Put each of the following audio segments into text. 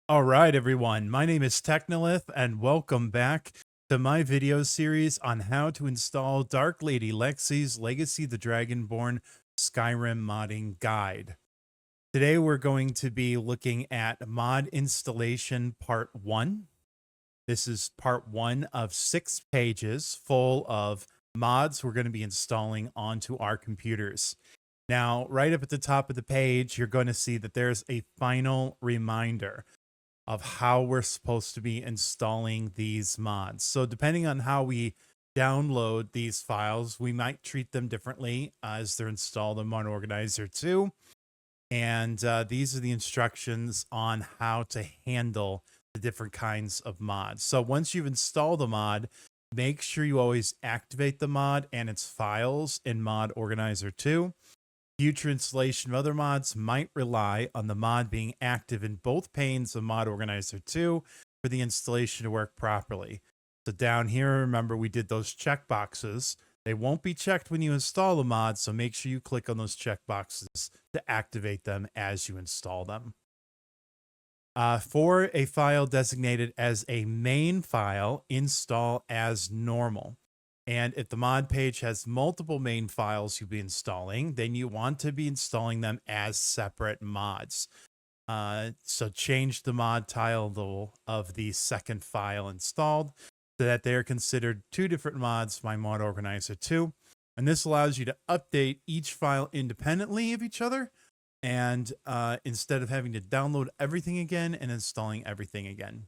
All right, everyone. My name is Technolith, and welcome back to my video series on how to install Dark Lady Lexy's Legacy the Dragonborn Skyrim Modding Guide. Today, we're going to be looking at mod installation part 1. This is part 1 of 6 pages full of mods we're going to be installing onto our computers. Now, right up at the top of the page, you're going to see that there's a final reminder of how we're supposed to be installing these mods. So depending on how we download these files, we might treat them differently as they're installed in Mod Organizer 2. And these are the instructions on how to handle the different kinds of mods. So once you've installed a mod, make sure you always activate the mod and its files in Mod Organizer 2. Future installation of other mods might rely on the mod being active in both panes of Mod Organizer 2 for the installation to work properly. So down here, remember we did those checkboxes. They won't be checked when you install a mod, so make sure you click on those checkboxes to activate them as you install them. For a file designated as a main file, install as normal. And if the mod page has multiple main files you'll be installing, then you want to be installing them as separate mods. So change the mod title of the second file installed so that they're considered two different mods by Mod Organizer 2. And this allows you to update each file independently of each other, and instead of having to download everything again and installing everything again.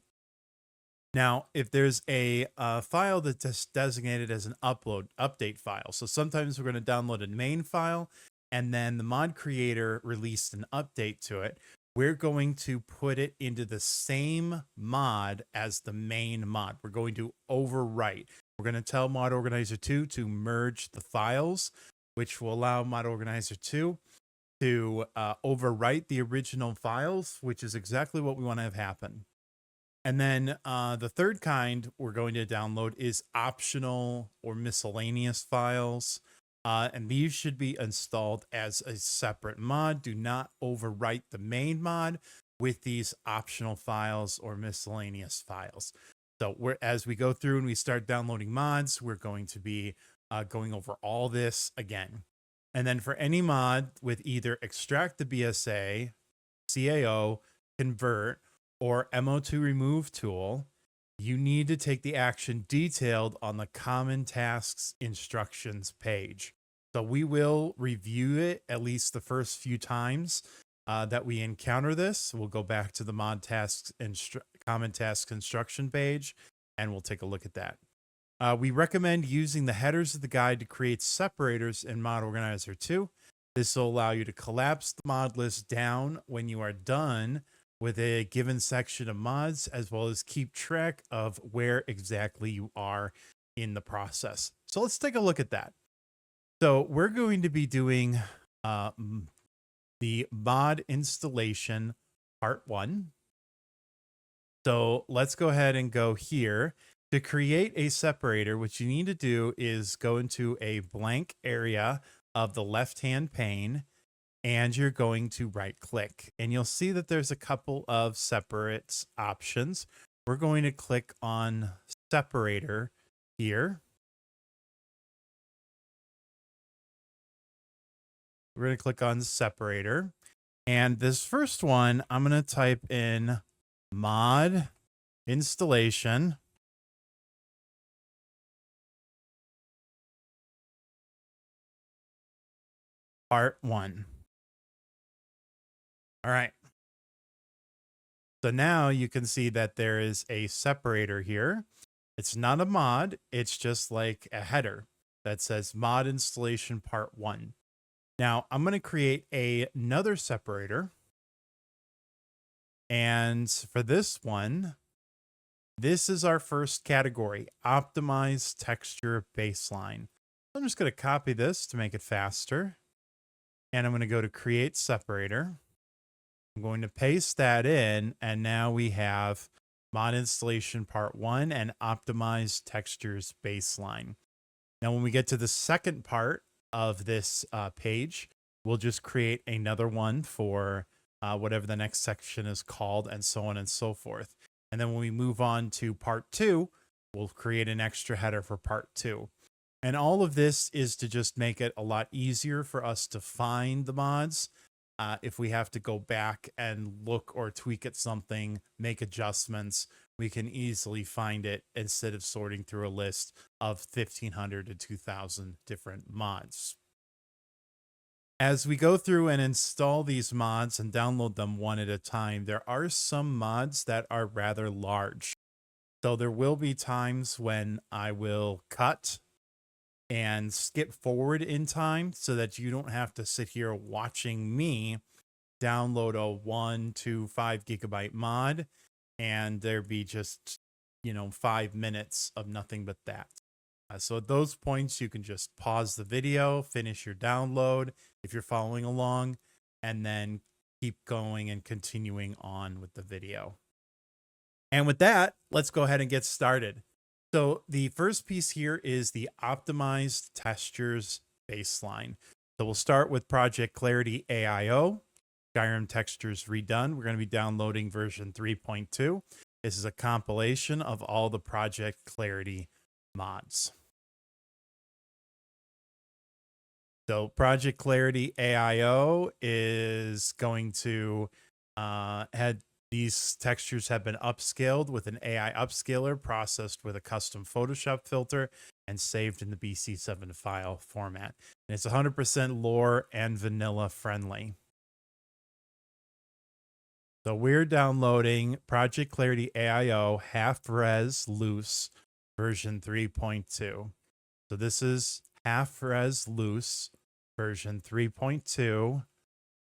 Now, if there's a file that's designated as an update file, so sometimes we're going to download a main file and then the mod creator released an update to it, we're going to put it into the same mod as the main mod. We're going to overwrite. We're going to tell Mod Organizer 2 to merge the files, which will allow Mod Organizer 2 to overwrite the original files, which is exactly what we want to have happen. And then the third kind we're going to download is optional or miscellaneous files. And these should be installed as a separate mod. Do not overwrite the main mod with these optional files or miscellaneous files. So as we go through and we start downloading mods, we're going to be going over all this again. And then for any mod with either extract the BSA, CAO, convert, or MO2 remove tool, you need to take the action detailed on the common tasks instructions page. So we will review it at least the first few times that we encounter this. We'll go back to the mod tasks common tasks instruction page and we'll take a look at that. We recommend using the headers of the guide to create separators in Mod Organizer 2. This will allow you to collapse the mod list down when you are done with a given section of mods, as well as keep track of where exactly you are in the process. So let's take a look at that. So we're going to be doing the mod installation part 1. So let's go ahead and go here. To create a separator, what you need to do is go into a blank area of the left-hand pane, and you're going to right click and you'll see that there's a couple of separate options. We're going to click on separator here. We're going to click on separator, and this first one, I'm going to type in mod installation part 1. All right. So now you can see that there is a separator here. It's not a mod. It's just like a header that says mod installation part 1. Now I'm going to create another separator. And for this one, this is our first category, optimize texture baseline. I'm just going to copy this to make it faster. And I'm going to go to create separator. I'm going to paste that in, and now we have mod installation part 1 and optimize textures baseline. Now, when we get to the second part of this page, we'll just create another one for whatever the next section is called, and so on and so forth. And then when we move on to part 2, we'll create an extra header for part 2. And all of this is to just make it a lot easier for us to find the mods. If we have to go back and look or tweak at something, make adjustments, we can easily find it instead of sorting through a list of 1,500 to 2,000 different mods. As we go through and install these mods and download them one at a time, there are some mods that are rather large. So there will be times when I will cut and skip forward in time so that you don't have to sit here watching me download a 1 to 5 gigabyte mod and there be just 5 minutes of nothing but that. So at those points you can just pause the video, finish your download if you're following along, and then keep going and continuing on with the video. And with that, let's go ahead and get started. So the first piece here is the optimized textures baseline. So we'll start with Project Clarity AIO, Skyrim textures redone. We're going to be downloading version 3.2. This is a compilation of all the Project Clarity mods. So Project Clarity AIO is going to these textures have been upscaled with an AI upscaler, processed with a custom Photoshop filter, and saved in the BC7 file format. And it's 100% lore and vanilla friendly. So we're downloading Project Clarity AIO half-res loose version 3.2. So this is half-res loose version 3.2.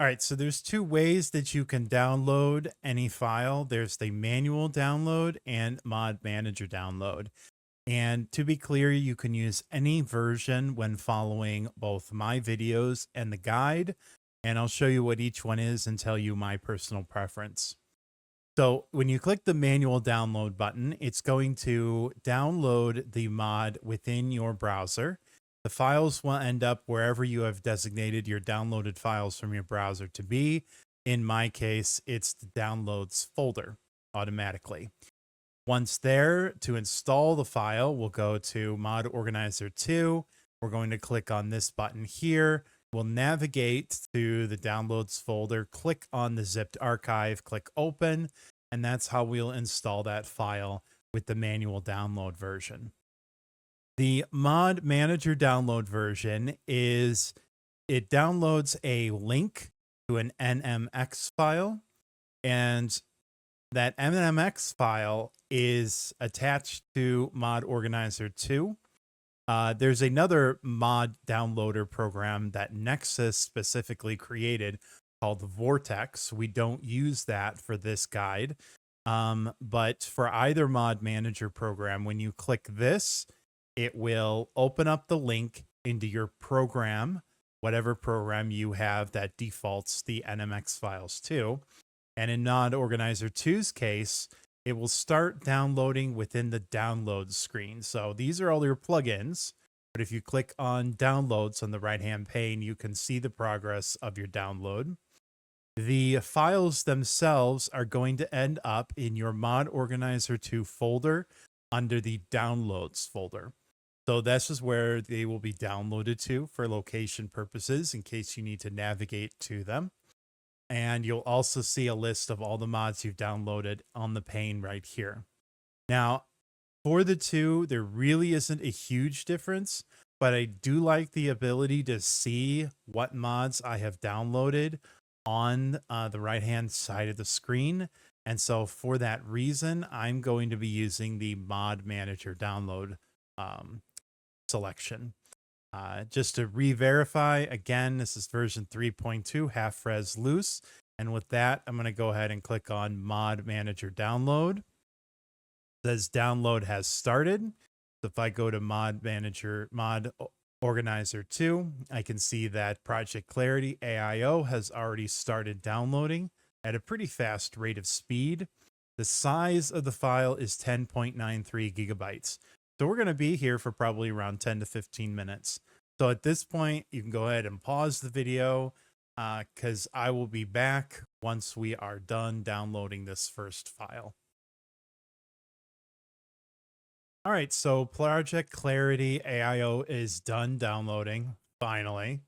All right, so there's 2 ways that you can download any file. There's the manual download and mod manager download. And to be clear, you can use any version when following both my videos and the guide. And I'll show you what each one is and tell you my personal preference. So when you click the manual download button, it's going to download the mod within your browser. The files will end up wherever you have designated your downloaded files from your browser to be. In my case, it's the downloads folder automatically. Once there, to install the file, we'll go to Mod Organizer 2. We're going to click on this button here. We'll navigate to the downloads folder, click on the zipped archive, click open, and that's how we'll install that file with the manual download version. The mod manager download version is, it downloads a link to an NMX file, and that NMX file is attached to Mod Organizer 2. There's another mod downloader program that Nexus specifically created called Vortex. We don't use that for this guide, but for either mod manager program, when you click this, it will open up the link into your program, whatever program you have that defaults the NMX files to. And in Mod Organizer 2's case, it will start downloading within the downloads screen. So these are all your plugins, but if you click on downloads on the right-hand pane, you can see the progress of your download. The files themselves are going to end up in your Mod Organizer 2 folder under the downloads folder. So this is where they will be downloaded to for location purposes in case you need to navigate to them. And you'll also see a list of all the mods you've downloaded on the pane right here. Now, for the 2, there really isn't a huge difference, but I do like the ability to see what mods I have downloaded on the right-hand side of the screen. And so for that reason, I'm going to be using the Mod Manager download selection. Just to re-verify, again, this is version 3.2, half-res loose. And with that, I'm going to go ahead and click on Mod Manager Download. It says download has started. So if I go to Mod Organizer 2, I can see that Project Clarity AIO has already started downloading at a pretty fast rate of speed. The size of the file is 10.93 gigabytes. So we're going to be here for probably around 10 to 15 minutes. So at this point, you can go ahead and pause the video, because I will be back once we are done downloading this first file. All right, so Project Clarity AIO is done downloading, finally.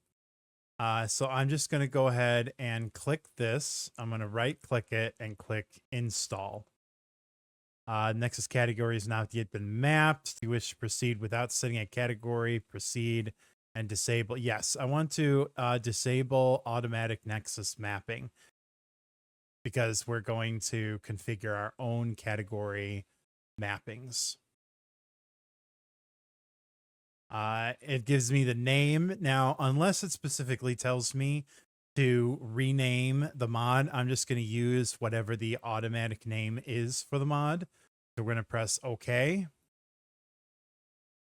So I'm just going to go ahead and click this. I'm going to right click it and click install. Nexus category has not yet been mapped. If you wish to proceed without setting a category, proceed and disable. Yes, I want to disable automatic Nexus mapping because we're going to configure our own category mappings. It gives me the name. Now, unless it specifically tells me to rename the mod, I'm just going to use whatever the automatic name is for the mod. So we're going to press OK.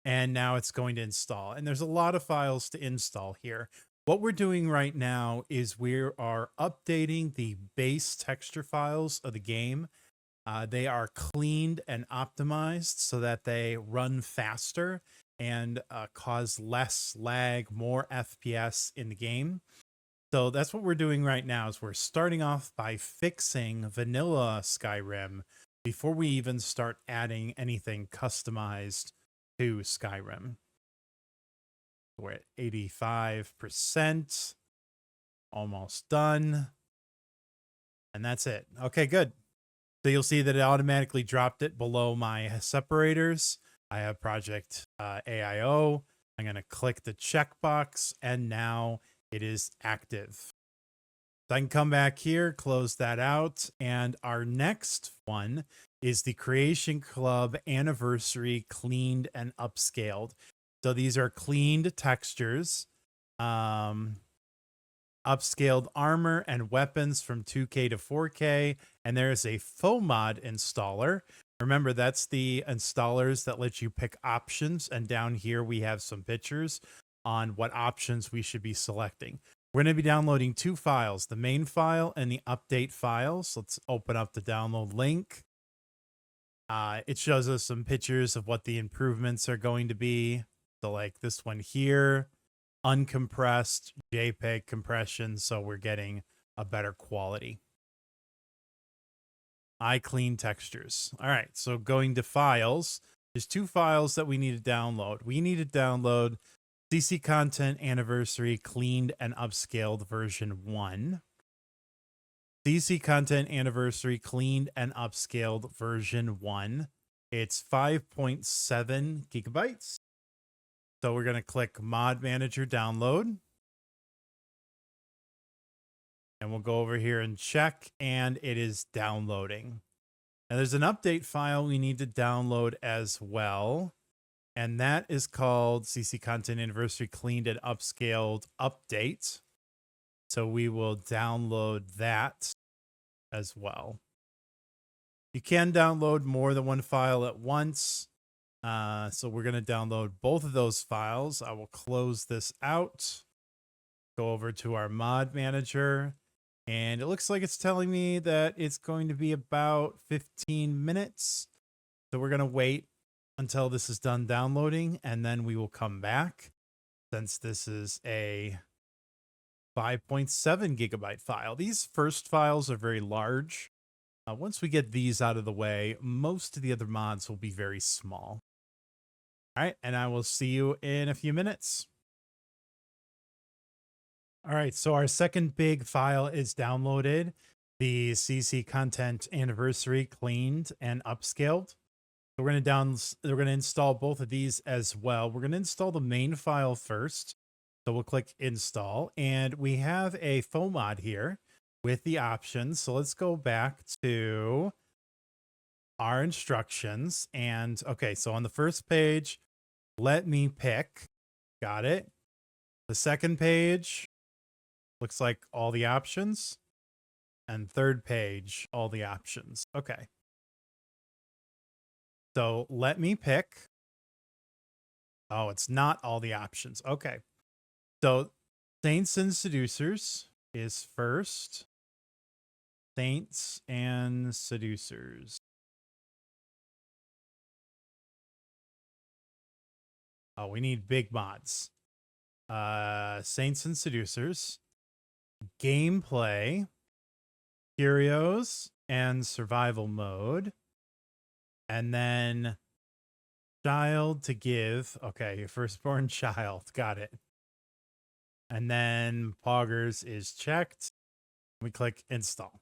And now it's going to install. And there's a lot of files to install here. What we're doing right now is we are updating the base texture files of the game. They are cleaned and optimized so that they run faster and cause less lag, more FPS in the game. So that's what we're doing right now is we're starting off by fixing vanilla Skyrim before we even start adding anything customized to Skyrim. We're at 85%, almost done. And that's it. Okay, good. So you'll see that it automatically dropped it below my separators. I have Project AIO. I'm going to click the checkbox, and now it is active. So I can come back here, close that out, and our next one is the Creation Club Anniversary Cleaned and Upscaled. So these are cleaned textures, upscaled armor and weapons from 2K to 4K, and there's a faux mod installer. Remember, that's the installers that let you pick options, and down here we have some pictures on what options we should be selecting. We're going to be downloading two files, the main file and the update files. Let's open up the download link. It shows us some pictures of what the improvements are going to be. So like this one here, uncompressed JPEG compression, so we're getting a better quality. Clean textures. All right, so going to files, there's two files that we need to download. We need to download CC Content Anniversary Cleaned and Upscaled version 1. CC Content Anniversary Cleaned and Upscaled version 1. It's 5.7 gigabytes. So we're going to click Mod Manager Download. And we'll go over here and check, and it is downloading. And there's an update file we need to download as well. And that is called CC Content Anniversary Cleaned and Upscaled Update. So we will download that as well. You can download more than one file at once. So we're going to download both of those files. I will close this out. Go over to our mod manager. And it looks like it's telling me that it's going to be about 15 minutes. So we're going to wait until this is done downloading, and then we will come back. Since this is a 5.7 gigabyte file. These first files are very large. Once we get these out of the way, most of the other mods will be very small. All right, and I will see you in a few minutes. All right, so our second big file is downloaded, the CC Content Anniversary Cleaned and Upscaled. So we're going to install both of these as well. We're going to install the main file first. So we'll click install, and we have a faux mod here with the options. So let's go back to our instructions. And okay, so on the first page, let me pick. Got it. The second page looks like all the options. And third page, all the options. Okay. So let me pick. Oh, it's not all the options. Okay. So Saints and Seducers is first. Saints and Seducers. Oh, we need big mods. Saints and Seducers. gameplay, heroes, and survival mode. And then child to give. Okay, your firstborn child. Got it. And then Poggers is checked. We click install.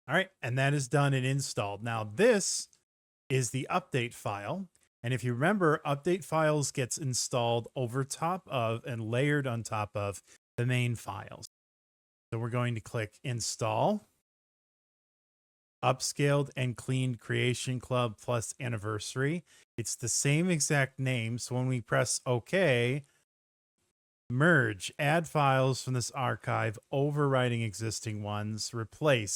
All right, and that is done and installed. Now this is the update file. And if you remember, update files gets installed over top of and layered on top of the main files. So we're going to click install, upscaled and cleaned creation club plus anniversary. It's the same exact name. So when we press OK, merge, add files from this archive, overwriting existing ones,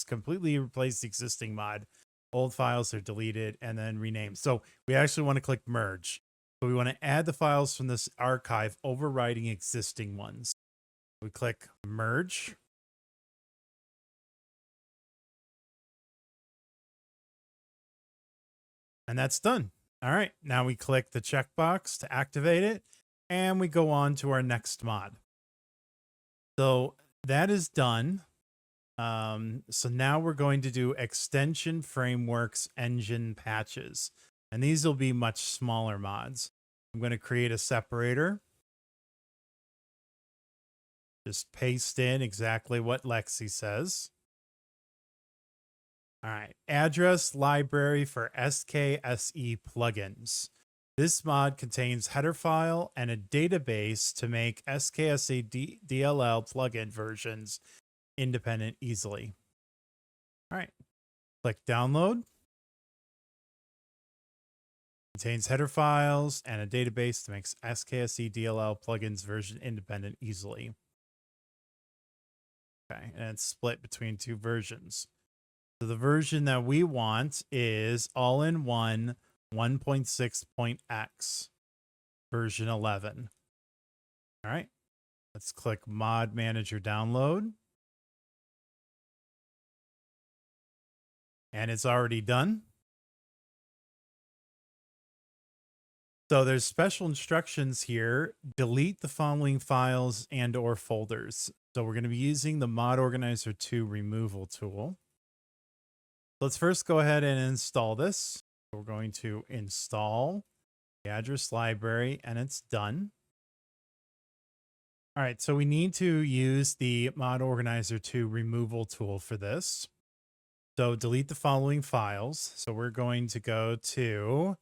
completely replace the existing mod. Old files are deleted and then renamed. So we actually want to click merge. So we want to add the files from this archive, overwriting existing ones. We click merge. And that's done. All right, now we click the checkbox to activate it, and we go on to our next mod. So that is done. So now we're going to do extension frameworks engine patches, and these will be much smaller mods. I'm going to create a separator. Just paste in exactly what Lexy says. All right, address library for SKSE plugins. This mod contains header file and a database to make SKSE DLL plugin versions independent easily. All right, click download. Contains header files and a database to make SKSE DLL plugins version independent easily. Okay, and it's split between two versions. So the version that we want is all-in-one 1.6.x version 11. All right, let's click Mod Manager Download. And it's already done. So there's special instructions here. Delete the following files and or folders. So we're going to be using the Mod Organizer 2 removal tool. Let's first go ahead and install this. We're going to install the address library, and it's done. All right, so we need to use the Mod Organizer 2 removal tool for this. So delete the following files. So we're going to go to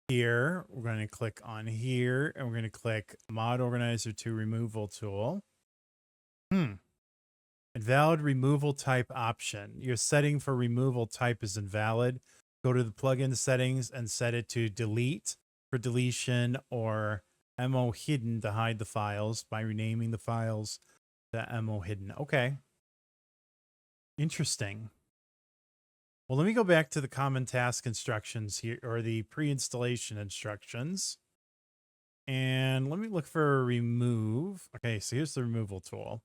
here. We're going to click on here, and we're going to click Mod Organizer 2 removal tool. Invalid removal type option. Your setting for removal type is invalid. Go to the plugin settings and set it to delete for deletion or MO hidden to hide the files by renaming the files to MO hidden. Okay. Interesting. Well, let me go back to the common task instructions here, or the pre-installation instructions. And let me look for a remove. Okay, so here's the removal tool.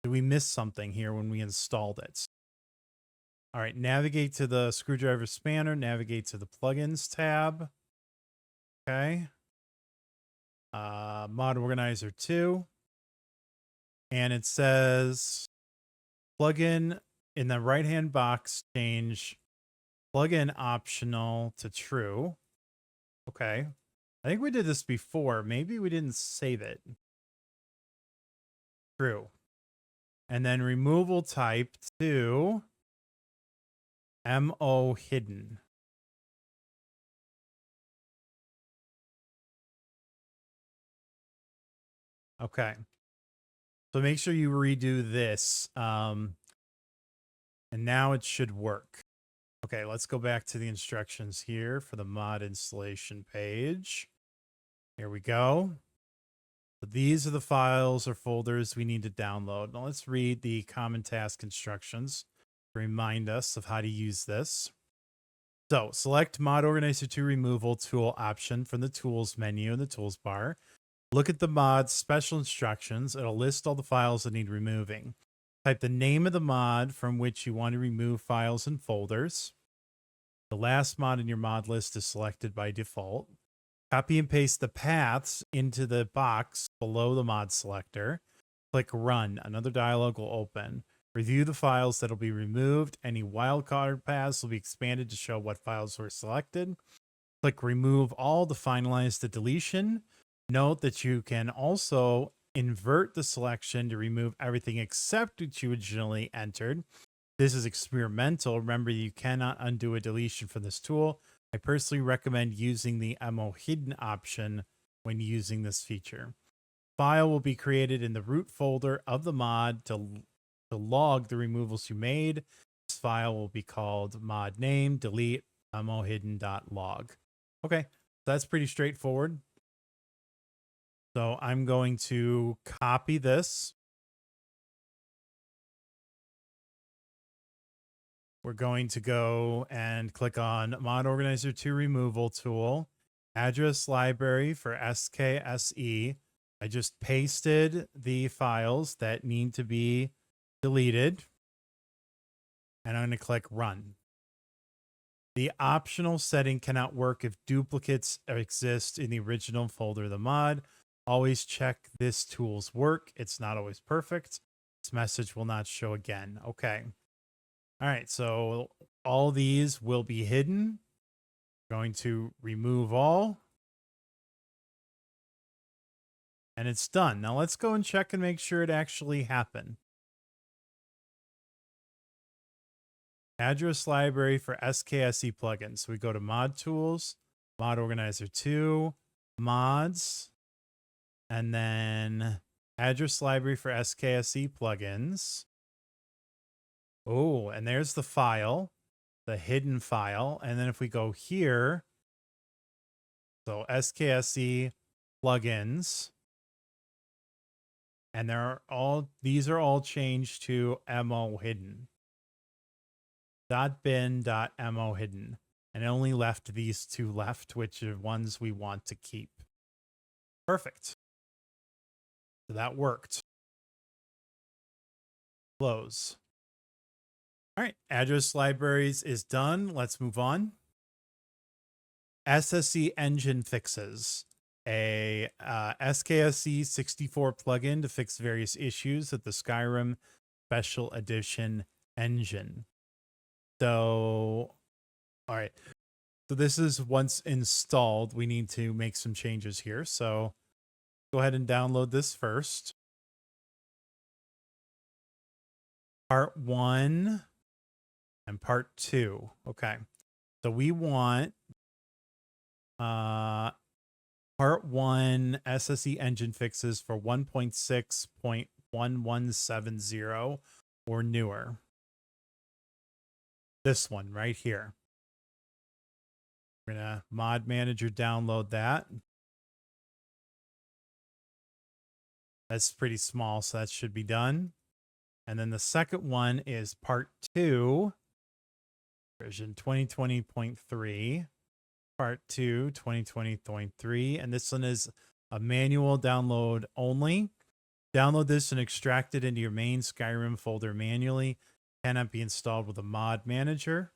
Did we miss something here when we installed it? All right, navigate to the screwdriver spanner, navigate to the plugins tab. Okay. Mod Organizer 2. And it says plugin in the right-hand box, change plugin optional to true. Okay. I think we did this before. Maybe we didn't save it. True. And then removal type to MO hidden. Okay. So make sure you redo this. And now it should work. Okay, let's go back to the instructions here for the mod installation page. Here we go. So these are the files or folders we need to download. Now let's read the common task instructions to remind us of how to use this. So select Mod Organizer 2 removal tool option from the tools menu in the tools bar. Look at the mod's special instructions. It'll list all the files that need removing. Type the name of the mod from which you want to remove files and folders. The last mod in your mod list is selected by default. Copy and paste the paths into the box below the mod selector. Click Run. Another dialog will open. Review the files that will be removed. Any wildcard paths will be expanded to show what files were selected. Click Remove All to finalize the deletion. Note that you can also invert the selection to remove everything except what you originally entered. This is experimental. Remember, you cannot undo a deletion from this tool. I personally recommend using the MO hidden option when using this feature. File will be created in the root folder of the mod to log the removals you made. This file will be called mod name delete mohidden.log. Okay, that's pretty straightforward. So I'm going to copy this. We're going to go and click on Mod Organizer 2 Removal Tool, Address Library for SKSE. I just pasted the files that need to be deleted, and I'm going to click Run. The optional setting cannot work if duplicates exist in the original folder of the mod. Always check this tool's work. It's not always perfect. This message will not show again. Okay. All right, so all these will be hidden. Going to remove all. And it's done. Now let's go and check and make sure it actually happened. Address library for SKSE plugins. So we go to Mod Tools, Mod Organizer 2, Mods, and then Address library for SKSE plugins. Oh, and there's the file, the hidden file. And then if we go here, so SKSE plugins, and these are all changed to mo hidden. .bin.mo hidden, and it only left these two left, which are ones we want to keep. Perfect. So that worked. Close. All right, address libraries is done. Let's move on. SSE engine fixes. A SKSE 64 plugin to fix various issues with the Skyrim Special Edition engine. So, all right. So this is once installed. We need to make some changes here. So go ahead and download this first. Part 1 and part 2. Okay. So we want part 1 SSE engine fixes for 1.6.1170 or newer. This one right here. We're going to Mod Manager download that. That's pretty small, so that should be done. And then the second one is part 2, version 2020.3, part 2, 2020.3. And this one is a manual download only. Download this and extract it into your main Skyrim folder manually. Cannot be installed with a mod manager.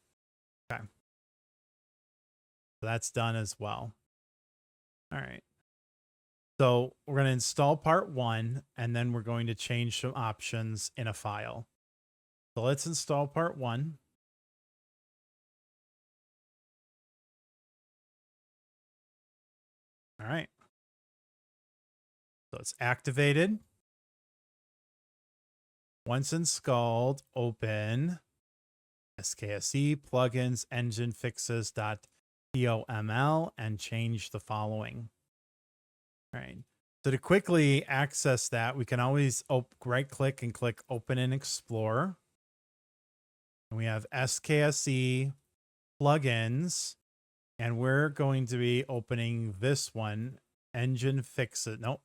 Okay. So that's done as well. All right. So we're going to install part 1, and then we're going to change some options in a file. So let's install part 1. All right. So it's activated. Once installed, open SKSE plugins engine fixes.toml and change the following. All right. So to quickly access that, we can always right click and click Open and Explore. And we have SKSE plugins, and we're going to be opening this one, engine fixes.toml.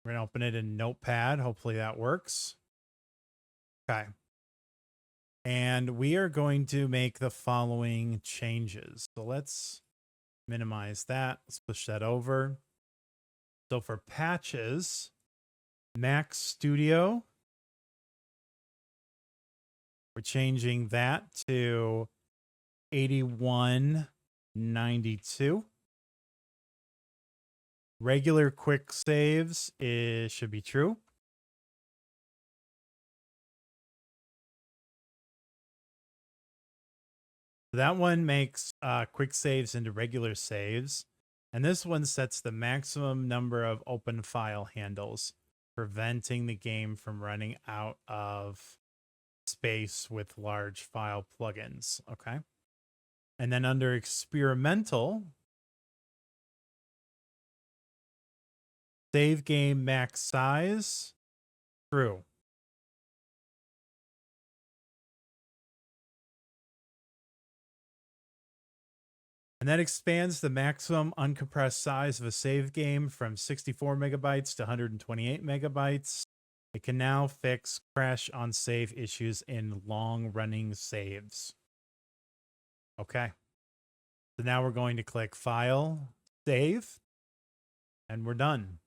We're going to open it in Notepad. Hopefully that works. Okay. And we are going to make the following changes. So let's minimize that. Let's push that over. So for patches, Mac Studio We're changing that to 8192. Regular quick saves should be true. That one makes quick saves into regular saves. And this one sets the maximum number of open file handles, preventing the game from running out of space with large file plugins. Okay. And then under experimental, save game max size, true. And that expands the maximum uncompressed size of a save game from 64 megabytes to 128 megabytes. It can now fix crash on save issues in long-running saves. Okay. So now we're going to click File, Save, and we're done.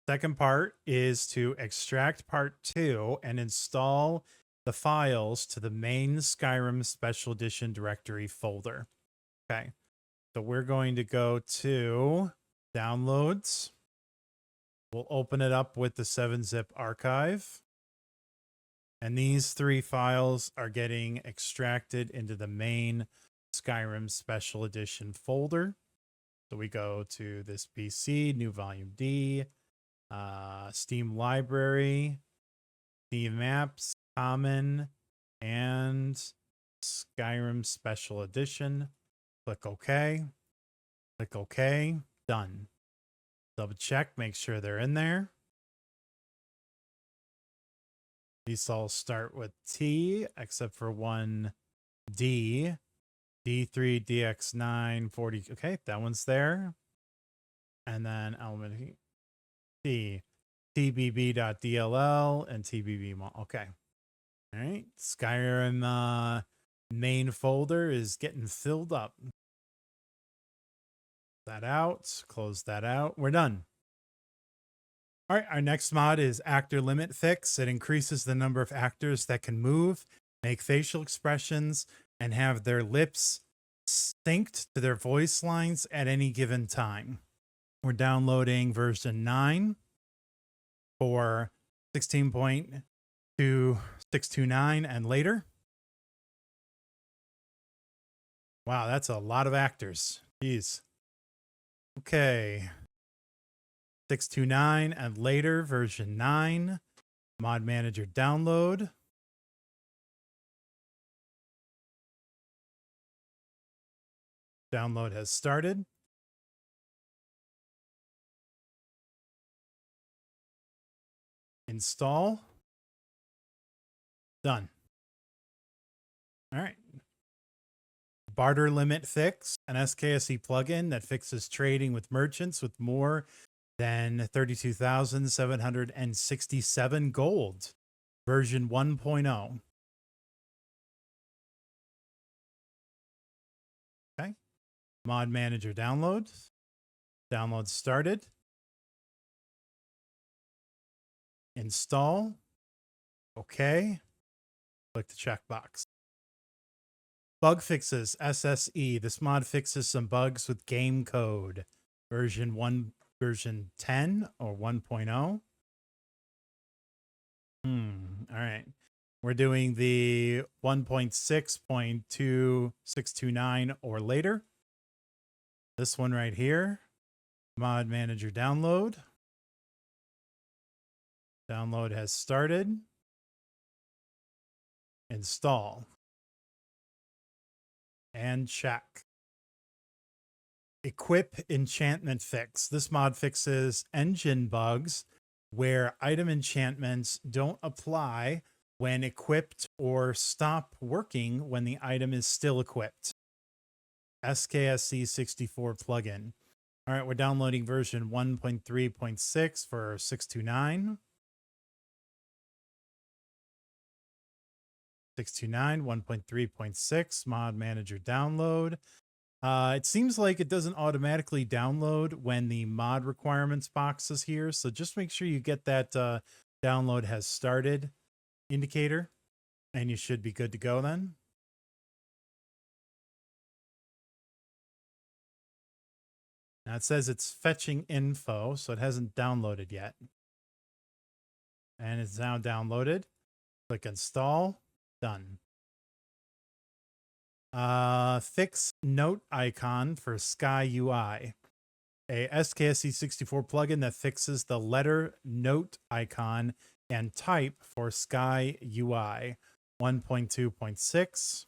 Second part is to extract part 2 and install the files to the main Skyrim Special Edition directory folder. Okay. So we're going to go to Downloads. We'll open it up with the 7-zip archive. And these 3 files are getting extracted into the main Skyrim Special Edition folder. So we go to this PC, New Volume D, Steam Library, Steam Apps, Common, and Skyrim Special Edition. Click OK. Click OK. Done. Double check, make sure they're in there. These all start with T, except for one D. D3, DX9, 40. Okay, that one's there. And then element T, TBB.dll, and TBB. Okay. All right. Skyrim main folder is getting filled up. That out. Close that out. We're done. All right, our next mod is Actor Limit Fix. It increases the number of actors that can move, make facial expressions, and have their lips synced to their voice lines at any given time. We're downloading version 9 for 16.2629 and later. Wow, that's a lot of actors. Jeez. Okay. 629 and later, version 9. Mod Manager download. Download has started. Install. Done. All right. Barter Limit Fix, an SKSE plugin that fixes trading with merchants with more than 32,767 gold, version 1.0. Okay. Mod Manager download. Download started. Install. Okay. Click the checkbox. Bug fixes, SSE. This mod fixes some bugs with game code. Version 10 or 1.0. All right. We're doing the 1.6.2629 or later. This one right here. Mod Manager download. Download has started. Install. And check. Equip enchantment fix. This mod fixes engine bugs where item enchantments don't apply when equipped or stop working when the item is still equipped. SKSE 64 plugin. All right, we're downloading version 1.3.6 for 629. 629, 1.3.6, Mod Manager download. It seems like it doesn't automatically download when the mod requirements box is here. So just make sure you get that download has started. indicator, and you should be good to go then. Now it says it's fetching info, so it hasn't downloaded yet. And it's now downloaded. Click install. Done. Fix note icon for Sky UI. A SKSE 64 plugin that fixes the letter note icon and type for Sky UI 1.2.6.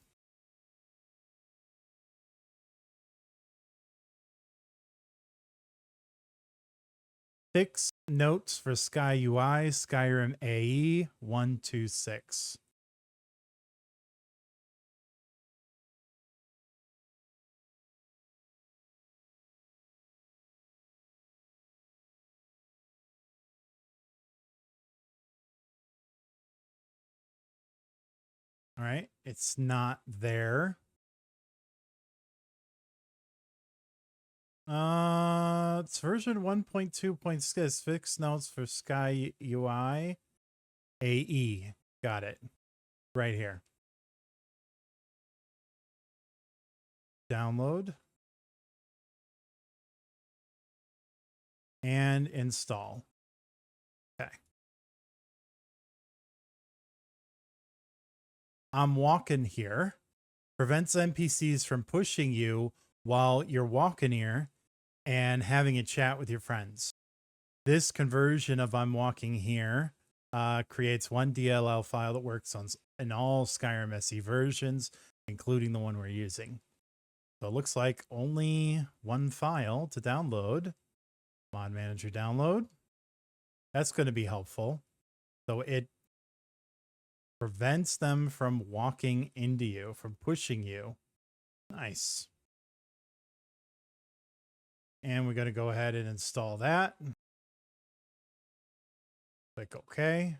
Fix notes for Sky UI, Skyrim AE 126. All right, it's not there. It's version 1.2.6. Fix notes for Sky UI AE. Got it. Right here. Download. And install. Okay. I'm walking here. Prevents NPCs from pushing you while you're walking here and having a chat with your friends. This conversion of I'm walking here creates one DLL file that works on in all Skyrim SE versions, including the one we're using. So it looks like only one file to download. Mod Manager download. That's going to be helpful. So it prevents them from walking into you, from pushing you. Nice. And we're going to go ahead and install that. Click OK.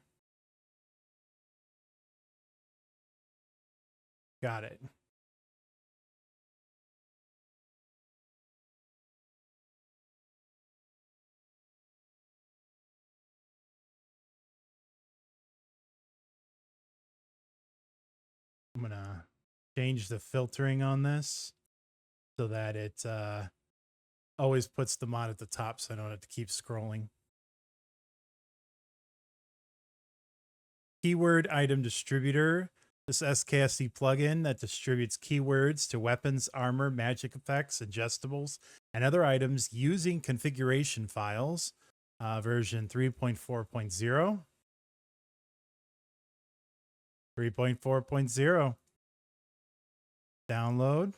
Got it. I'm going to change the filtering on this so that it always puts the mod at the top so I don't have to keep scrolling. Keyword item distributor. This SKSE plugin that distributes keywords to weapons, armor, magic effects, ingestibles, and other items using configuration files. Version 3.4.0. 3.4.0. Download.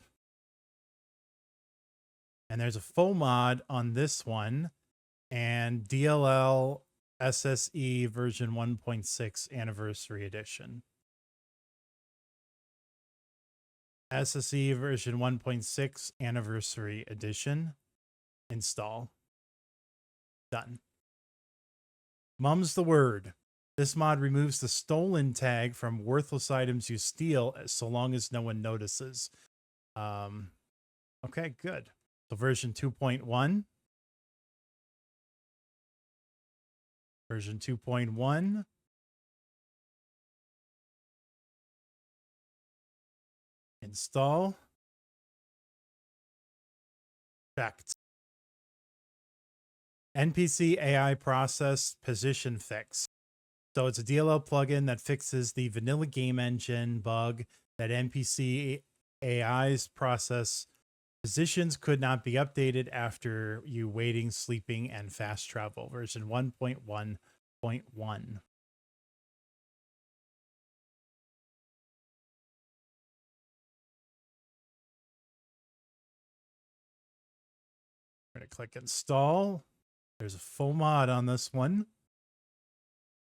And there's a full mod on this one. And DLL SSE version 1.6 anniversary edition. SSE version 1.6 anniversary edition. Install. Done. Mum's the word. This mod removes the stolen tag from worthless items you steal so long as no one notices. Okay, good. So version 2.1. Version 2.1. Install. Checked. NPC AI process position fix. So it's a DLL plugin that fixes the vanilla game engine bug that NPC AI's process positions could not be updated after you waiting, sleeping, and fast travel. Version 1.1.1. We're going to click install. There's a full mod on this one.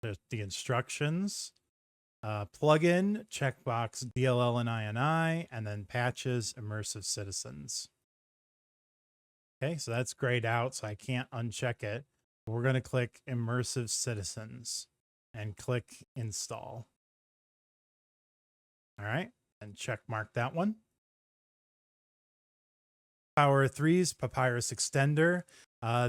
There's the instructions. Plugin, checkbox, DLL and INI, and then patches, immersive citizens. Okay, so that's grayed out, so I can't uncheck it. We're going to click immersive citizens and click install. All right, and check mark that one. Power 3's Papyrus Extender.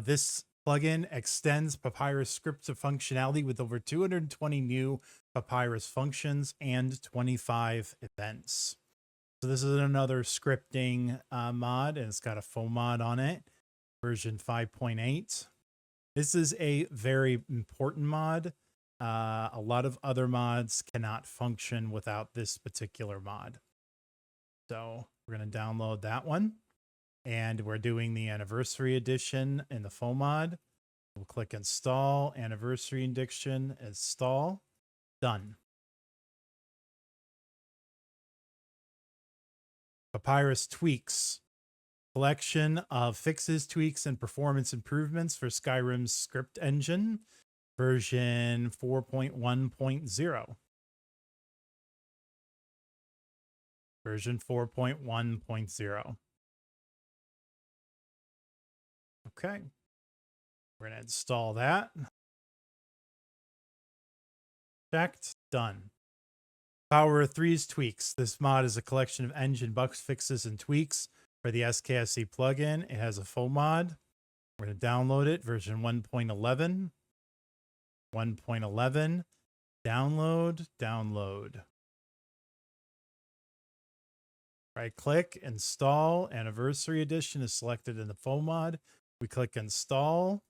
This plugin extends Papyrus scripts functionality with over 220 new Papyrus functions and 25 events. So this is another scripting mod, and it's got a full mod on it, version 5.8. This is a very important mod. A lot of other mods cannot function without this particular mod. So we're going to download that one. And we're doing the anniversary edition in the full mod. We'll click install, anniversary edition, install, done. Papyrus tweaks, collection of fixes, tweaks, and performance improvements for Skyrim's script engine, version 4.1.0. Version 4.1.0. Okay. We're going to install that. Checked. Done. Power of Threes tweaks. This mod is a collection of engine bugs, fixes, and tweaks for the SKSE plugin. It has a full mod. We're going to download it. Version 1.11. 1.11. Download. Download. Right click. Install. Anniversary edition is selected in the full mod. We click install.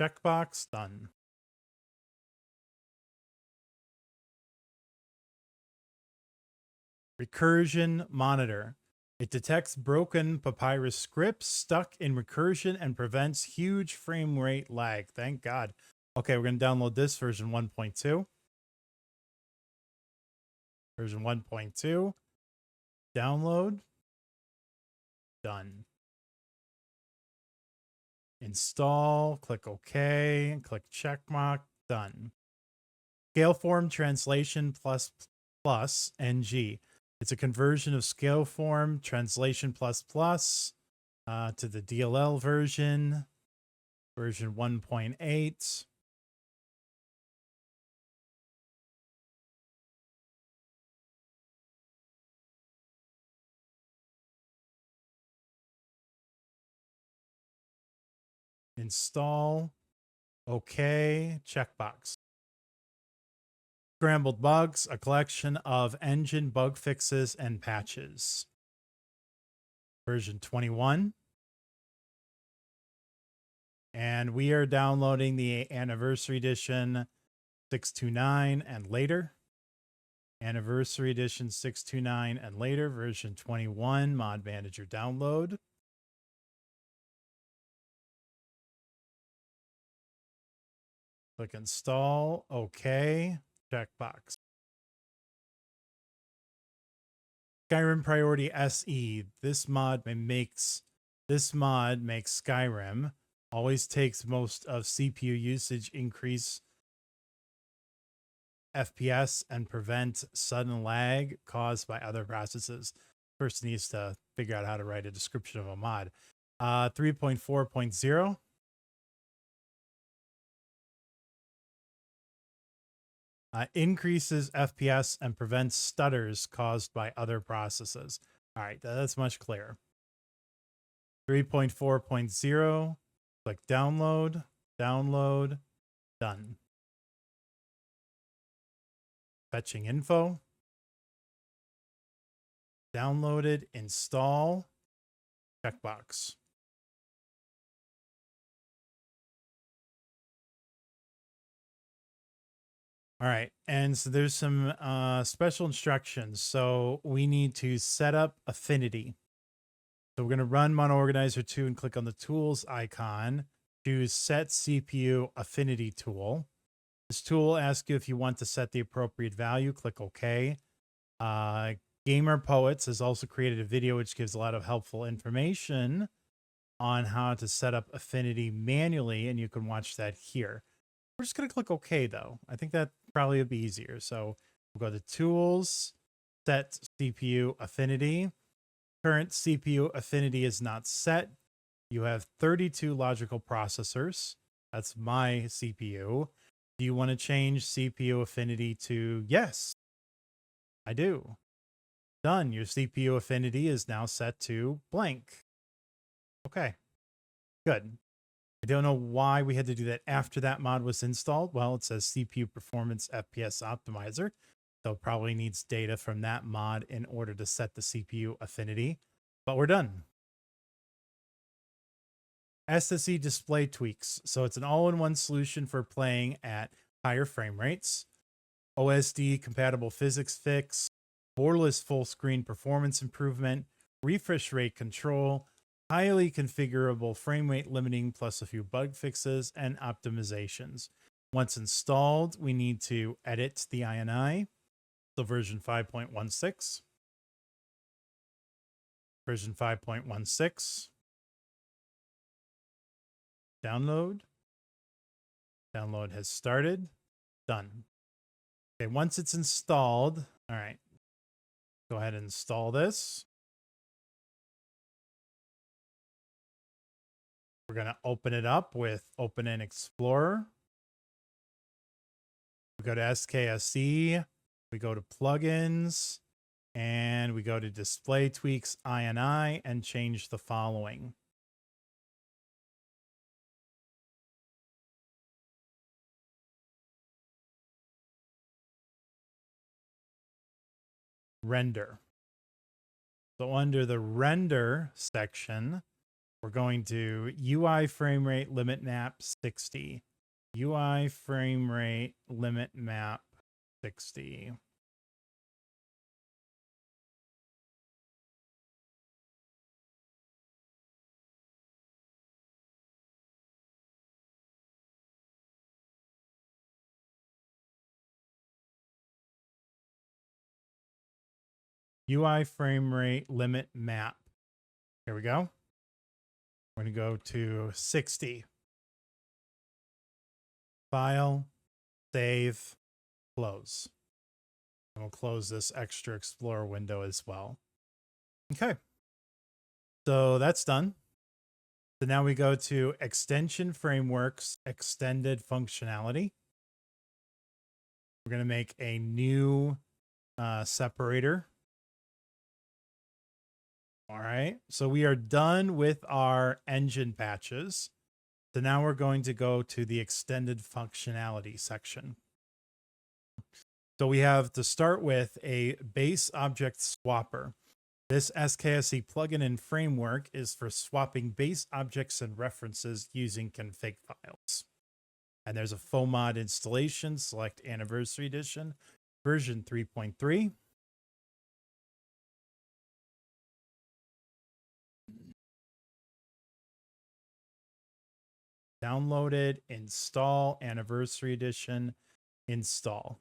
Checkbox. Done. Recursion monitor. It detects broken Papyrus scripts stuck in recursion and prevents huge frame rate lag. Thank God. Okay, we're going to download this version 1.2. Version 1.2. Download. Done. Install. Click OK. Click checkmark. Done. Scaleform translation plus NG. It's a conversion of Scaleform translation plus to the DLL version 1.8. Install. Okay. Checkbox. Scrambled bugs, a collection of engine bug fixes and patches. Version 21. And we are downloading the anniversary edition 629 and later. Anniversary edition 629 and later, version 21, Mod Manager download. Click install. Okay. Checkbox. Skyrim Priority SE. This mod makes Skyrim always takes most of CPU usage, increase FPS, and prevent sudden lag caused by other processes. First needs to figure out how to write a description of a mod. 3.4.0. Increases FPS and prevents stutters caused by other processes. All right, that's much clearer. 3.4.0. Click download, download, done. Fetching info. Downloaded, install, checkbox. All right, and so there's some special instructions. So we need to set up affinity. So we're going to run Mono Organizer 2 and click on the tools icon. Choose set CPU affinity tool. This tool asks you if you want to set the appropriate value. Click OK. Gamer Poets has also created a video which gives a lot of helpful information on how to set up affinity manually, and you can watch that here. We're just going to click OK, though. I think that probably would be easier. So we'll go to Tools, Set CPU Affinity. Current CPU affinity is not set. You have 32 logical processors. That's my CPU. Do you want to change CPU affinity to yes? I do. Done. Your CPU affinity is now set to blank. Okay, good. I don't know why we had to do that after that mod was installed. Well, it says CPU performance FPS optimizer. So probably needs data from that mod in order to set the CPU affinity, but we're done. SSE display tweaks. So it's an all-in-one solution for playing at higher frame rates. OSD compatible physics fix, borderless full screen performance improvement, refresh rate control, highly configurable frame rate limiting plus a few bug fixes and optimizations. Once installed, we need to edit the INI. So version 5.16. Version 5.16. Download. Download has started. Done. Okay, once it's installed, all right, go ahead and install this. We're going to open it up with Open in Explorer. We go to SKSE, we go to Plugins, and we go to Display Tweaks INI and change the following. Render. So under the render section, we're going to UI frame rate limit map 60. UI frame rate limit map 60. UI frame rate limit map. Here we go. We're going to go to 60. File, save, close. And we'll close this extra Explorer window as well. Okay. So that's done. So now we go to Extension Frameworks, Extended Functionality. We're going to make a new separator. All right. So we are done with our engine patches. So now we're going to go to the Extended Functionality section. So we have to start with a base object swapper. This SKSE plugin and framework is for swapping base objects and references using config files. And there's a FOMod installation, select Anniversary Edition, version 3.3. Download it, install Anniversary Edition, install.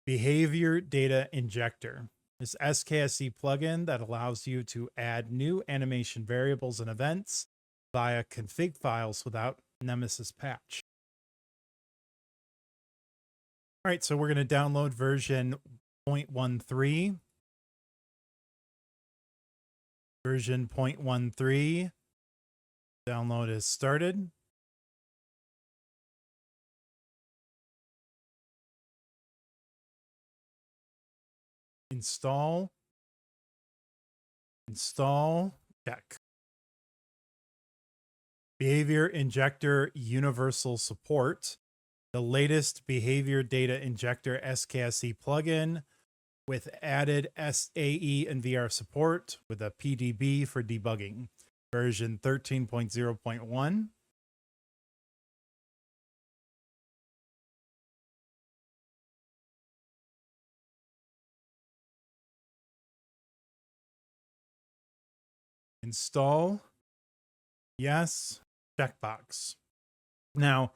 Behavior Data Injector. This SKSE plugin that allows you to add new animation variables and events via config files without Nemesis patch. All right, so we're going to download version 0.13. Version 0.13. Download is started. Install. Install. Check. Behavior Injector Universal Support. The latest Behavior Data Injector SKSE plugin with added SAE and VR support with a PDB for debugging. Version 13.0.1. Install. Yes. Checkbox. Now,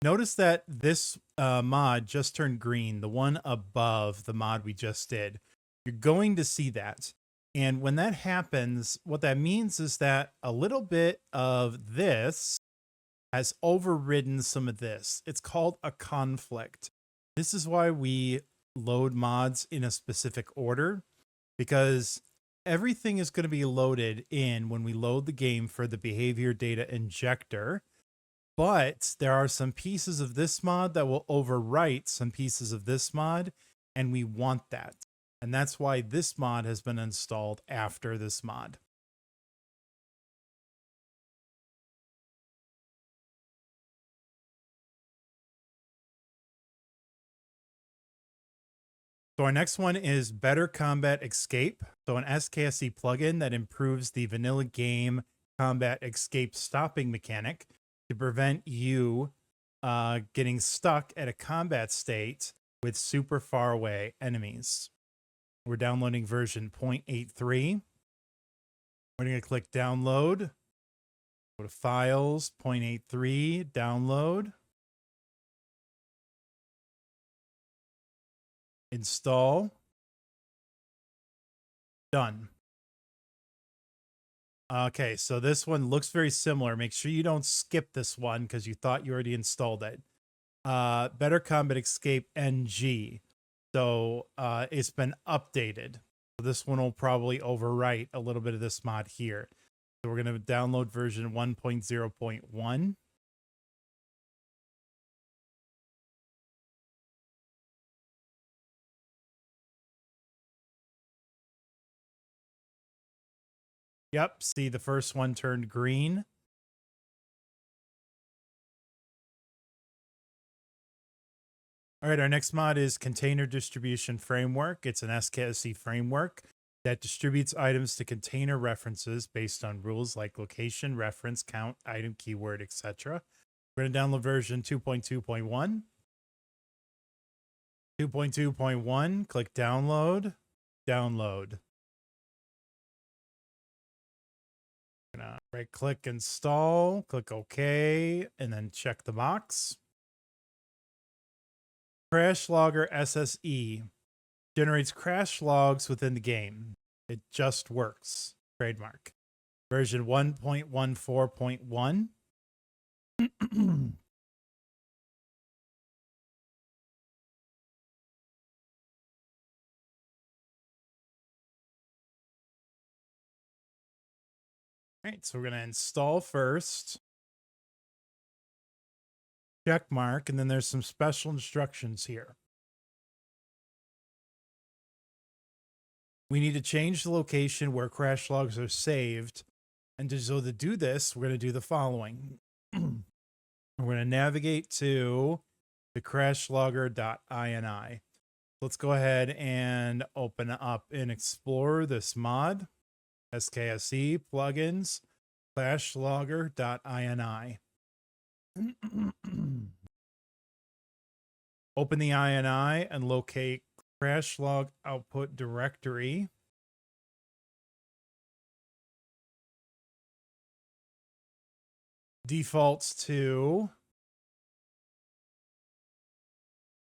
notice that this mod just turned green, the one above the mod we just did. You're going to see that. And when that happens, what that means is that a little bit of this has overridden some of this. It's called a conflict. This is why we load mods in a specific order, because everything is going to be loaded in when we load the game for the behavior data injector. But there are some pieces of this mod that will overwrite some pieces of this mod, and we want that. And that's why this mod has been installed after this mod. So our next one is Better Combat Escape. So an SKSE plugin that improves the vanilla game combat escape stopping mechanic to prevent you getting stuck at a combat state with super far away enemies. We're downloading version 0.83. We're going to click download. Go to files, 0.83, download. Install. Done. Okay, so this one looks very similar. Make sure you don't skip this one because you thought you already installed it. Better Combat Escape NG. So it's been updated. So this one will probably overwrite a little bit of this mod here. So we're going to download version 1.0.1. Yep, see the first one turned green. All right, our next mod is Container Distribution Framework. It's an SKSE framework that distributes items to container references based on rules like location, reference, count, item, keyword, etc. We're going to download version 2.2.1. 2.2.1, click download, download. Gonna right click install, click OK, and then check the box. Crash Logger SSE generates crash logs within the game. It just works. Trademark. Version 1.14.1. All right, so we're going to install first. Check mark, and then there's some special instructions here. We need to change the location where crash logs are saved. And so to do this, we're going to do the following. We're going to navigate to the crashlogger.ini. Let's go ahead and open up and explore this mod. SKSE plugins, crashlogger.ini. Open the INI and locate crash log output directory. Defaults to.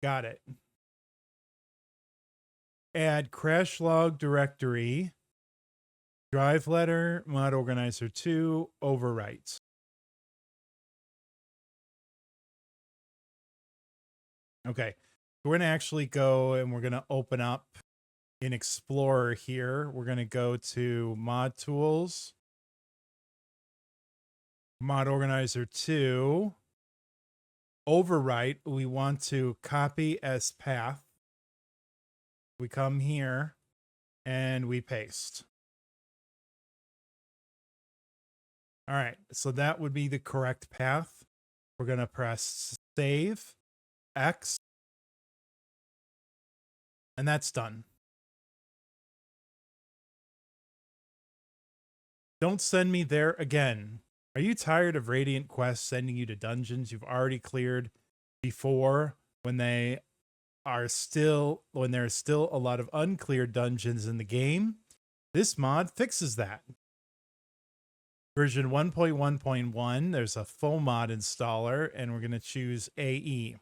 Got it. Add crash log directory. Drive letter, mod organizer 2, overwrite. Okay, we're going to actually go and we're going to open up in Explorer here. We're going to go to mod tools, mod organizer 2, overwrite. We want to copy as path. We come here and we paste. All right, so that would be the correct path. We're going to press save, X, and that's done. Don't send me there again. Are you tired of Radiant Quest sending you to dungeons you've already cleared before when there's still a lot of uncleared dungeons in the game? This mod fixes that. Version 1.1.1, there's a full mod installer, and we're going to choose AE.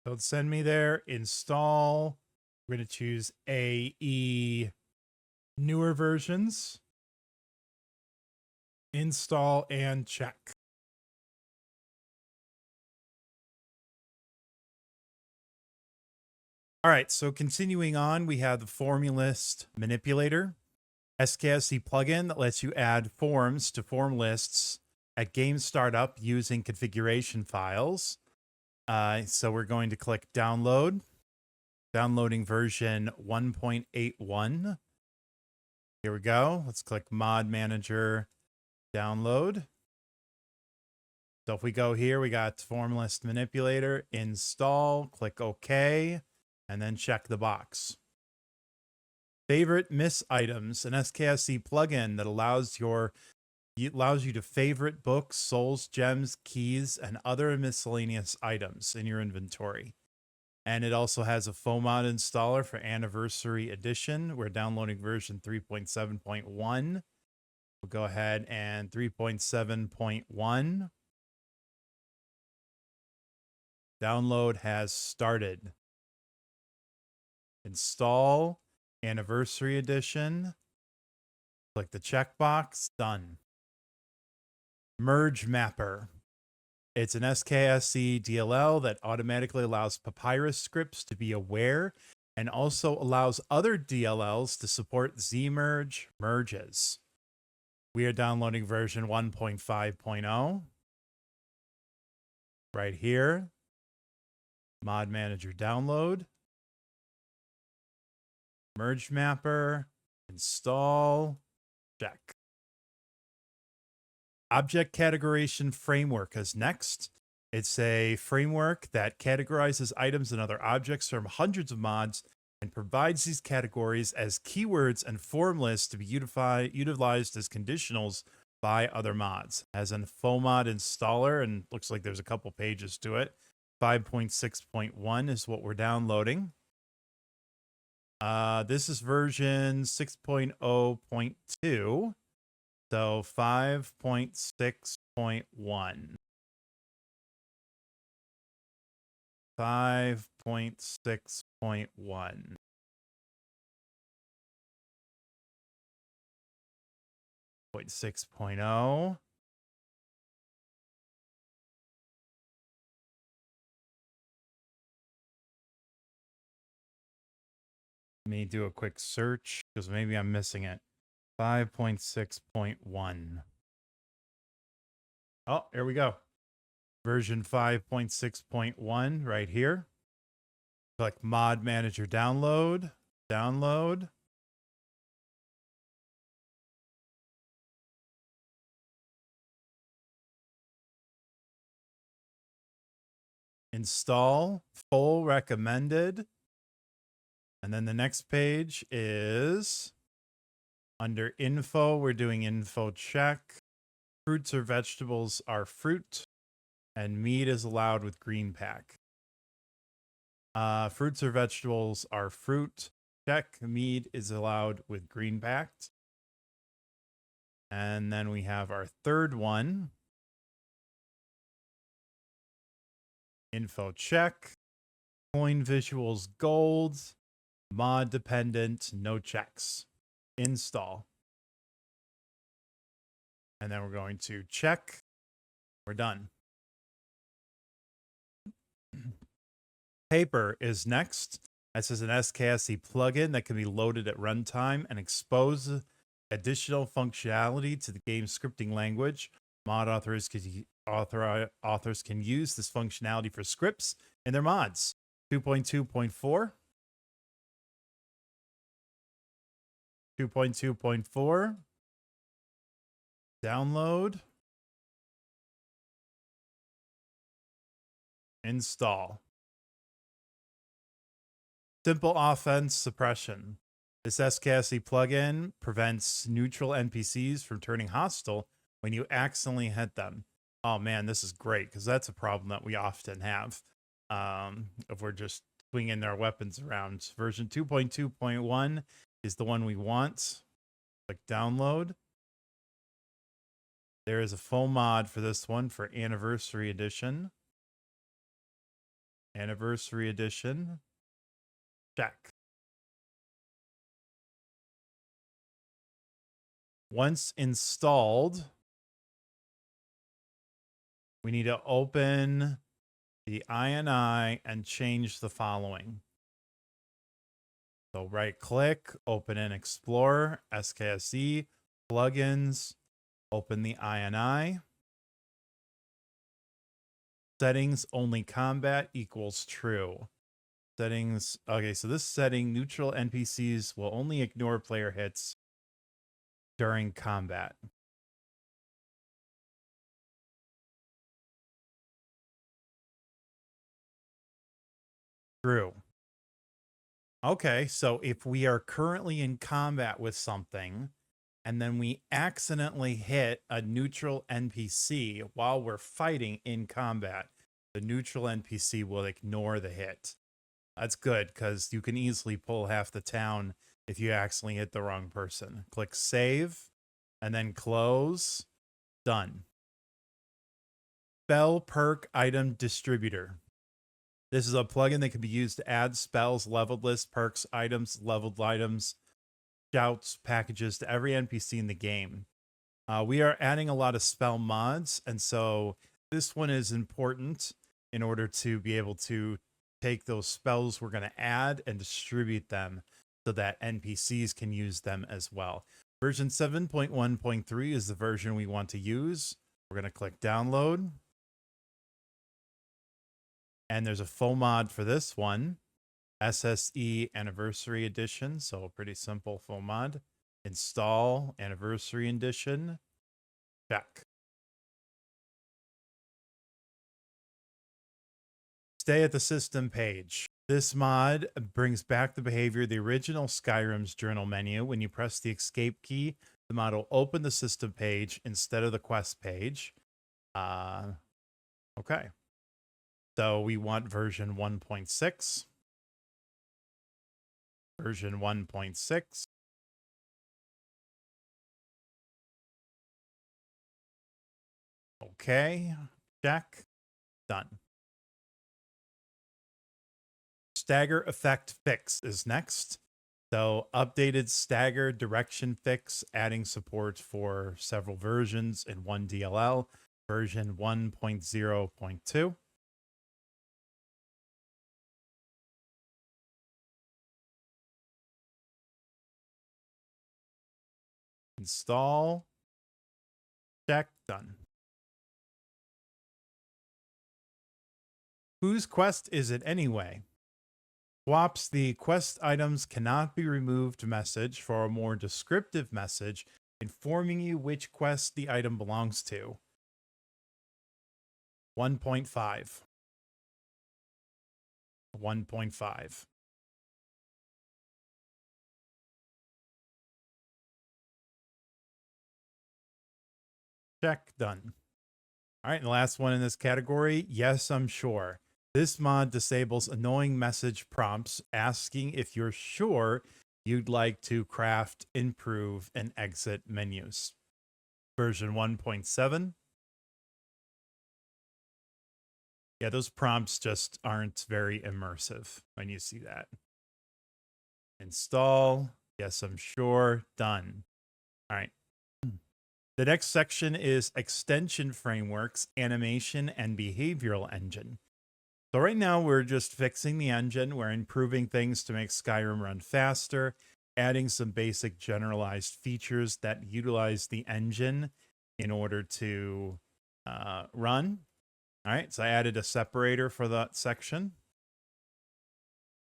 Don't send me there. Install. We're going to choose AE newer versions. Install and check. All right, so continuing on, we have the Formulist Manipulator, SKSE plugin that lets you add forms to form lists at game startup using configuration files. So we're going to click download, downloading version 1.81. Here we go. Let's click Mod Manager, download. So if we go here, we got Formalist Manipulator, install, click OK, and then check the box. Favorite Miss Items, an SKSE plugin that allows you to favorite books, souls, gems, keys, and other miscellaneous items in your inventory. And it also has a FOMOD installer for Anniversary Edition. We're downloading version 3.7.1. We'll go ahead and 3.7.1. Download has started. Install Anniversary Edition. Click the checkbox. Done. Merge Mapper. It's an SKSE DLL that automatically allows Papyrus scripts to be aware and also allows other DLLs to support Zmerge merges. We are downloading version 1.5.0. Right here. Mod Manager download. Merge Mapper. Install. Check. Object Categorization Framework is next. It's a framework that categorizes items and other objects from hundreds of mods and provides these categories as keywords and form lists to be utilized as conditionals by other mods. As an FOMOD installer, and looks like there's a couple pages to it. 5.6.1 is what we're downloading. This is version 6.0.2. So 5.6.1. 5.6.1. 6.0. Let me do a quick search because maybe I'm missing it. 5.6.1. Oh, here we go. Version 5.6.1 right here. Click Mod Manager download. Download. Install. Full recommended. And then the next page is under info. We're doing info check. Fruits or vegetables are fruit, and meat is allowed with green pack. Fruits or vegetables are fruit. Check. Meat is allowed with green packed. And then we have our third one. Info check. Coin visuals gold. Mod dependent. No checks. Install. And then we're going to check. We're done. Paper is next. This is an SKSE plugin that can be loaded at runtime and expose additional functionality to the game's scripting language. Mod authors can use this functionality for scripts in their mods. 2.2.4. 2.2.4. Download. Install. Simple offense suppression. This SKSE plugin prevents neutral NPCs from turning hostile when you accidentally hit them. Oh man, this is great because that's a problem that we often have if we're just swinging our weapons around. Version 2.2.1 is the one we want. Click download. There is a full mod for this one for Anniversary Edition. Anniversary Edition. Check. Once installed, we need to open the INI and change the following. So right click, open in Explorer, SKSE, plugins, open the INI. Settings only combat equals true. Settings. Okay, so this setting, neutral NPCs will only ignore player hits during combat. True. Okay, so if we are currently in combat with something and then we accidentally hit a neutral NPC while we're fighting in combat, the neutral NPC will ignore the hit. That's good because you can easily pull half the town if you accidentally hit the wrong person. Click save and then close. Done. Spell perk item distributor. This is a plugin that can be used to add spells, leveled lists, perks, items, leveled items, shouts, packages to every NPC in the game. We are adding a lot of spell mods, and so this one is important in order to be able to take those spells we're going to add and distribute them so that NPCs can use them as well. Version 7.1.3 is the version we want to use. We're going to click download. And there's a full mod for this one, SSE Anniversary Edition. So pretty simple full mod. Install Anniversary Edition. Check. Stay at the system page. This mod brings back the behavior of the original Skyrim's journal menu. When you press the escape key, the mod will open the system page instead of the quest page. Okay. So we want version 1.6. Version 1.6. Okay. Check. Done. Stagger effect fix is next. So updated stagger direction fix, adding support for several versions in one DLL, version 1.0.2. Install. Check. Done. Whose quest is it anyway? Swaps the quest items cannot be removed message for a more descriptive message informing you which quest the item belongs to. 1.5. 1.5. Check. Done. All right, and the last one in this category, yes, I'm sure. This mod disables annoying message prompts asking if you're sure you'd like to craft, improve, and exit menus. Version 1.7. Yeah, those prompts just aren't very immersive when you see that. Install. Yes, I'm sure. Done. All right. The next section is extension frameworks, animation, and behavioral engine. So right now we're just fixing the engine. We're improving things to make Skyrim run faster, adding some basic generalized features that utilize the engine in order to run. All right, so I added a separator for that section.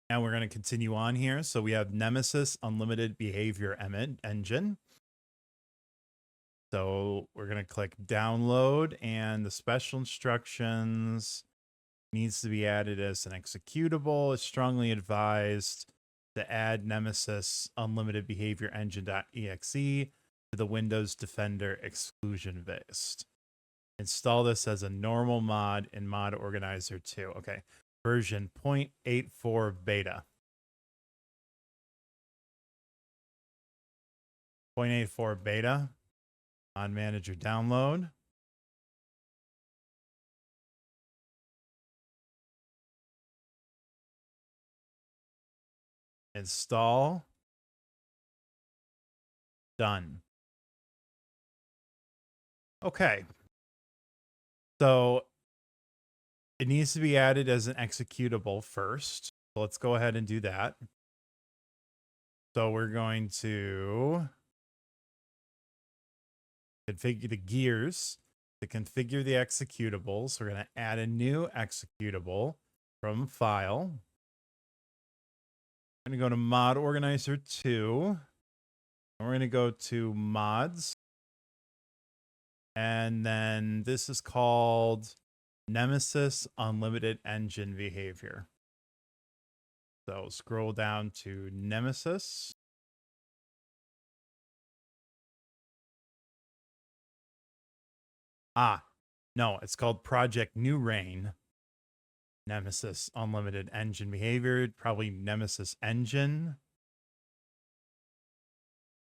And we're going to continue on here. So we have Nemesis Unlimited Behavior Engine. So we're going to click download, and the special instructions needs to be added as an executable. It's strongly advised to add Nemesis Unlimited Behavior Engine.exe to the Windows Defender exclusion list. Install this as a normal mod in Mod Organizer 2. Okay, version 0.84 beta. 0.84 beta. Mod Manager download. Install. Done. Okay. So it needs to be added as an executable first. So let's go ahead and do that. So we're going to configure the gears to configure the executables. We're going to add a new executable from file. I'm going to go to Mod Organizer 2. We're going to go to mods. And then this is called Nemesis Unlimited Engine Behavior. So scroll down to Nemesis. No, it's called Project New Rain. Nemesis Unlimited Engine Behavior, probably Nemesis Engine.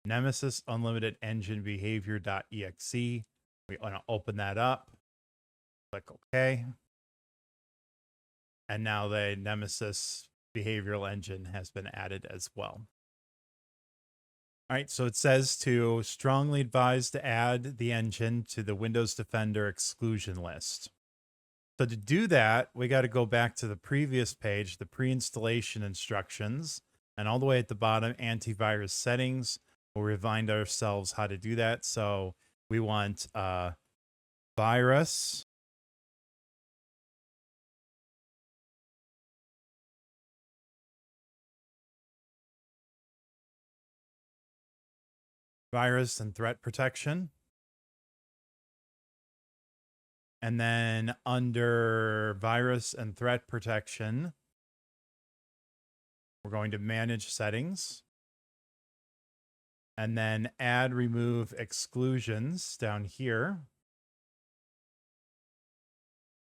Nemesis Unlimited Engine Behavior.exe. We want to open that up. Click OK. And now the Nemesis behavioral engine has been added as well. All right, so it says to strongly advise to add the engine to the Windows Defender exclusion list. So to do that, we got to go back to the previous page, the pre-installation instructions, and all the way at the bottom, antivirus settings. We'll remind ourselves how to do that. So we want virus. Virus and threat protection. And then under virus and threat protection, we're going to manage settings. And then add, remove exclusions down here.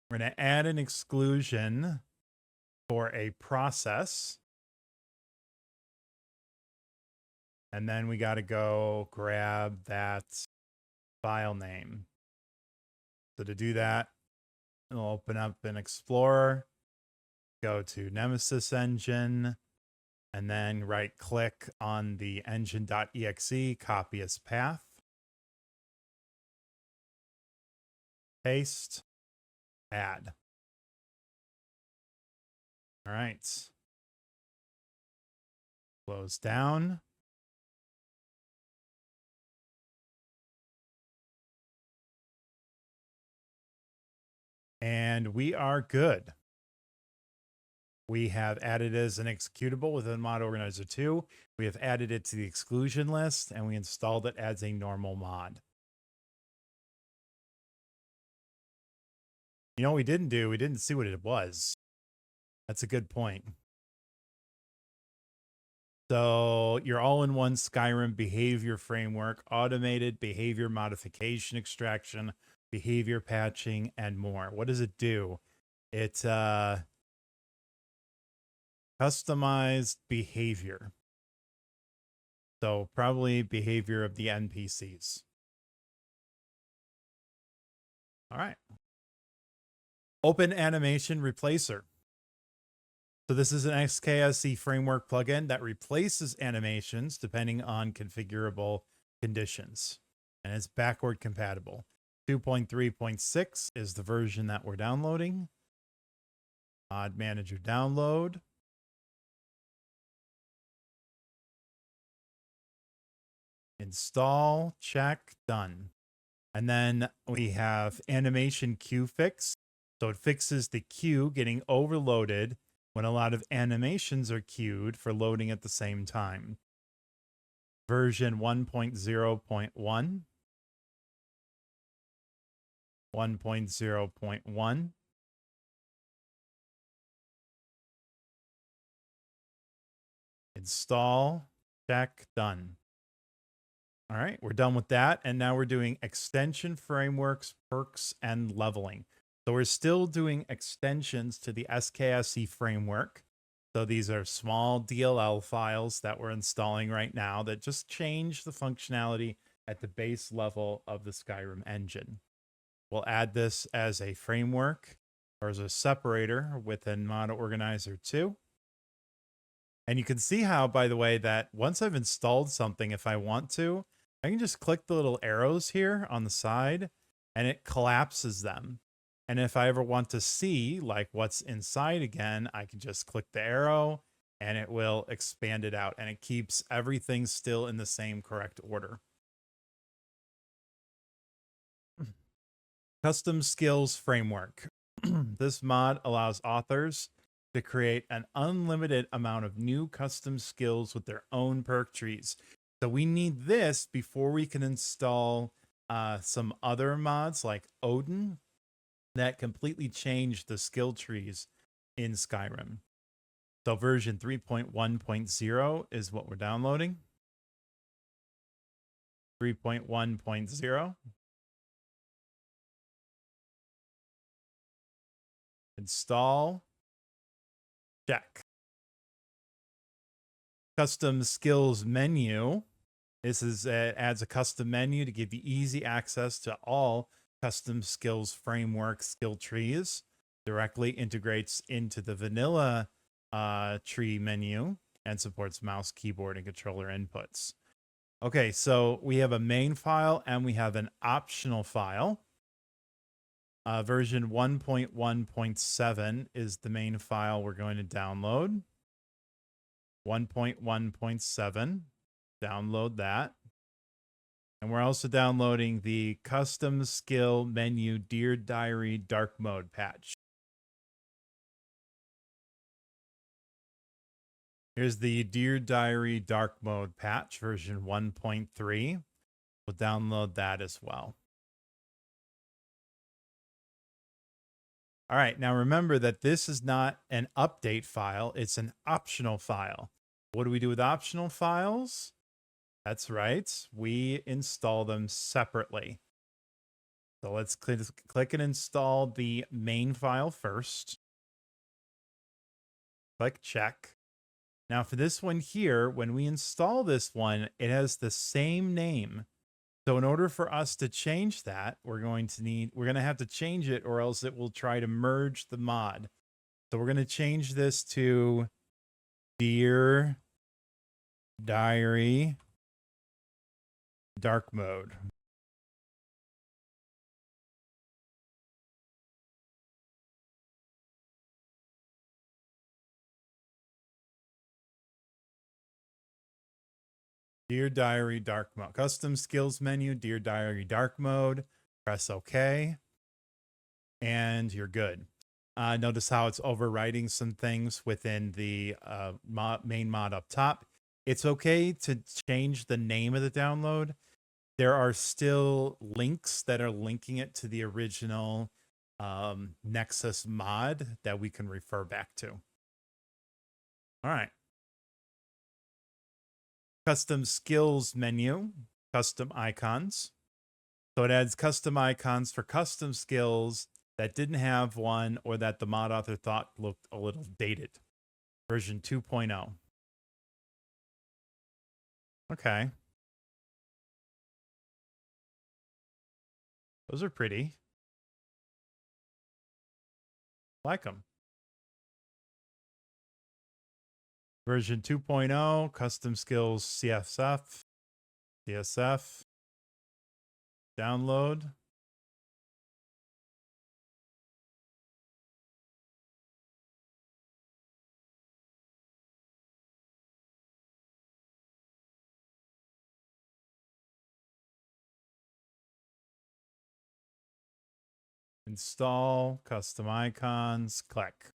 We're going to add an exclusion for a process. And then we got to go grab that file name. So to do that, we'll open up an Explorer, go to Nemesis Engine, and then right click on the engine.exe, copy as path. Paste, add. All right. Close down. And we are good. We have added as an executable within Mod Organizer 2. We have added it to the exclusion list, and we installed it as a normal mod. You know what we didn't do? We didn't see what it was. That's a good point. So your all-in-one Skyrim behavior framework, automated behavior modification extraction, behavior patching, and more. What does it do? It's customized behavior. So probably behavior of the NPCs. All right. Open Animation Replacer. So this is an SKSE framework plugin that replaces animations depending on configurable conditions. And it's backward compatible. 2.3.6 is the version that we're downloading. Mod Manager download. Install, check, done. And then we have animation queue fix. So it fixes the queue getting overloaded when a lot of animations are queued for loading at the same time. Version 1.0.1. 1.0.1. Install, check, done. All right, we're done with that. And now we're doing extension frameworks, perks, and leveling. So we're still doing extensions to the SKSE framework. So these are small DLL files that we're installing right now that just change the functionality at the base level of the Skyrim engine. We'll add this as a framework or as a separator within Mod Organizer 2. And you can see how, by the way, that once I've installed something, if I want to, I can just click the little arrows here on the side and it collapses them. And if I ever want to see like what's inside again, I can just click the arrow and it will expand it out, and it keeps everything still in the same correct order. Custom Skills Framework. This mod allows authors to create an unlimited amount of new custom skills with their own perk trees. So we need this before we can install some other mods like Odin that completely change the skill trees in Skyrim. So version 3.1.0 is what we're downloading. 3.1.0. Install. Check. Custom skills menu. This is adds a custom menu to give you easy access to all custom skills framework skill trees. Directly integrates into the vanilla tree menu and supports mouse, keyboard, and controller inputs. Okay, so we have a main file and we have an optional file. Version 1.1.7 is the main file we're going to download. 1.1.7. Download that. And we're also downloading the custom skill menu Dear Diary dark mode patch. Here's the Dear Diary dark mode patch version 1.3. We'll download that as well. All right, now remember that this is not an update file, it's an optional file. What do we do with optional files? That's right, we install them separately. So let's click and install the main file first. Click check. Now for this one here, when we install this one, it has the same name. So in order for us to change that, we're going to have to change it, or else it will try to merge the mod. So we're going to change this to Dear Diary dark mode. Dear Diary dark mode. Custom skills menu, Dear Diary dark mode. Press OK. And you're good. Notice how it's overwriting some things within the main mod up top. It's okay to change the name of the download. There are still links that are linking it to the original Nexus mod that we can refer back to. All right. Custom skills menu, custom icons. So it adds custom icons for custom skills that didn't have one or that the mod author thought looked a little dated. Version 2.0. Okay. Those are pretty. Like them. Version 2.0, custom skills CSF. Download. Install, custom icons, click.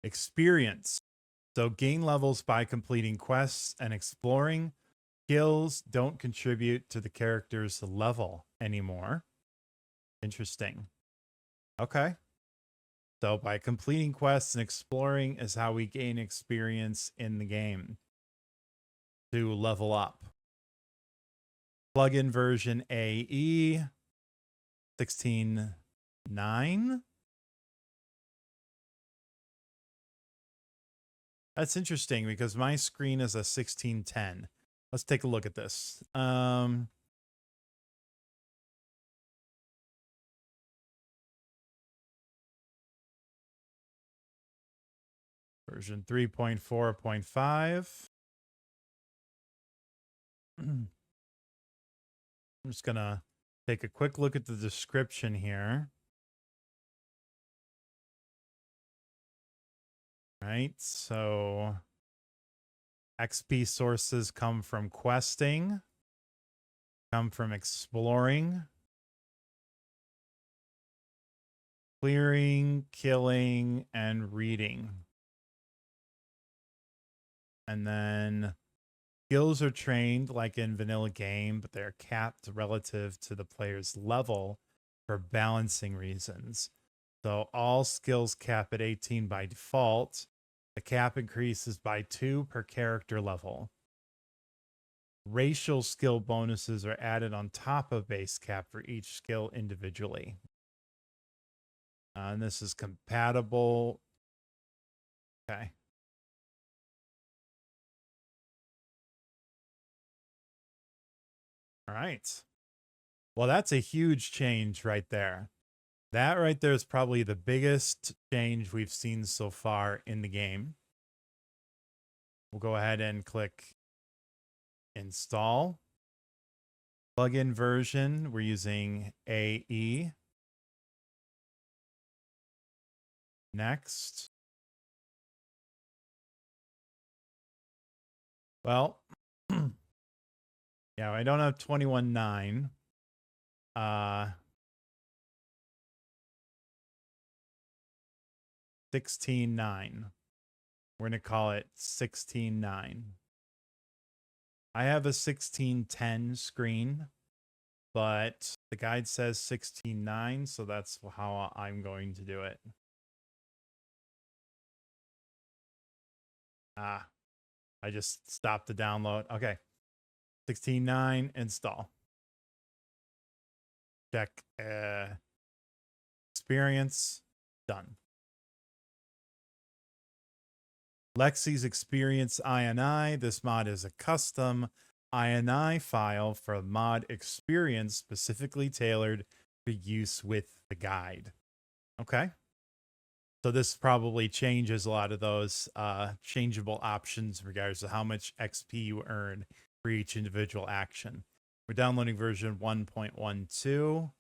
Experience. So gain levels by completing quests and exploring. Skills don't contribute to the character's level anymore. Interesting. Okay. So by completing quests and exploring is how we gain experience in the game to level up. Plugin version AE 16.9. That's interesting because my screen is a 16.10. Let's take a look at this. Version 3.4.5. I'm just going to take a quick look at the description here. Right, so XP sources come from questing, come from exploring, clearing, killing, and reading. And then skills are trained like in vanilla game, but they're capped relative to the player's level for balancing reasons. So all skills cap at 18 by default. The cap increases by 2 per character level. Racial skill bonuses are added on top of base cap for each skill individually. And this is compatible. Okay. All right. Well, that's a huge change right there. That right there is probably the biggest change we've seen so far in the game. We'll go ahead and click install. Plugin version, we're using AE. Next. Well, yeah, I don't have 21.9. 16.9. We're going to call it 16.9. I have a 16.10 screen, but the guide says 16.9, so that's how I'm going to do it. I just stopped the download. Okay. 16.9, install. Check experience, done. Lexy's Experience INI. This mod is a custom INI file for mod experience specifically tailored for use with the guide. Okay. So this probably changes a lot of those changeable options in regards to how much XP you earn for each individual action. We're downloading version 1.12.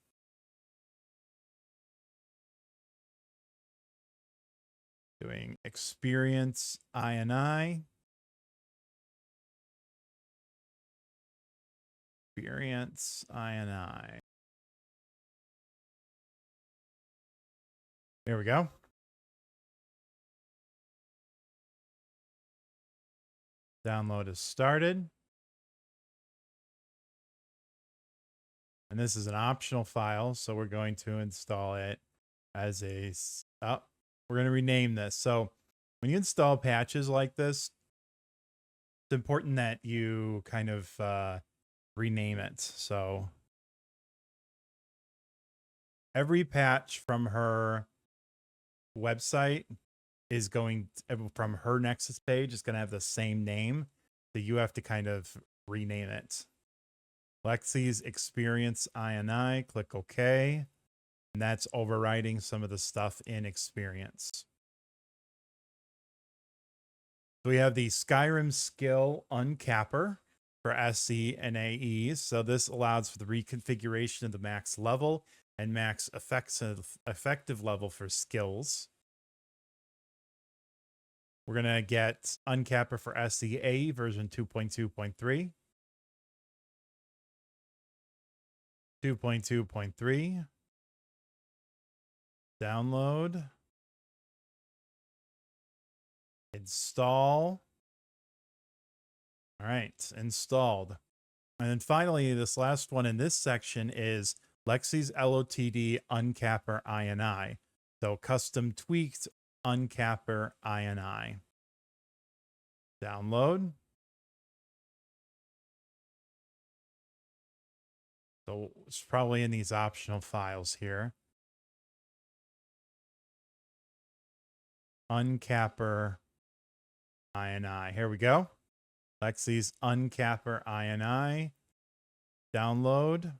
Doing Experience INI. Experience INI. There we go. Download is started. And this is an optional file, so we're going to install it as a... Oh, we're going to rename this. So when you install patches like this, it's important that you kind of rename it. So every patch from her website is going to, from her Nexus page is going to have the same name. So you have to kind of rename it. Lexy's Experience INI, click OK. And that's overriding some of the stuff in Experience. So we have the Skyrim Skill Uncapper for SE and AE. So this allows for the reconfiguration of the max level and max effective level for skills. We're going to get Uncapper for SE version 2.2.3. 2.2.3. Download. Install. All right, installed. And then finally, this last one in this section is Lexy's LOTD Uncapper INI. So custom tweaked Uncapper INI. Download. So it's probably in these optional files here. Uncapper INI. Here we go. Lexy's Uncapper INI. Download.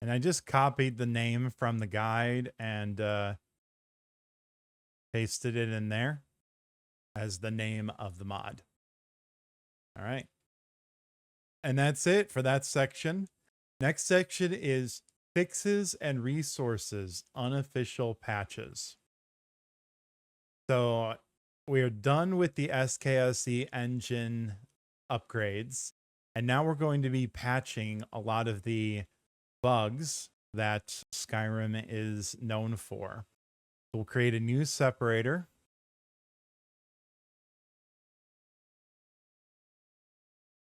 And I just copied the name from the guide and pasted it in there as the name of the mod. All right. And that's it for that section. Next section is fixes and resources, unofficial patches. So we're done with the SKSE engine upgrades. And now we're going to be patching a lot of the bugs that Skyrim is known for. We'll create a new separator.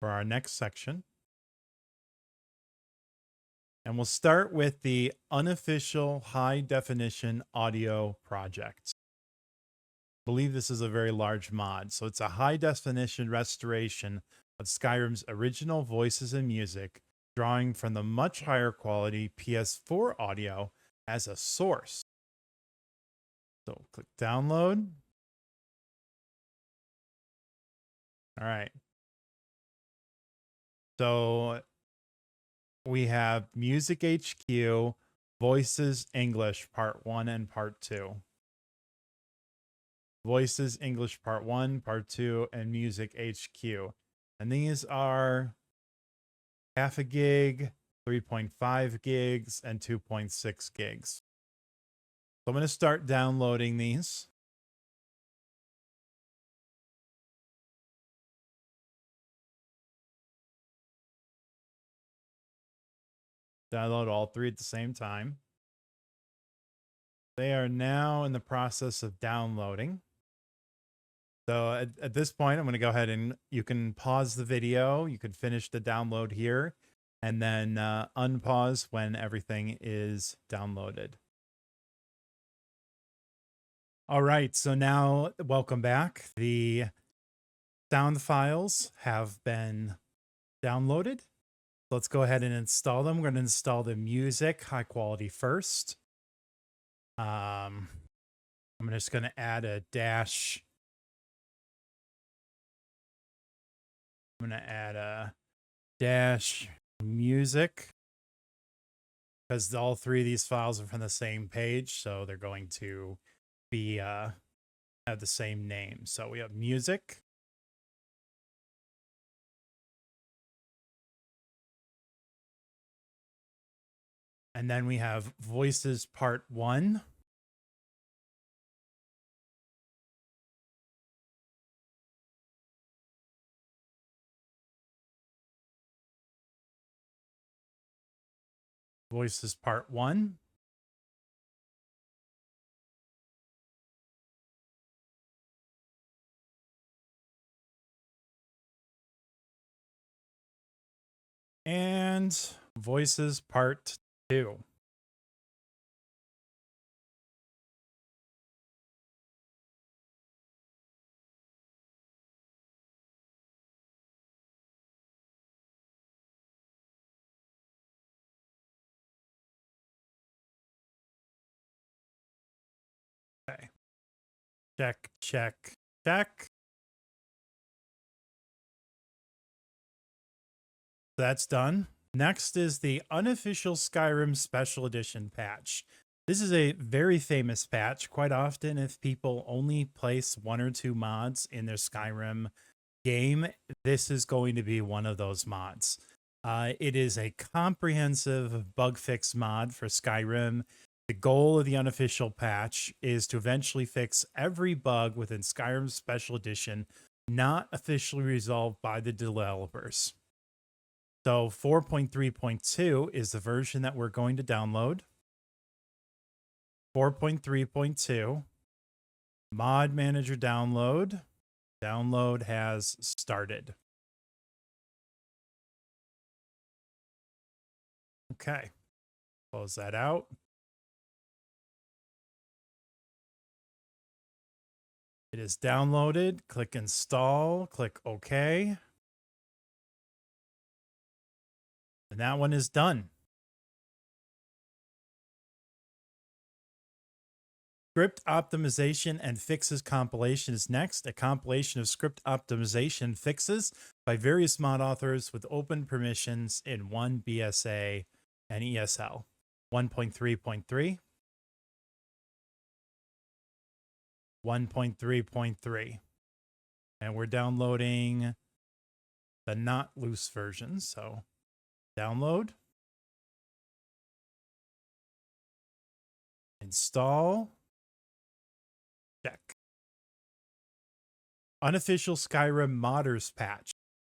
For our next section. And we'll start with the Unofficial High Definition Audio Project. I believe this is a very large mod. So it's a high definition restoration of Skyrim's original voices and music, drawing from the much higher quality PS4 audio as a source. So click download. All right. So we have Music HQ, Voices English Part 1 and Part 2. Voices English Part 1, Part 2, and Music HQ. And these are half a gig, 3.5 gigs, and 2.6 gigs. So I'm going to start downloading these. Download all three at the same time. They are now in the process of downloading. So at this point, I'm going to go ahead and you can pause the video. You can finish the download here and then unpause when everything is downloaded. All right. So now welcome back. The sound files have been downloaded. Let's go ahead and install them. We're going to install the music high quality first. I'm just going to add a dash. I'm going to add a dash music because all three of these files are from the same page. So they're going to be have the same name. So we have music. And then we have voices part 1. Voices part 1. And voices part 2. Okay. Check, check, check. That's done. Next is the Unofficial Skyrim Special Edition patch. This is a very famous patch. Quite often, if people only place 1 or 2 mods in their Skyrim game, this is going to be one of those mods. It is a comprehensive bug fix mod for Skyrim. The goal of the Unofficial patch is to eventually fix every bug within Skyrim Special Edition not officially resolved by the developers. So 4.3.2 is the version that we're going to download. 4.3.2, Mod Manager download. Download has started. Okay, close that out. It is downloaded. Click install, click OK. And that one is done. Script optimization and fixes compilation is next. A compilation of script optimization fixes by various mod authors with open permissions in 1 BSA and ESL. 1.3.3. 1.3.3. And we're downloading the not loose version. So download. Install. Check. Unofficial Skyrim Modders patch.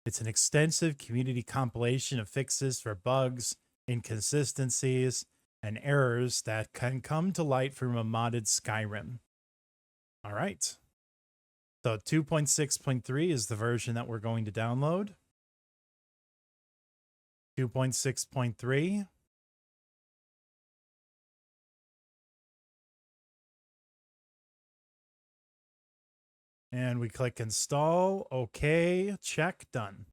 It's an extensive community compilation of fixes for bugs, inconsistencies, and errors that can come to light from a modded Skyrim. All right. So 2.6.3 is the version that we're going to download. 2.6.3. And we click install. Okay, check, done.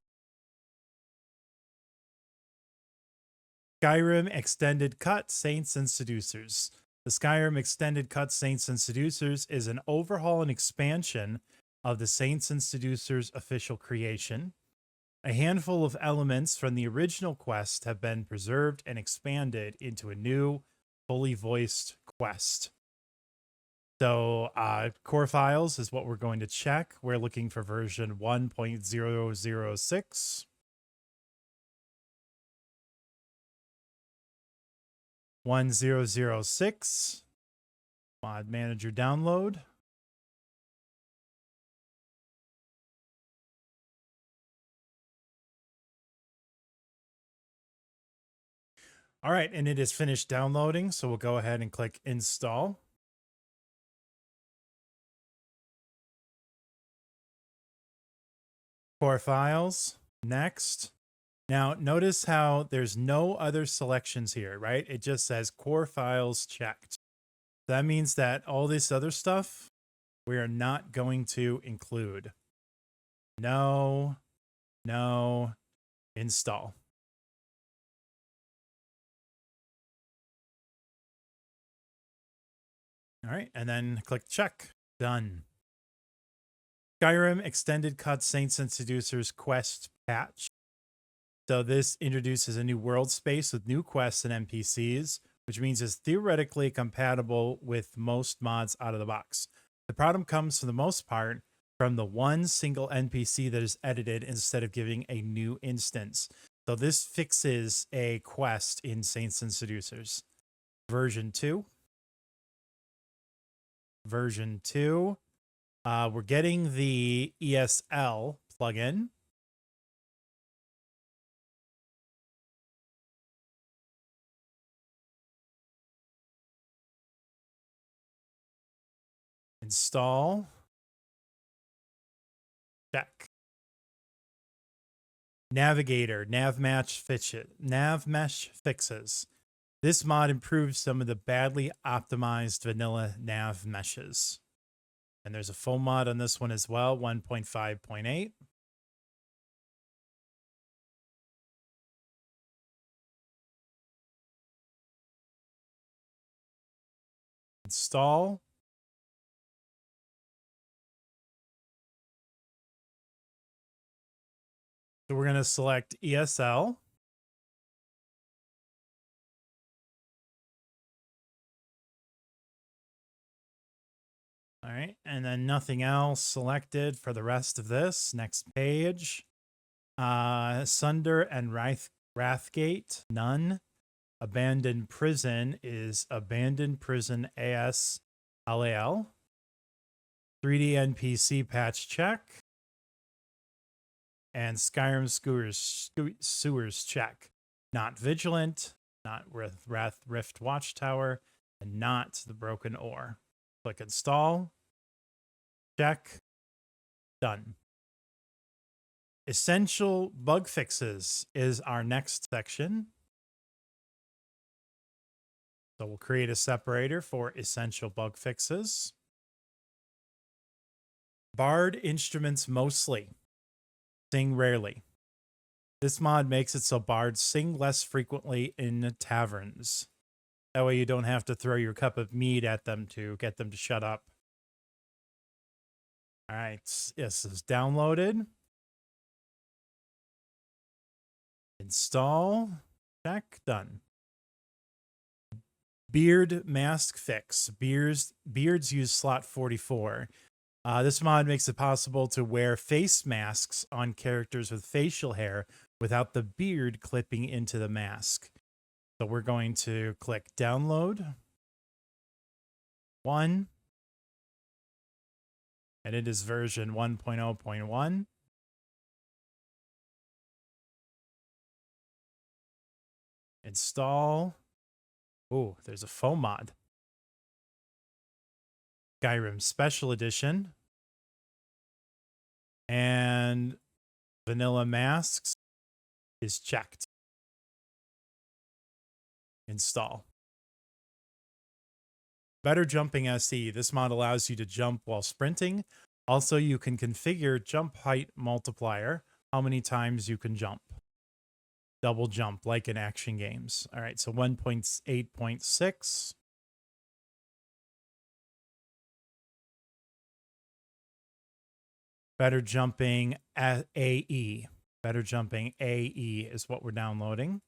Skyrim Extended Cut Saints and Seducers. The Skyrim Extended Cut Saints and Seducers is an overhaul and expansion of the Saints and Seducers official creation. A handful of elements from the original quest have been preserved and expanded into a new, fully voiced quest. So core files is what we're going to check. We're looking for version 1.006. 1006. Mod Manager download. All right, and it is finished downloading, so we'll go ahead and click install. Core files, next. Now, notice how there's no other selections here, right? It just says core files checked. That means that all this other stuff we are not going to include. No, no, install. All right, and then click check. Done. Skyrim Extended Cut Saints and Seducers Quest Patch. So this introduces a new world space with new quests and NPCs, which means it's theoretically compatible with most mods out of the box. The problem comes, for the most part, from the one single NPC that is edited instead of giving a new instance. So this fixes a quest in Saints and Seducers. Version 2. Version 2. We're getting the ESL plugin. Install. Check. Navigator, nav mesh fixes. This mod improves some of the badly optimized vanilla nav meshes. And there's a full mod on this one as well, 1.5.8. Install. So we're going to select ESL. All right, and then nothing else selected for the rest of this. Next page. Sunder and Wrathgate, none. Abandoned Prison is Abandoned Prison AS LAL. 3D NPC patch check. And Skyrim sewers check. Not Vigilant, not Rift Watchtower, and not the Broken Ore. Click install. Check. Done. Essential bug fixes is our next section. So we'll create a separator for essential bug fixes. Bard instruments mostly. Sing rarely. This mod makes it so bards sing less frequently in taverns. That way you don't have to throw your cup of mead at them to get them to shut up. All right, yes, it's downloaded. Install. Check. Done. Beard mask fix. Beards use slot 44. This mod makes it possible to wear face masks on characters with facial hair without the beard clipping into the mask. So we're going to click download. 1. And it is version 1.0.1. Install. Oh, there's a foam mod. Skyrim Special Edition. And vanilla masks is checked. Install. Better jumping SE. This mod allows you to jump while sprinting. Also, you can configure jump height multiplier, how many times you can jump. Double jump like in action games. All right, so 1.8.6. Better jumping at AE. Better jumping AE is what we're downloading.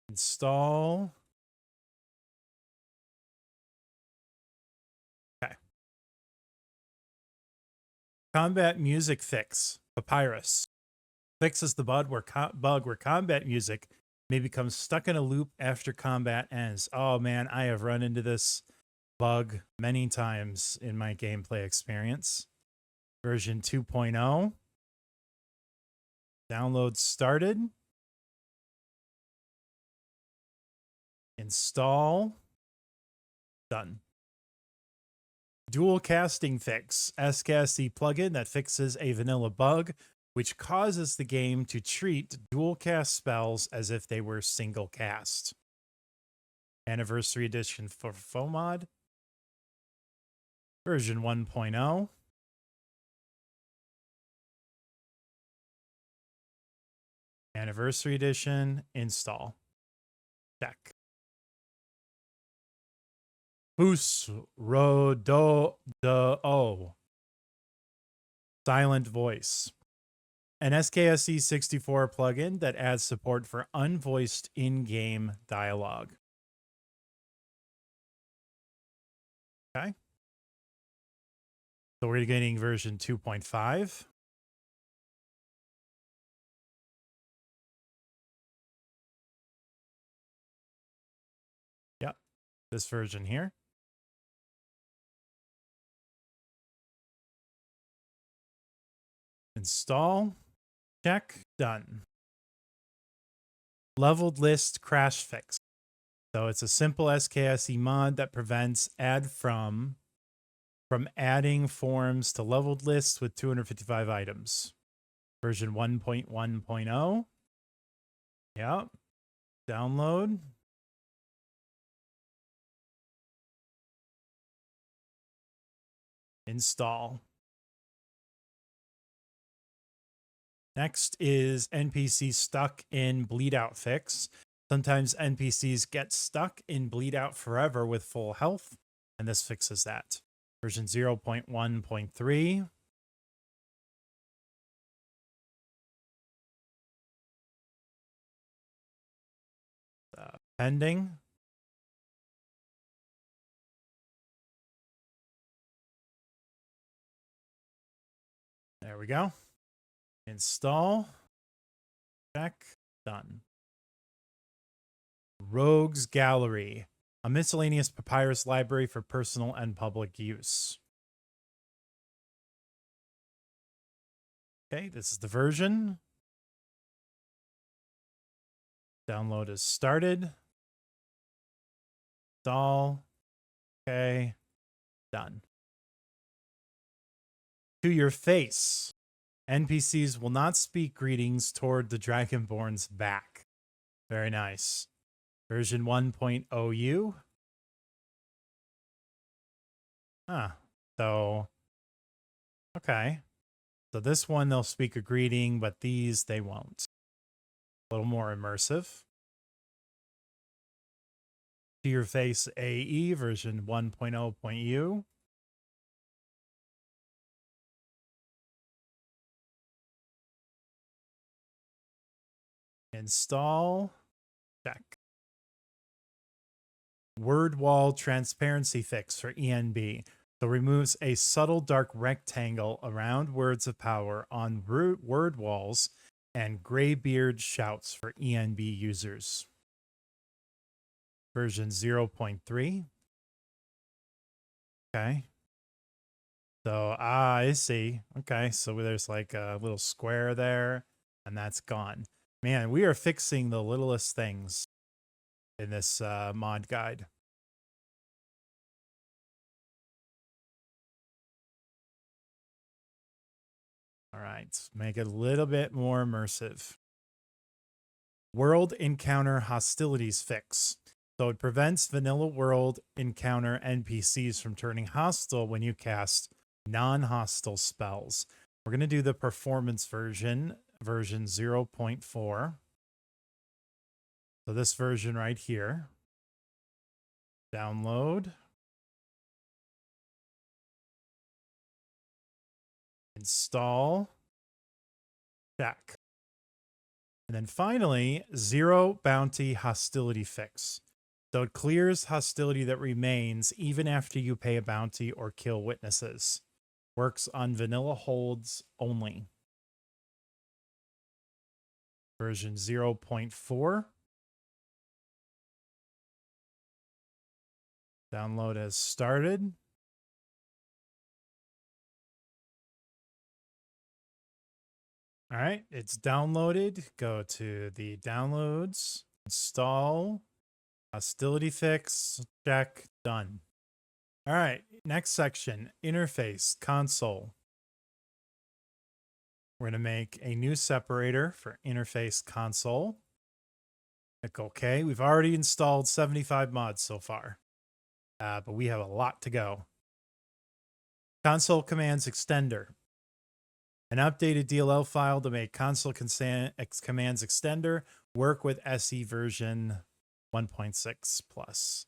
Install. Okay. Combat music fix. Papyrus. Fixes the bug where combat music may become stuck in a loop after combat ends. Oh man, I have run into this bug many times in my gameplay experience. Version 2.0. Download started. Install. Done. Dual casting fix. SKSE plugin that fixes a vanilla bug which causes the game to treat dual cast spells as if they were single cast. Anniversary edition for FOMOD. Version 1.0. Anniversary edition. Install. Check. Boost Rodo O. Silent voice. An SKSE 64 plugin that adds support for unvoiced in-game dialogue. Okay. So we're getting version 2.5. Yep. This version here. Install. Check. Done. Leveled list crash fix. So it's a simple SKSE mod that prevents add from adding forms to leveled lists with 255 items. Version 1.1.0. Yep. Download. Install. Next is NPC stuck in bleed out fix. Sometimes NPCs get stuck in bleed out forever with full health, and this fixes that. Version 0.1.3. Pending. There we go. Install. Check. Done. Rogues Gallery. A miscellaneous papyrus library for personal and public use. Okay, this is the version. Download is started. Install. Okay. Done. To your face. NPCs will not speak greetings toward the Dragonborn's back. Very nice. Version 1.0U. So, okay. So this one, they'll speak a greeting, but these, they won't. A little more immersive. To your face AE, version 1.0.U. Install. Check. Word wall transparency fix for ENB. So removes a subtle dark rectangle around words of power on word walls and graybeard shouts for ENB users. Version 0.3. Okay. So, I see. Okay, so there's like a little square there, and that's gone. Man, we are fixing the littlest things in this mod guide. All right, make it a little bit more immersive. World encounter hostilities fix. So it prevents vanilla world encounter NPCs from turning hostile when you cast non-hostile spells. We're going to do the performance version 0.4. So this version right here. Download. Install. Check. And then finally, zero bounty hostility fix. So it clears hostility that remains even after you pay a bounty or kill witnesses. Works on vanilla holds only. Version 0.4. Download has started. All right, it's downloaded. Go to the downloads, install, hostility fix, check, done. All right, next section, interface, console. We're going to make a new separator for interface console. Click OK. We've already installed 75 mods so far, but we have a lot to go. Console commands extender. An updated DLL file to make console commands extender work with SE version 1.6 plus.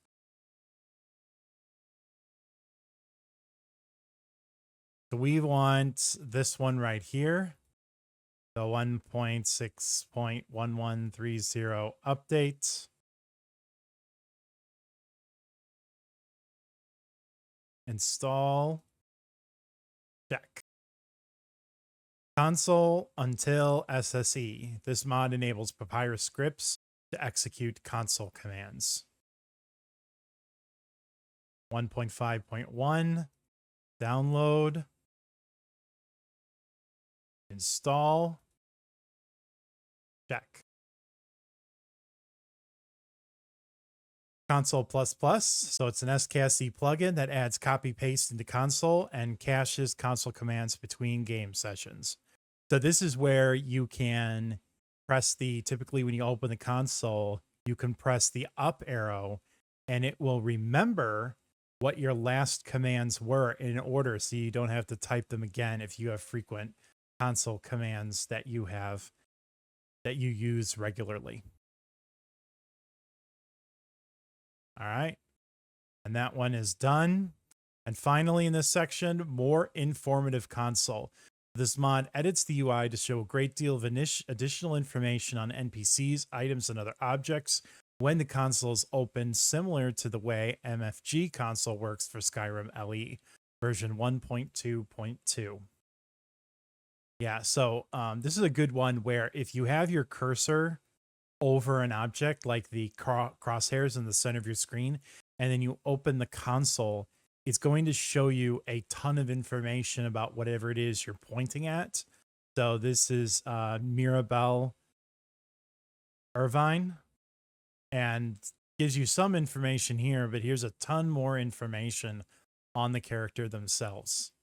So we want this one right here, the 1.6.1130 update. Install. Check. Console until SSE. This mod enables Papyrus scripts to execute console commands. 1.5.1. Download. Install. Check. Console++, so it's an SKSE plugin that adds copy paste into console and caches console commands between game sessions. So this is where you can press typically when you open the console, you can press the up arrow and it will remember what your last commands were in order, so you don't have to type them again if you have frequent console commands that you use regularly. All right. And that one is done. And finally, in this section, more informative console. This mod edits the UI to show a great deal of additional information on NPCs, items, and other objects when the console is open, similar to the way MFG console works for Skyrim LE, version 1.2.2. Yeah, so this is a good one where if you have your cursor over an object, like the crosshairs in the center of your screen, and then you open the console, it's going to show you a ton of information about whatever it is you're pointing at. So this is Mirabelle Irvine, and gives you some information here, but here's a ton more information on the character themselves.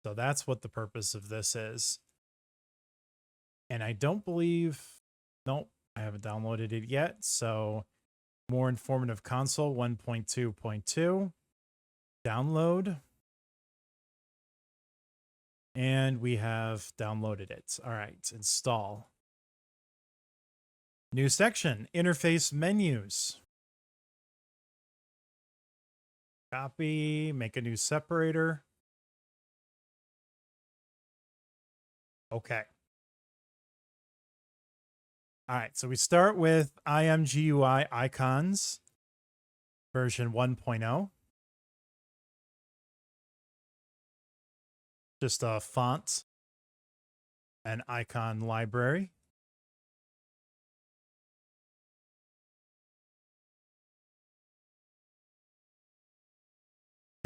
So that's what the purpose of this is. And I don't believe, nope, I haven't downloaded it yet. So more informative console 1.2.2. Download. And we have downloaded it. All right, install. New section, interface menus. Copy, make a new separator. Okay. All right, so we start with IMGUI icons, version 1.0. Just a font and icon library.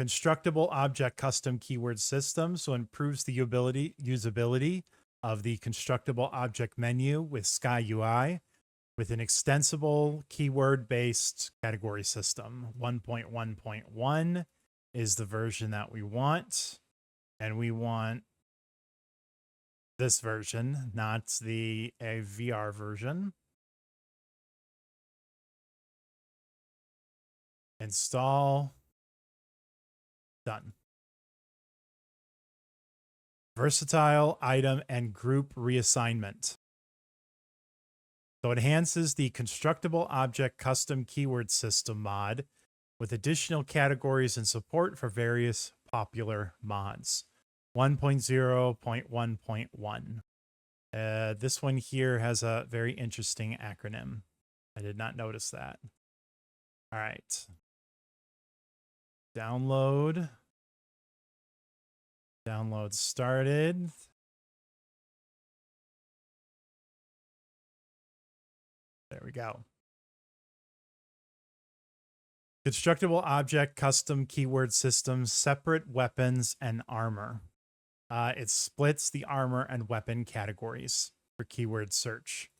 Constructible object custom keyword system. So improves the usability of the constructible object menu with Sky UI with an extensible keyword based category system. 1.1.1 is the version that we want. And we want this version, not the VR version. Install. Done. Versatile item and group reassignment. So it enhances the constructible object custom keyword system mod with additional categories and support for various popular mods. 1.0.1.1. This one here has a very interesting acronym. I did not notice that. All right. Download. Download started. There we go. Constructible object custom keyword system, separate weapons and armor. It splits the armor and weapon categories for keyword search.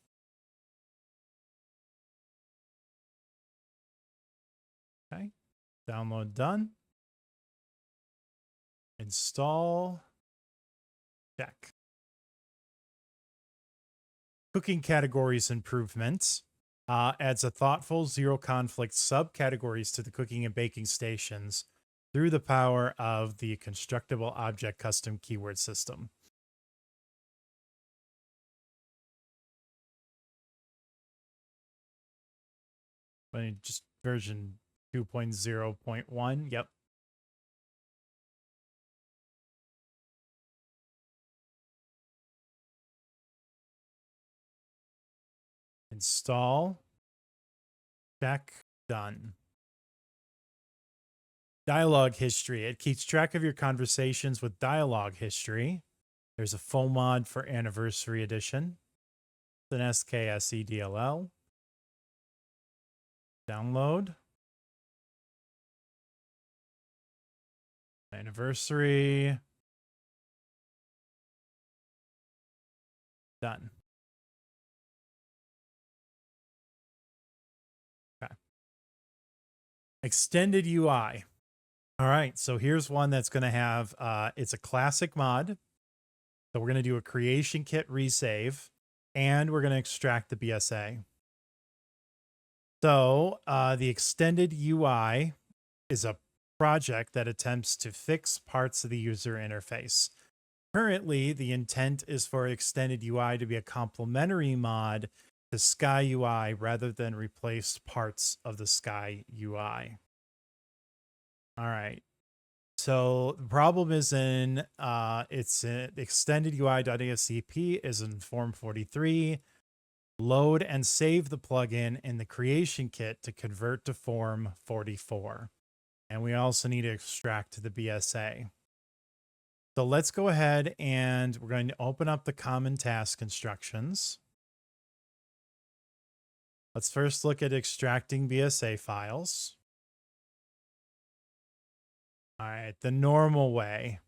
Okay. Download done. Install. Check. Cooking categories improvements. Adds a thoughtful zero conflict subcategories to the cooking and baking stations through the power of the constructible object custom keyword system. Just version 2.0.1. Yep. Install. Check. Done. Dialogue history. It keeps track of your conversations with dialogue history. There's a full mod for Anniversary Edition. It's an SKSE DLL. Download. Anniversary. Done. Okay. Extended UI. All right, so here's one that's going to have, it's a classic mod. So we're going to do a creation kit resave, and we're going to extract the BSA. So the extended UI is a project that attempts to fix parts of the user interface. Currently, the intent is for extended UI to be a complementary mod to Sky UI rather than replace parts of the Sky UI. All right. So the problem is in it's extended UI.ascp is in form 43. Load and save the plugin in the creation kit to convert to form 44. And we also need to extract the BSA. So let's go ahead and we're going to open up the common task instructions. Let's first look at extracting BSA files. All right, the normal way.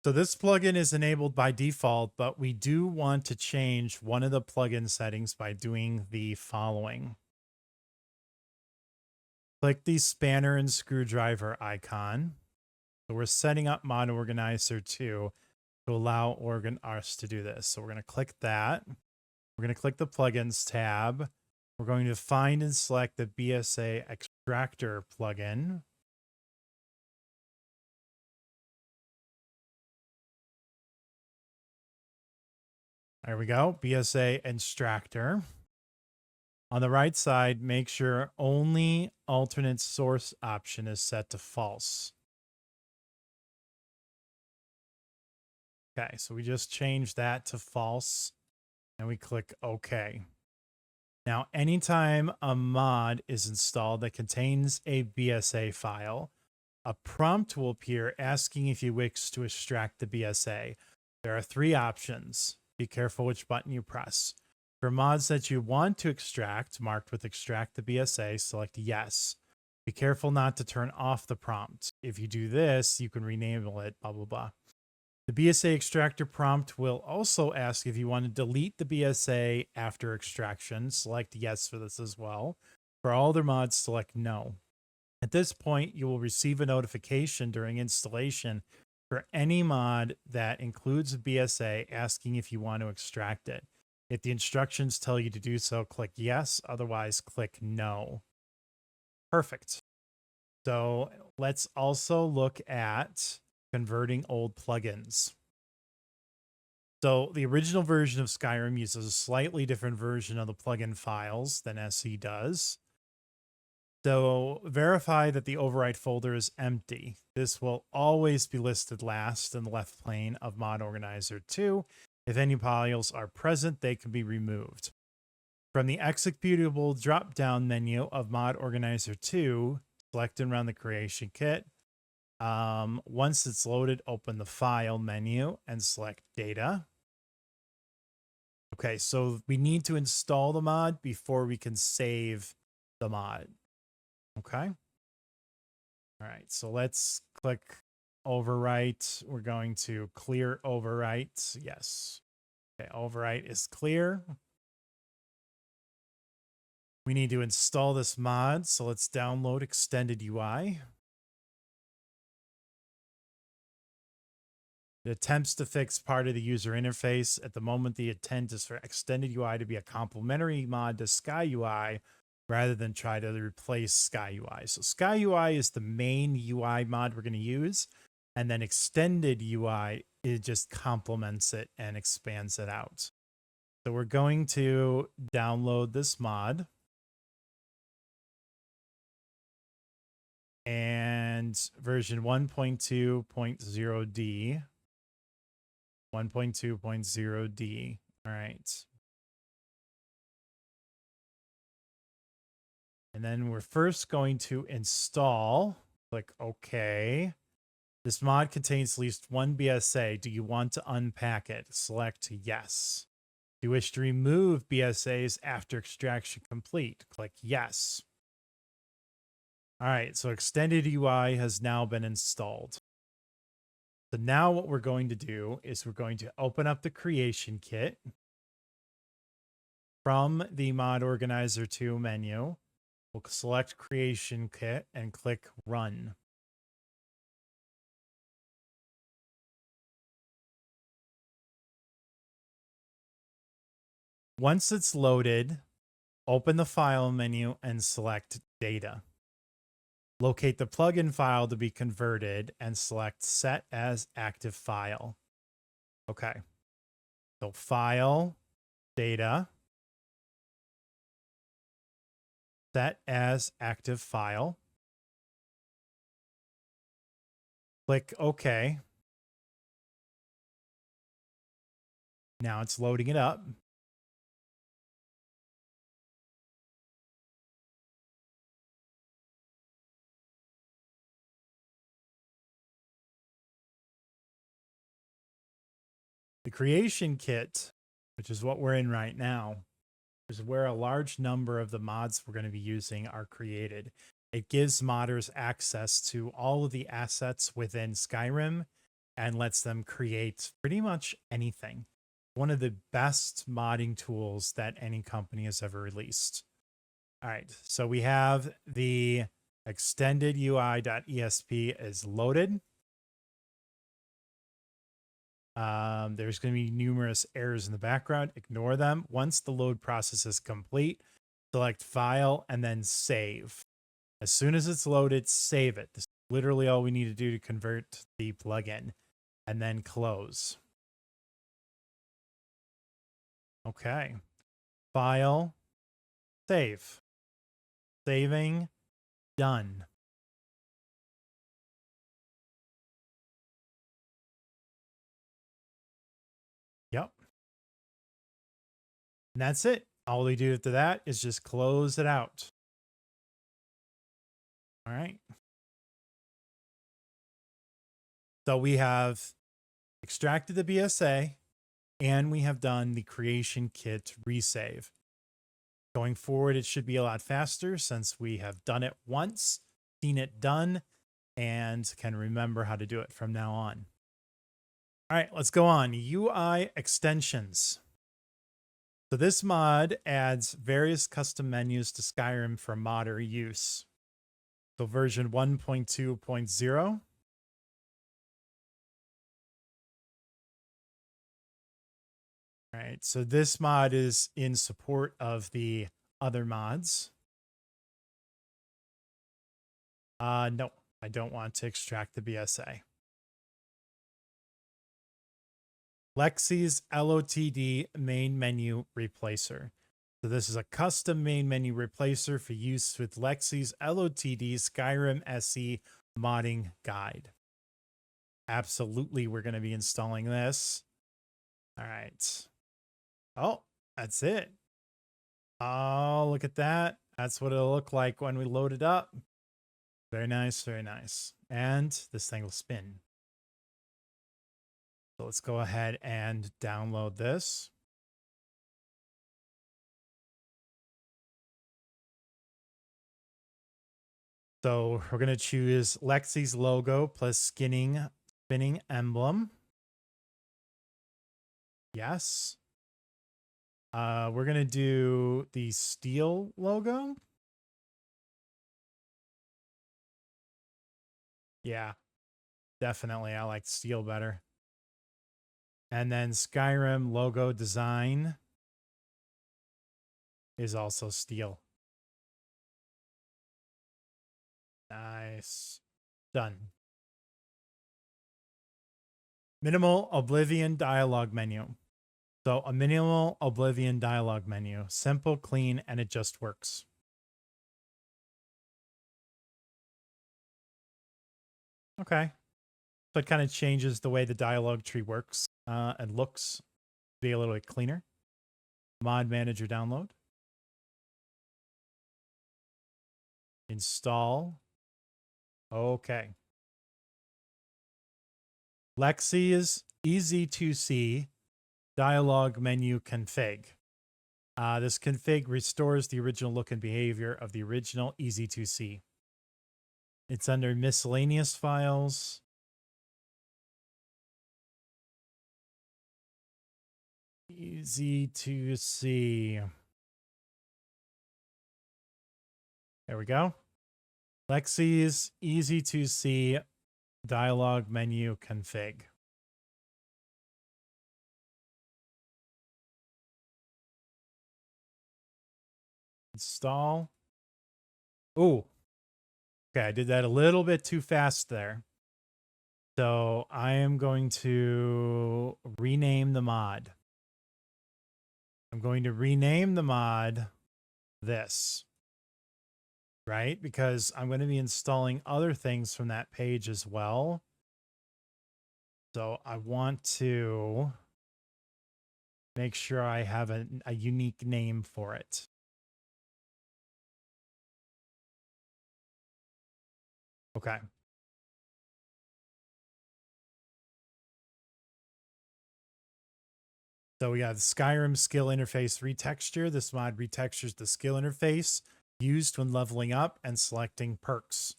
So this plugin is enabled by default, but we do want to change one of the plugin settings by doing the following. Click the spanner and screwdriver icon. So we're setting up Mod Organizer 2 to allow us to do this. So we're going to click that. We're going to click the plugins tab. We're going to find and select the BSA extractor plugin. There we go, BSA extractor. On the right side, make sure only alternate source option is set to false. Okay, so we just changed that to false and we click OK. Now, anytime a mod is installed that contains a BSA file, a prompt will appear asking if you wish to extract the BSA. There are 3 options. Be careful which button you press. For mods that you want to extract, marked with extract the BSA, select yes. Be careful not to turn off the prompt. If you do this, you can rename it, blah, blah, blah. The BSA extractor prompt will also ask if you want to delete the BSA after extraction. Select yes for this as well. For all other mods, select no. At this point, you will receive a notification during installation for any mod that includes a BSA asking if you want to extract it. If the instructions tell you to do so, click yes. Otherwise, click no. Perfect. So let's also look at converting old plugins. So the original version of Skyrim uses a slightly different version of the plugin files than SE does. So verify that the overwrite folder is empty. This will always be listed last in the left pane of Mod Organizer 2. If any files are present, they can be removed. From the executable drop-down menu of Mod Organizer 2, select and run the creation kit. Once it's loaded, open the file menu and select data. Okay, so we need to install the mod before we can save the mod. Okay. All right, so let's click overwrite. We're going to clear overwrite. Yes. Okay, overwrite is clear. We need to install this mod, so let's download extended UI. It attempts to fix part of the user interface. At the moment, the intent is for extended UI to be a complementary mod to Sky UI rather than try to replace Sky UI. So Sky UI is the main UI mod we're going to use. And then extended UI, it just complements it and expands it out. So we're going to download this mod. And version 1.2.0D. 1.2.0D. All right. And then we're first going to install. Click OK. This mod contains at least one BSA. Do you want to unpack it? Select yes. Do you wish to remove BSAs after extraction complete? Click yes. All right, so extended UI has now been installed. So now what we're going to do is we're going to open up the creation kit from the Mod Organizer 2 menu. We'll select creation kit and click run. Once it's loaded, open the file menu and select data. Locate the plugin file to be converted and select set as active file. Okay. So file, data, set as active file. Click OK. Now it's loading it up. The creation kit, which is what we're in right now, is where a large number of the mods we're going to be using are created. It gives modders access to all of the assets within Skyrim and lets them create pretty much anything. One of the best modding tools that any company has ever released. All right, so we have the extended UI.esp is loaded. There's going to be numerous errors in the background. Ignore them. Once the load process is complete, select file and then save. As soon as it's loaded, save it. This is literally all we need to do to convert the plugin, and then close. Okay. File, save. Saving, done. Yep. And that's it. All we do after that is just close it out. All right. So we have extracted the BSA and we have done the creation kit resave. Going forward, it should be a lot faster since we have done it once, seen it done, and can remember how to do it from now on. All right, let's go on. UI extensions. So this mod adds various custom menus to Skyrim for modder use. So version 1.2.0. All right, so this mod is in support of the other mods. No, I don't want to extract the BSA. Lexy's LOTD main menu replacer. So this is a custom main menu replacer for use with Lexy's LOTD Skyrim SE modding guide. Absolutely, we're going to be installing this. All right. Oh, that's it. Oh, look at that. That's what it'll look like when we load it up. Very nice, very nice. And this thing will spin. So let's go ahead and download this. So we're going to choose Lexy's logo plus spinning emblem. Yes. We're going to do the steel logo. Yeah, definitely. I like steel better. And then Skyrim logo design is also steel. Nice. Done. Minimal Oblivion dialogue menu. So a minimal Oblivion dialogue menu. Simple, clean, and it just works. Okay. So it kind of changes the way the dialogue tree works and looks to be a little bit cleaner. Mod manager download. Install. Okay. Lexy is easy to see. Dialog menu config. This config restores the original look and behavior of the original easy to see. It's under miscellaneous files. Easy to see. There we go. Lexy's easy to see dialog menu config. Install. Ooh. Okay, I did that a little bit too fast there. So I am going to rename the mod. I'm going to rename the mod this. Right? Because I'm going to be installing other things from that page as well. So I want to make sure I have a unique name for it. Okay. So we got the Skyrim skill interface retexture. This mod retextures the skill interface used when leveling up and selecting perks.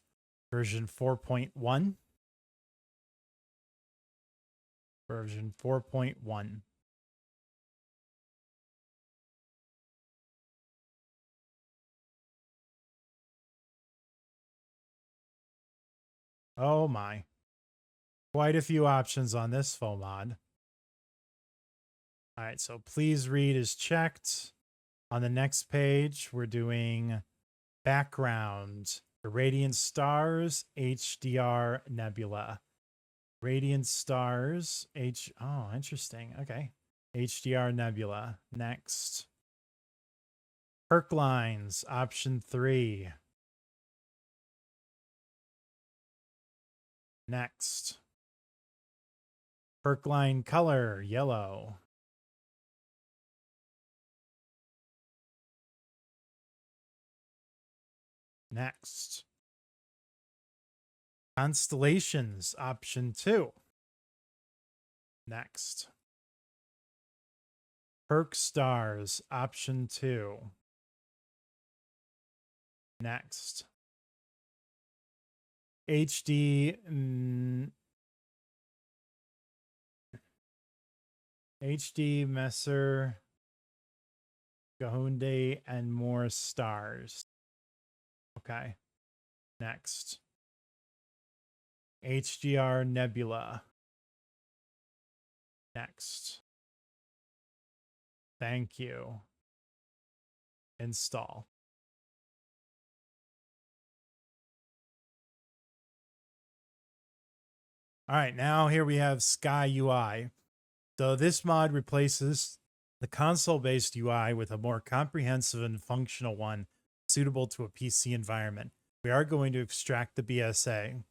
Version 4.1. Version 4.1. Oh my. Quite a few options on this faux mod. All right, so please read is checked. On the next page, we're doing background, the Radiant Stars, HDR Nebula. Radiant Stars, oh, interesting. Okay. HDR Nebula. Next. Perk lines, option 3. Next. Perk line color, yellow. Next. Constellations, option 2. Next. Perk stars, option 2. Next. HD HD Messer Gahunde and more stars. Okay. Next. HGR Nebula. Next. Thank you. Install. All right, now here we have Sky UI. So this mod replaces the console-based UI with a more comprehensive and functional one suitable to a PC environment. We are going to extract the BSA.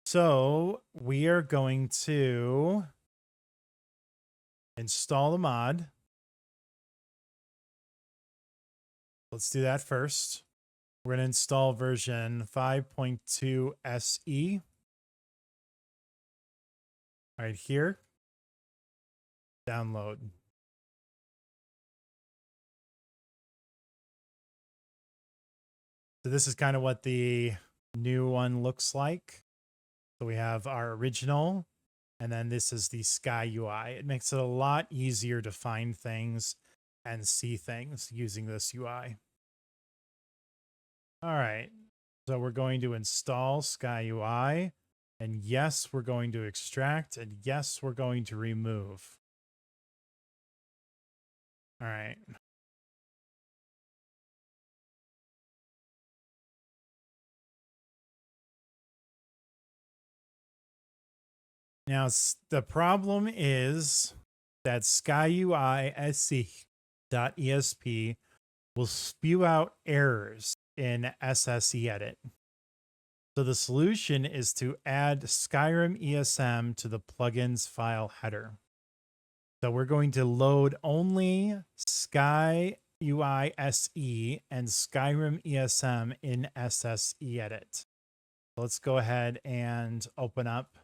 So we are going to install the mod. Let's do that first. We're going to install version 5.2 SE. Right here. Download. So this is kind of what the new one looks like. So we have our original, and then this is the Sky UI. It makes it a lot easier to find things and see things using this UI. All right. So we're going to install Sky UI. And yes, we're going to extract. And yes, we're going to remove. All right. Now, the problem is that SkyUI SE.esp will spew out errors in SSE edit. So the solution is to add Skyrim ESM to the plugins file header. So we're going to load only SkyUI SE and Skyrim ESM in SSE edit. So let's go ahead and open up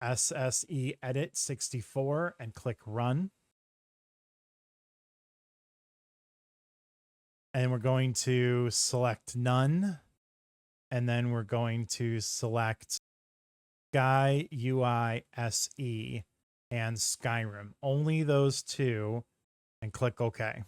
SSE edit 64 and click run. And we're going to select none. And then we're going to select Sky UI SE and Skyrim. Only those two, and click OK.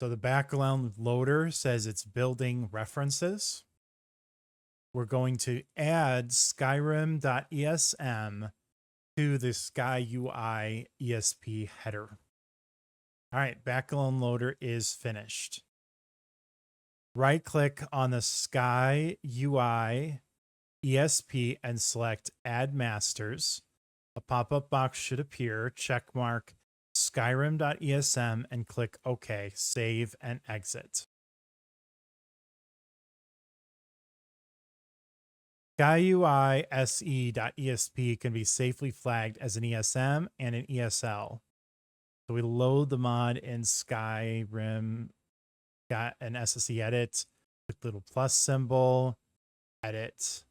So the background loader says it's building references. We're going to add Skyrim.esm to the Sky UI ESP header. All right, background loader is finished. Right click on the Sky UI ESP and select Add Masters. A pop-up box should appear. Check mark Skyrim.esm and click OK. Save and exit. SkyUI SE.esp can be safely flagged as an ESM and an ESL. So we load the mod in Skyrim, got an SSE edit, click the little plus symbol, edit.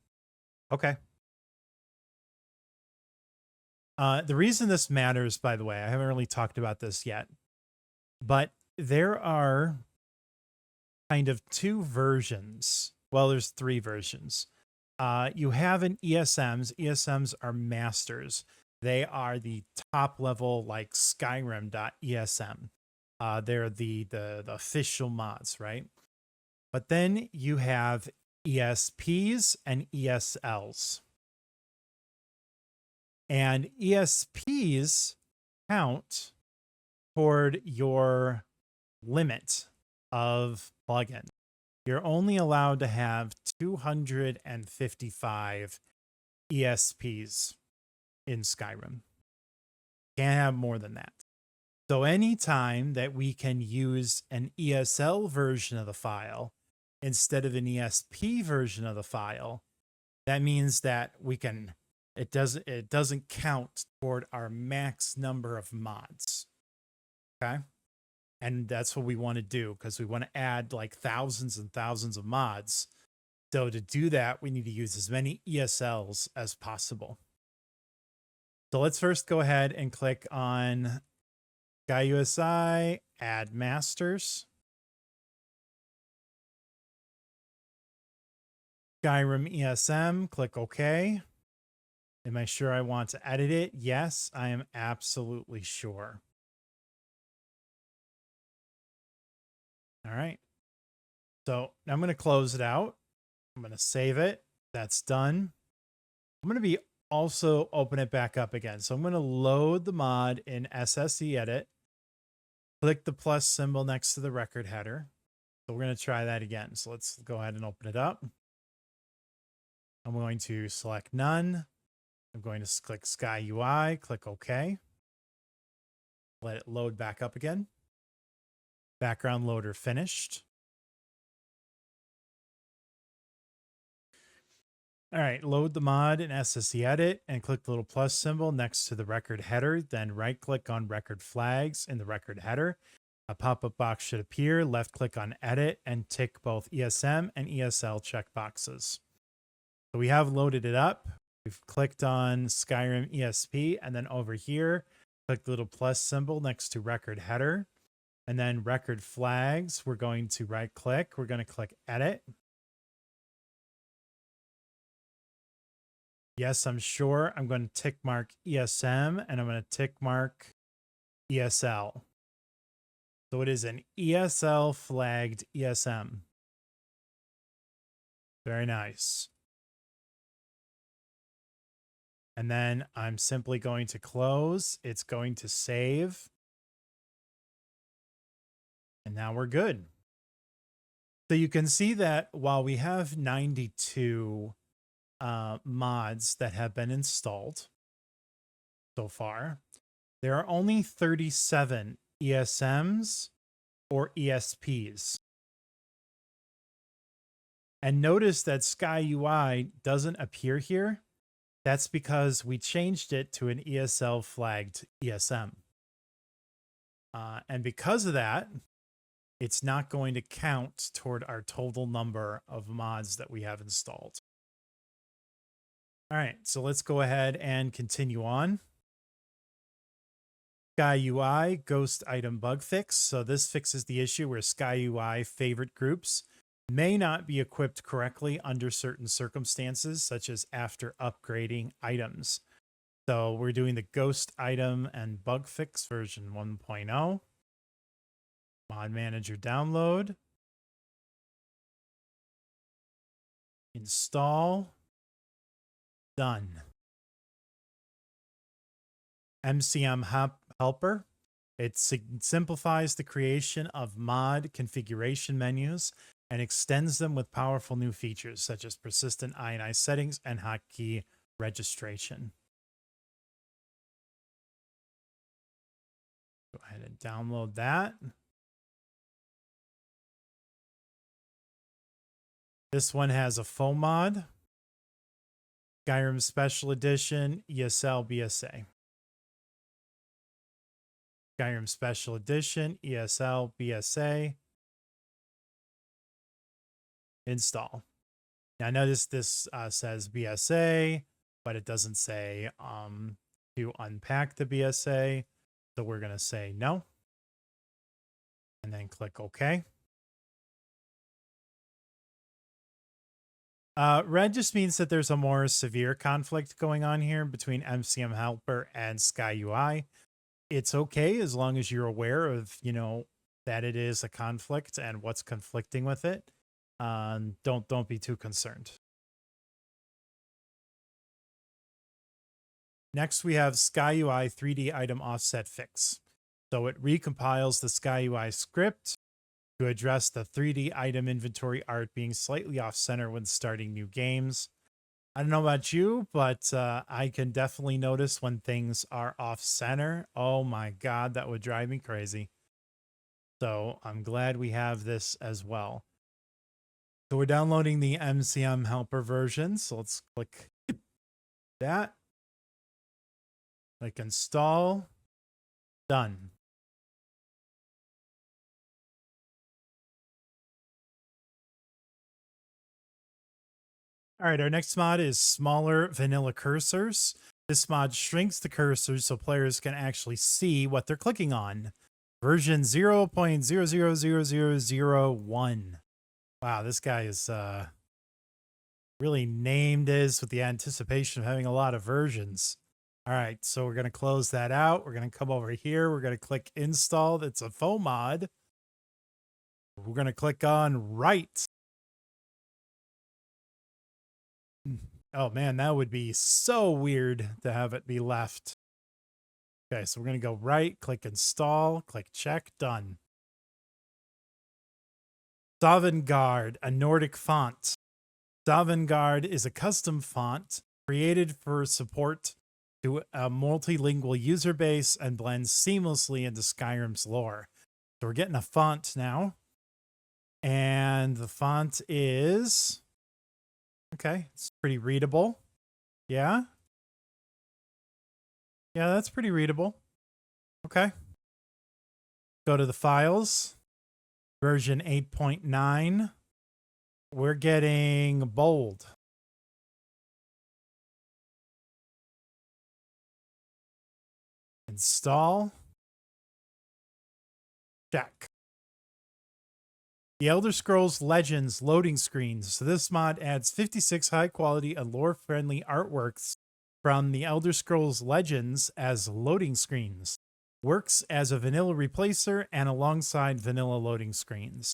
Okay. The reason this matters, by the way, I haven't really talked about this yet, but there are kind of two versions. Well, there's three versions. You have an ESMs. ESMs are masters. They are the top level, like Skyrim.esm. They're the official mods, right? But then you have ESPs and ESLs. And ESPs count toward your limit of plugins. You're only allowed to have 255 ESPs in Skyrim. Can't have more than that. So anytime that we can use an ESL version of the file instead of an ESP version of the file, that means that we can it doesn't count toward our max number of mods. Okay. And that's what we want to do, because we want to add like thousands and thousands of mods. So to do that, we need to use as many ESLs as possible. So let's first go ahead and click on SkyUSI, add masters. Skyrim ESM, click OK. Am I sure I want to edit it? Yes, I am absolutely sure. All right. So I'm going to close it out. I'm going to save it. That's done. I'm going to be also open it back up again. So I'm going to load the mod in SSE edit. Click the plus symbol next to the record header. So we're going to try that again. So let's go ahead and open it up. I'm going to select none. I'm going to click Sky UI, click OK. Let it load back up again. Background loader finished. All right, load the mod in SSE edit and click the little plus symbol next to the record header. Then right click on record flags in the record header. A pop-up box should appear. Left click on edit and tick both ESM and ESL checkboxes. So we have loaded it up. We've clicked on Skyrim ESP, and then over here, click the little plus symbol next to record header. And then record flags, we're going to right click. We're going to click edit. Yes, I'm sure. I'm going to tick mark ESM and I'm going to tick mark ESL. So it is an ESL flagged ESM. Very nice. And then I'm simply going to close. It's going to save. And now we're good. So you can see that while we have 92 mods that have been installed so far, there are only 37 ESMs or ESPs. And notice that Sky UI doesn't appear here. That's because we changed it to an ESL flagged ESM. And because of that, it's not going to count toward our total number of mods that we have installed. All right, so let's go ahead and continue on. Sky UI ghost item bug fix. So this fixes the issue where Sky UI favorite groups may not be equipped correctly under certain circumstances, such as after upgrading items. So we're doing the ghost item and bug fix version 1.0. Mod manager download. Install. Done. MCM helper. It simplifies the creation of mod configuration menus and extends them with powerful new features such as persistent INI settings and hotkey registration. Go ahead and download that. This one has a full mod. Skyrim Special Edition, ESL BSA. Skyrim Special Edition, ESL BSA. Install. Now notice this says BSA, but it doesn't say to unpack the BSA. So we're going to say no. And then click OK. Red just means that there's a more severe conflict going on here between MCM Helper and Sky UI. It's okay as long as you're aware of, that it is a conflict and what's conflicting with it. Don't be too concerned. Next, we have Sky UI 3D item offset fix. So it recompiles the Sky UI script to address the 3D item inventory art being slightly off center when starting new games. I don't know about you, but I can definitely notice when things are off center. Oh my God, that would drive me crazy. So I'm glad we have this as well. So we're downloading the MCM helper version. So let's click that. Click install. Done. All right, our next mod is smaller vanilla cursors. This mod shrinks the cursors so players can actually see what they're clicking on. Version 0.000001. Wow, this guy is really named this with the anticipation of having a lot of versions. All right, so we're going to close that out. We're going to come over here. We're going to click install. That's a faux mod. We're going to click on write. Oh man, that would be so weird to have it be left. Okay, so we're going to go right, click install, click check, done. Sovngarde, a Nordic font. Sovngarde is a custom font created for support to a multilingual user base and blends seamlessly into Skyrim's lore. So we're getting a font now. And the font is... Okay, it's pretty readable. Yeah? Yeah, that's pretty readable. Okay. Go to the files. Version 8.9. We're getting bold. Install. Check. The Elder Scrolls Legends loading screens. So this mod adds 56 high quality and lore friendly artworks from the Elder Scrolls Legends as loading screens. Works as a vanilla replacer and alongside vanilla loading screens.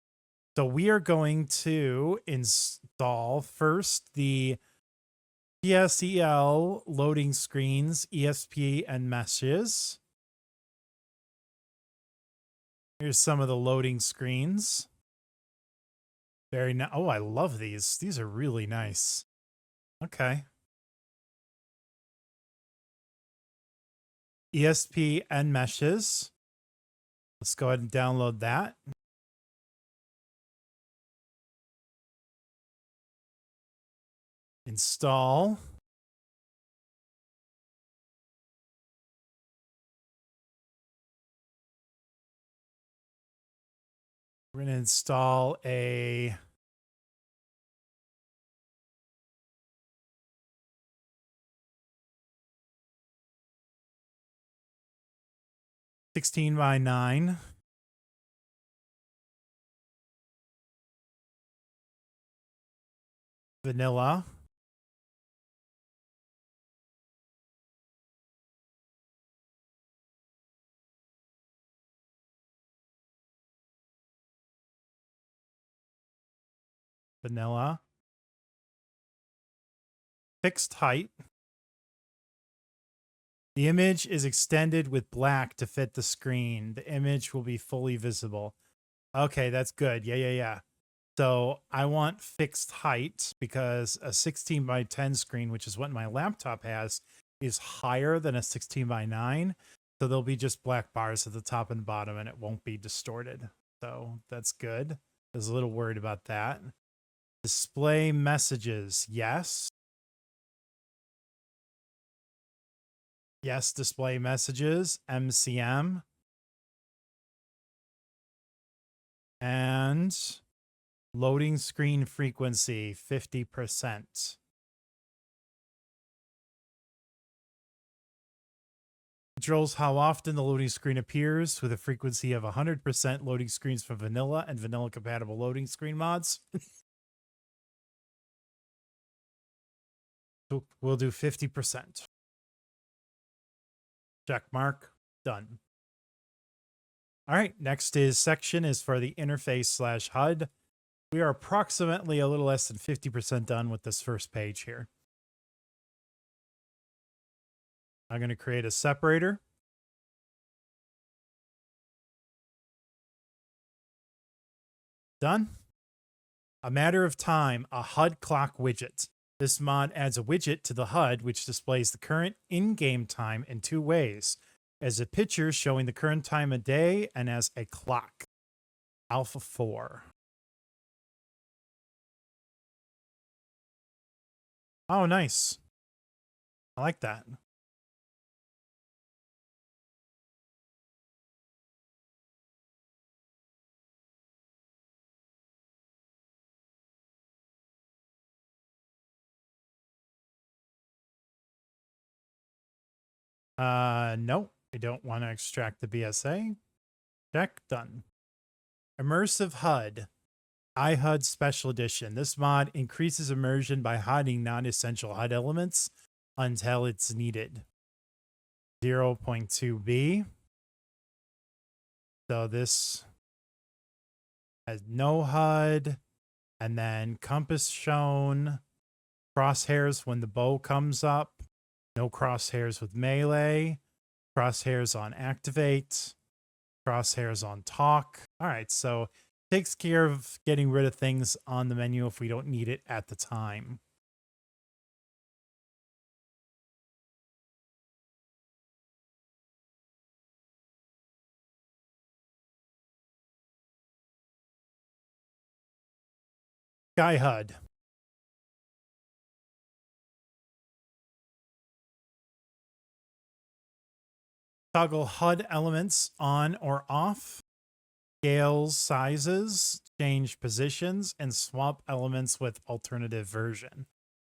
So we are going to install first the PSEL loading screens, ESP and meshes. Here's some of the loading screens. Very nice. Oh, I love these. These are really nice. Okay. ESP and meshes. Let's go ahead and download that. Install. We're going to install a (16 by 9) vanilla. Vanilla. Fixed height. The image is extended with black to fit the screen. The image will be fully visible. Okay, that's good. Yeah. So I want fixed height because a 16 by 10 screen, which is what my laptop has, is higher than a 16 by 9. So there'll be just black bars at the top and bottom and it won't be distorted. So that's good. I was a little worried about that. Display messages. Yes. Yes, display messages. MCM. And loading screen frequency, 50%. Controls how often the loading screen appears with a frequency of 100% loading screens from vanilla and vanilla compatible loading screen mods. So we'll do 50%. Check mark. Done. All right, next section is for the interface / HUD. We are approximately a little less than 50% done with this first page here. I'm going to create a separator. Done. A matter of time, a HUD clock widget. This mod adds a widget to the HUD which displays the current in-game time in two ways, as a picture showing the current time of day and as a clock. Alpha 4. Oh, nice. I like that. No, I don't want to extract the BSA. Check, done. Immersive HUD. iHUD Special Edition. This mod increases immersion by hiding non-essential HUD elements until it's needed. 0.2b. So this has no HUD, and then compass shown, crosshairs when the bow comes up, no crosshairs with melee, crosshairs on activate, crosshairs on talk. All right, so takes care of getting rid of things on the menu if we don't need it at the time. Sky HUD. Toggle HUD elements on or off, scales sizes, change positions, and swap elements with alternative version.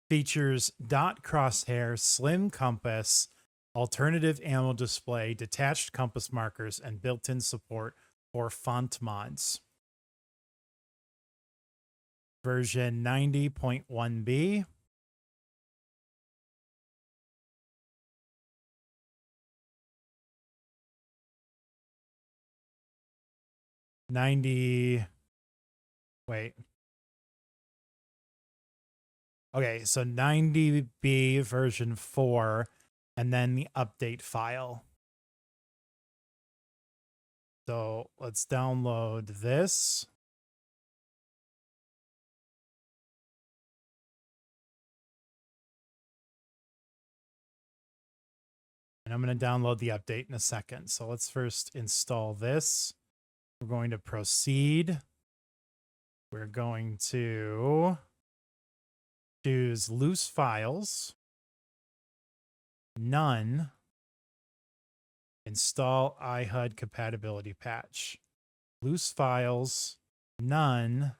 Features dot crosshair, slim compass, alternative ammo display, detached compass markers, and built-in support for font mods. Version 90.1b. Okay, so 90b version 4, and then the update file. So let's download this. And I'm going to download the update in a second. So let's first install this. We're going to proceed. We're going to choose loose files, none, install iHUD compatibility patch. Loose files, none,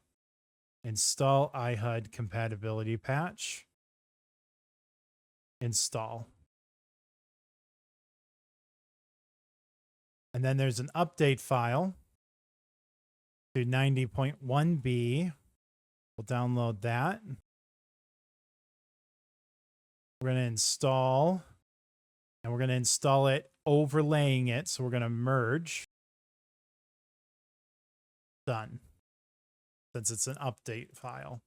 install iHUD compatibility patch, install. And then there's an update file to 90.1b. We'll download that. We're going to install, and we're going to install it overlaying it. So we're going to merge. Done. Since it's an update file.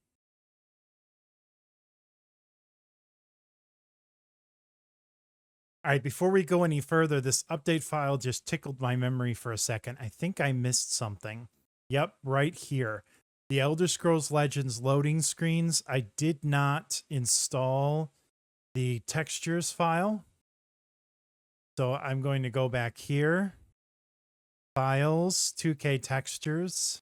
All right, before we go any further, this update file just tickled my memory for a second. I think I missed something. Yep, right here. The Elder Scrolls Legends loading screens. I did not install the textures file. So I'm going to go back here. Files, 2K textures.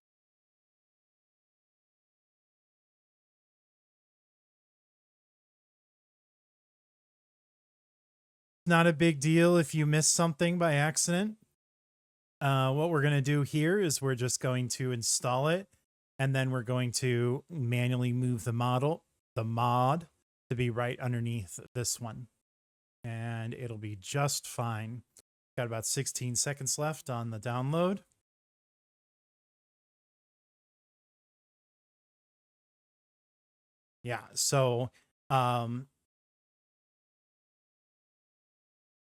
Not a big deal if you miss something by accident. What we're going to do here is we're just going to install it, and then we're going to manually move the mod to be right underneath this one, and it'll be just fine. Got about 16 seconds left on the download. Yeah, so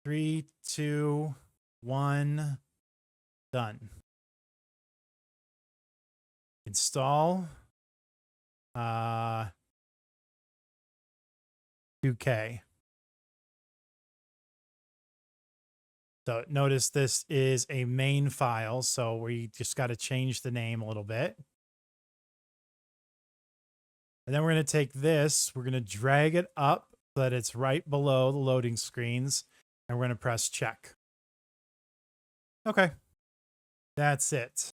3, 2, 1, done. Install 2K. So notice this is a main file, so we just got to change the name a little bit. And then we're going to take this, we're going to drag it up so that it's right below the loading screens, and we're going to press check. Okay, that's it.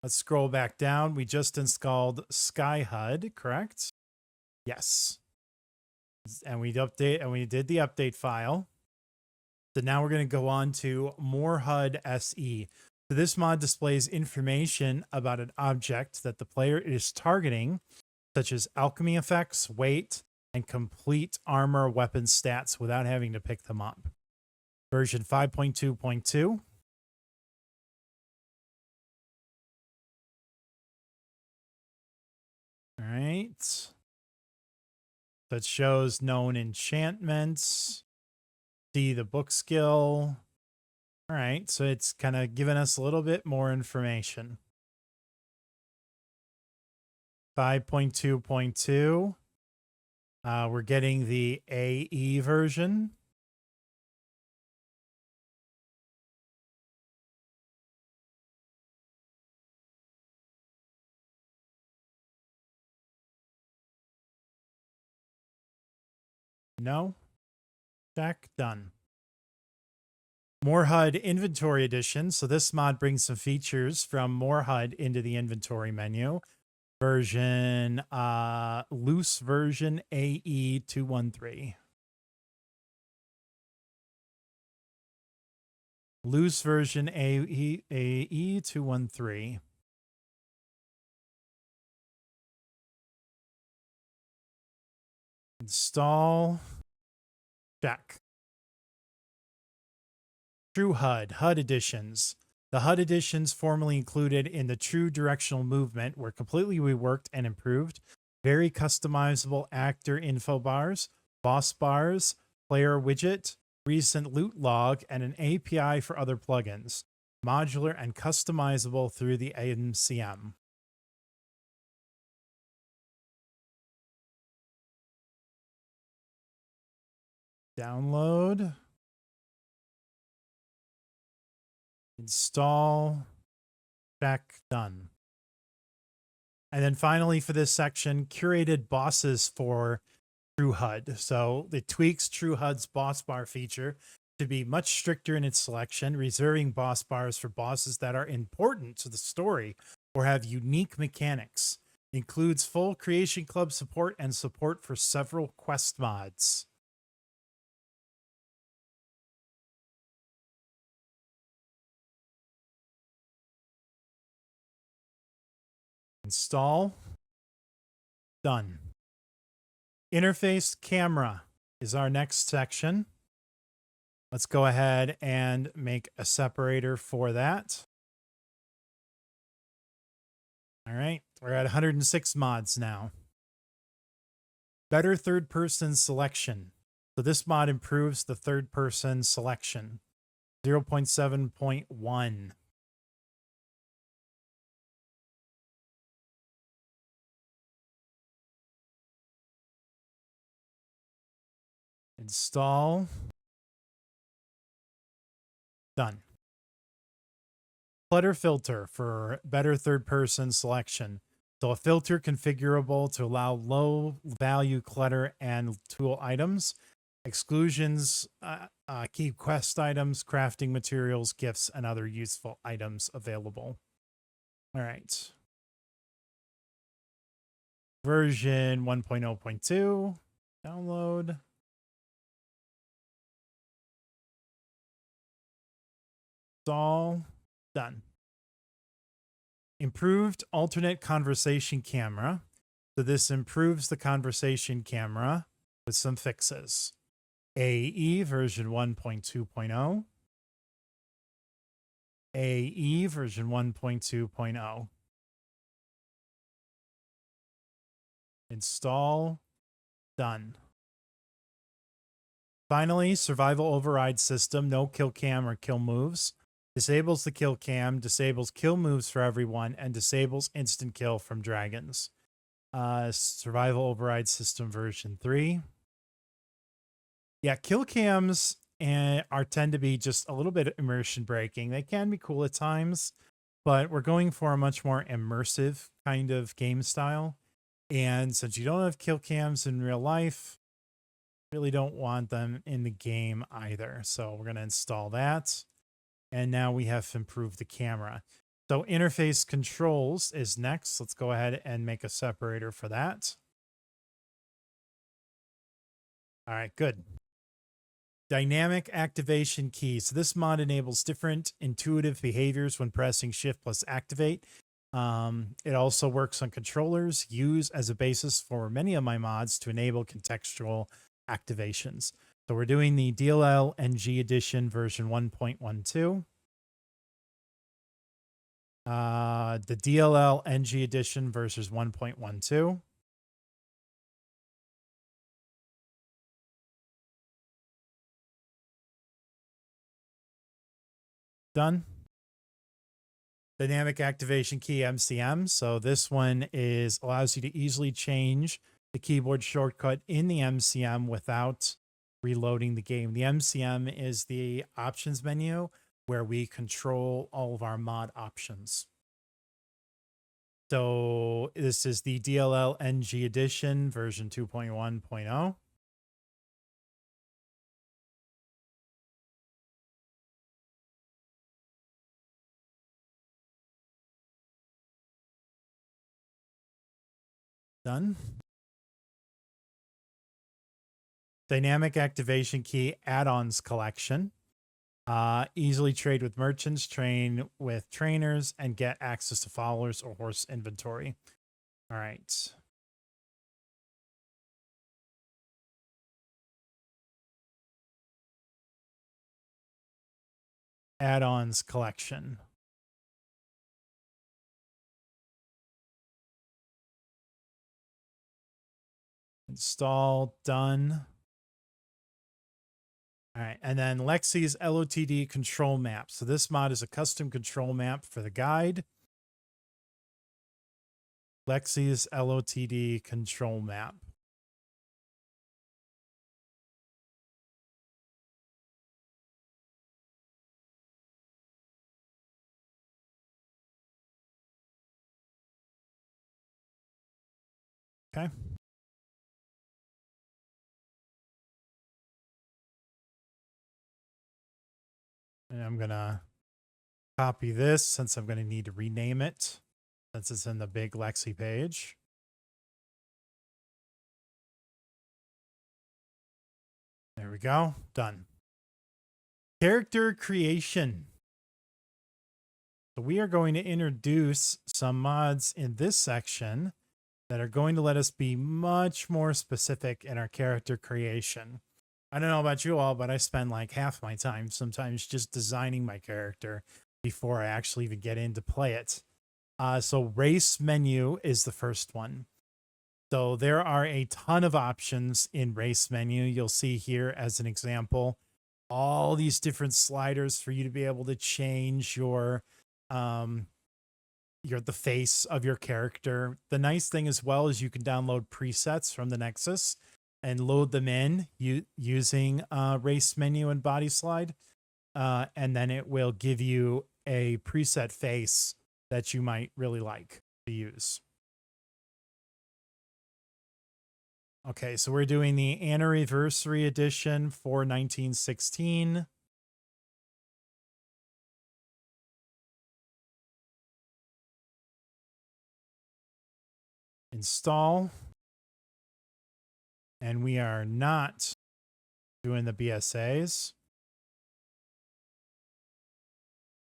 Let's scroll back down. We just installed SkyHUD, correct? Yes. And we did the update file. So now we're going to go on to More HUD SE. So this mod displays information about an object that the player is targeting, such as alchemy effects, weight, and complete armor weapon stats without having to pick them up. Version 5.2.2. All right. That shows known enchantments. See the book skill. All right. So it's kind of giving us a little bit more information. 5.2.2. We're getting the AE version. No. Check. Done. More HUD inventory edition. So this mod brings some features from more HUD into the inventory menu. Version, loose version AE213. Loose version AE213. Install. Check. True HUD editions. The HUD editions formerly included in the True Directional Movement were completely reworked and improved. Very customizable actor info bars, boss bars, player widget, recent loot log, and an API for other plugins. Modular and customizable through the MCM. Download. Install. Check. Done. And then finally for this section, curated bosses for True HUD. So it tweaks True HUD's boss bar feature to be much stricter in its selection, reserving boss bars for bosses that are important to the story or have unique mechanics. Includes full Creation Club support and support for several quest mods. Install. Done. Interface camera is our next section. Let's go ahead and make a separator for that. All right, we're at 106 mods now. Better third-person selection. So this mod improves the third-person selection. 0.7.1. Install. Done. Clutter filter for better third-person selection. So a filter configurable to allow low-value clutter and tool items. Exclusions keep quest items, crafting materials, gifts, and other useful items available. All right. Version 1.0.2. Download. Install. Done. Improved alternate conversation camera. So this improves the conversation camera with some fixes. AE version 1.2.0. AE version 1.2.0. Install. Done. Finally, survival override system. No kill cam or kill moves. Disables the kill cam, disables kill moves for everyone, and disables instant kill from dragons. Survival override system version 3. Yeah, kill cams tend to be just a little bit immersion breaking. They can be cool at times, but we're going for a much more immersive kind of game style. And since you don't have kill cams in real life, really don't want them in the game either. So we're going to install that. And now we have improved the camera. So interface controls is next. Let's go ahead and make a separator for that. All right, good. Dynamic activation keys. So this mod enables different intuitive behaviors when pressing Shift plus Activate. It also works on controllers, used as a basis for many of my mods to enable contextual activations. So we're doing the DLL NG edition version 1.12. The DLL NG edition versus 1.12. Done. Dynamic activation key MCM. So this one allows you to easily change the keyboard shortcut in the MCM without reloading the game. The MCM is the options menu where we control all of our mod options. So this is the DLL NG edition version 2.1.0. Done. Dynamic activation key add-ons collection. Easily trade with merchants, train with trainers, and get access to followers or horse inventory. All right. Add-ons collection. Install, done. All right, and then Lexy's LOTD control map. So this mod is a custom control map for the guide. Lexy's LOTD control map. Okay. And I'm going to copy this since I'm going to need to rename it since it's in the big Lexy page. There we go. Done. Character creation. So we are going to introduce some mods in this section that are going to let us be much more specific in our character creation. I don't know about you all, but I spend like half my time sometimes just designing my character before I actually even get in to play it. So race menu is the first one. So there are a ton of options in race menu. You'll see here as an example, all these different sliders for you to be able to change the face of your character. The nice thing as well is you can download presets from the Nexus and load them in using race menu and body slide. And then it will give you a preset face that you might really like to use. Okay, so we're doing the Anniversary Edition for 1916. Install. And we are not doing the BSAs.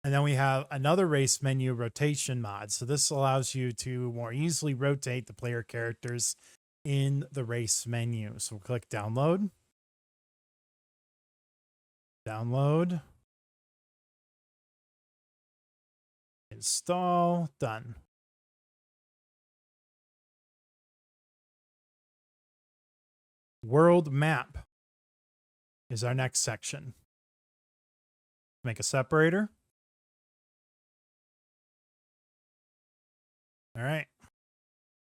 And then we have another race menu rotation mod. So this allows you to more easily rotate the player characters in the race menu. So we'll click download. Download. Install. Done. World map is our next section. Make a separator. All right.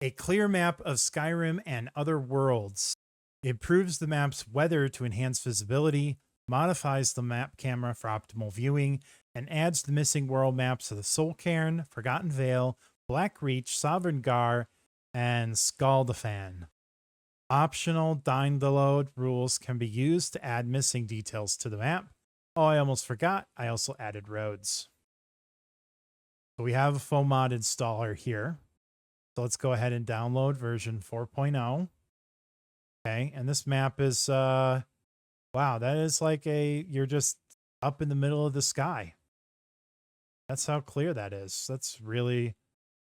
A clear map of Skyrim and other worlds. It improves the map's weather to enhance visibility, modifies the map camera for optimal viewing, and adds the missing world maps of the Soul Cairn, Forgotten Vale, Black Reach, Sovereign Gar, and Skaldafan. Optional download rules can be used to add missing details to the map. Oh, I almost forgot. I also added roads. So we have a FOMod installer here. So let's go ahead and download version 4.0. Okay, and this map is, wow, that is like you're just up in the middle of the sky. That's how clear that is. That's really,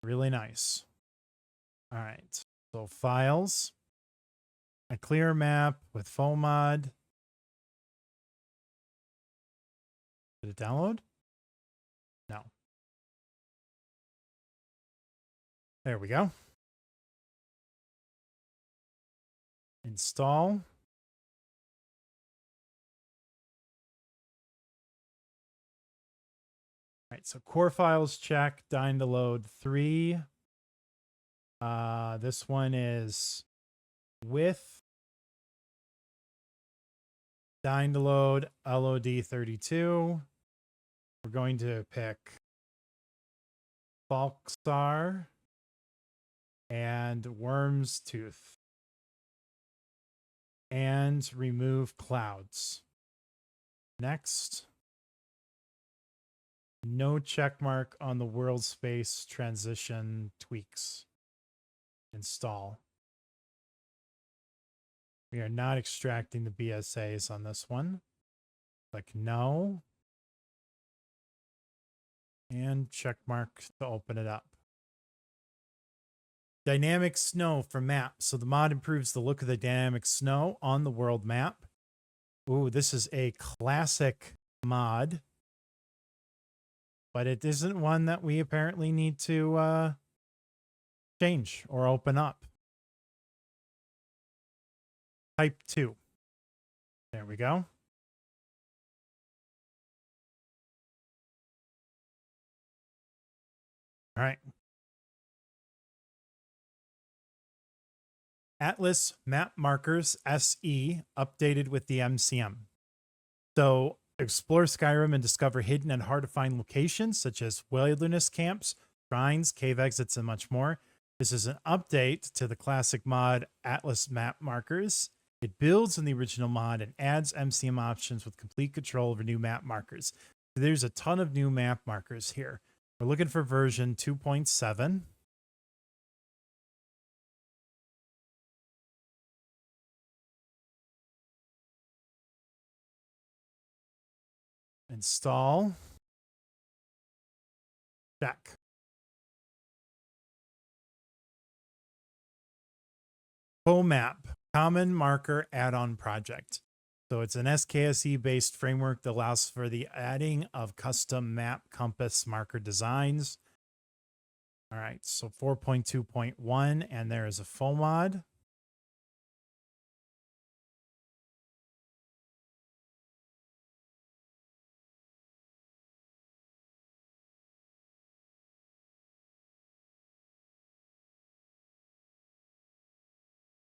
Really nice. All right. So files, a clear map with FOMod. Did it download? No. There we go. Install. All right, so core files check, dying to load 3. This one is with dying to load LOD 32. We're going to pick Falkstar and Worm's Tooth and remove clouds. Next. No check mark on the world space transition tweaks. Install. We are not extracting the BSAs on this one. Click no. And check mark to open it up. Dynamic snow for map. So the mod improves the look of the dynamic snow on the world map. Ooh, this is a classic mod. But it isn't one that we apparently need to change or open up. Type 2. There we go. All right. Atlas Map Markers SE updated with the MCM. So explore Skyrim and discover hidden and hard to find locations such as wilderness camps, shrines, cave exits, and much more. This is an update to the classic mod Atlas Map Markers. It builds on the original mod and adds MCM options with complete control over new map markers. So there's a ton of new map markers here. We're looking for version 2.7. Install. Check. POMAP, Common Marker Add-on Project. So it's an SKSE based framework that allows for the adding of custom map compass marker designs. All right, so 4.2.1, and there is a FOMod.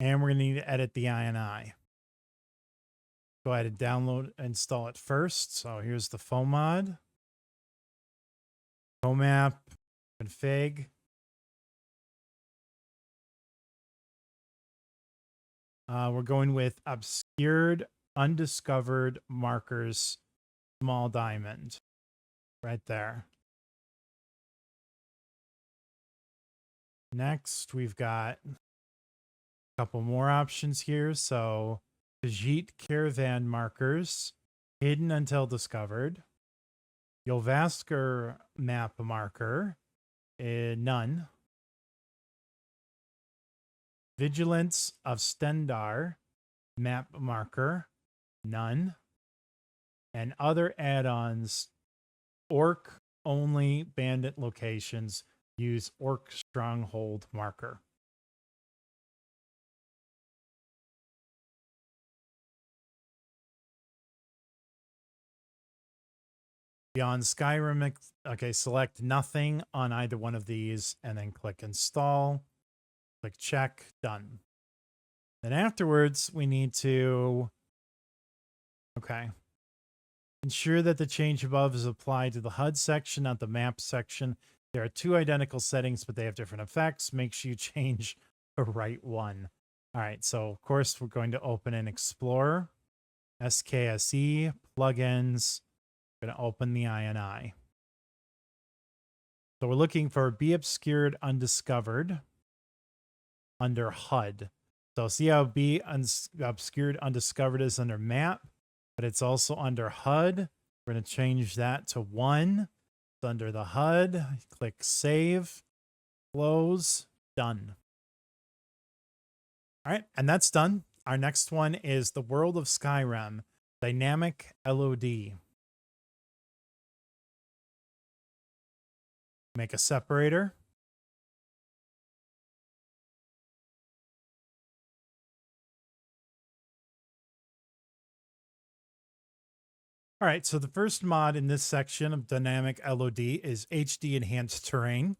And we're going to need to edit the INI. Go ahead and download, install it first. So here's the FOMod. POMAP, config. We're going with obscured, undiscovered markers, small diamond. Right there. Next, we've got a couple more options here. So, Khajiit caravan markers, hidden until discovered. Yolvaskar map marker, none. Vigilance of Stendar map marker, none. And other add-ons, orc only bandit locations use orc stronghold marker. Beyond Skyrim, okay, select nothing on either one of these and then click install. Click check, done. Then afterwards, we need to, okay, ensure that the change above is applied to the HUD section, not the map section. There are two identical settings, but they have different effects. Make sure you change the right one. All right, so of course, we're going to open an Explorer, SKSE, plugins. We're going to open the INI. So we're looking for Be Obscured Undiscovered under HUD. So see how Be Obscured Undiscovered is under map, but it's also under HUD. We're going to change that to 1. It's under the HUD. Click save. Close. Done. All right, and that's done. Our next one is the World of Skyrim, Dynamic LOD. Make a separator. All right, so the first mod in this section of Dynamic LOD is HD Enhanced Terrain.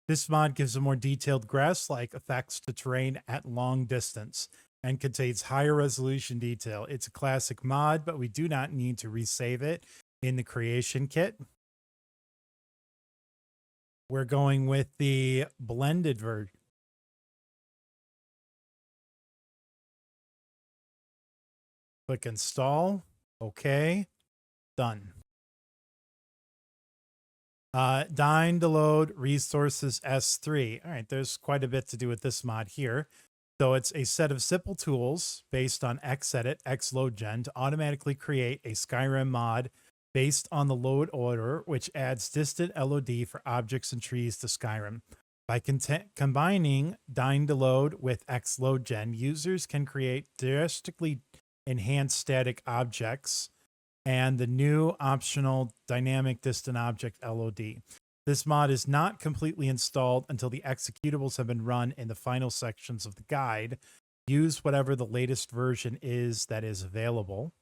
This mod gives a more detailed grass-like effects to terrain at long distance and contains higher resolution detail. It's a classic mod, but we do not need to resave it in the creation kit. We're going with the blended version. Click install. Okay. Done. Dying to load resources S3. All right, there's quite a bit to do with this mod here. So it's a set of simple tools based on Xedit, Xloadgen to automatically create a Skyrim mod based on the load order, which adds distant LOD for objects and trees to Skyrim. By combining Dying to Load with Xloadgen, users can create drastically enhanced static objects and the new optional dynamic distant object LOD. This mod is not completely installed until the executables have been run in the final sections of the guide. Use whatever the latest version is that is available.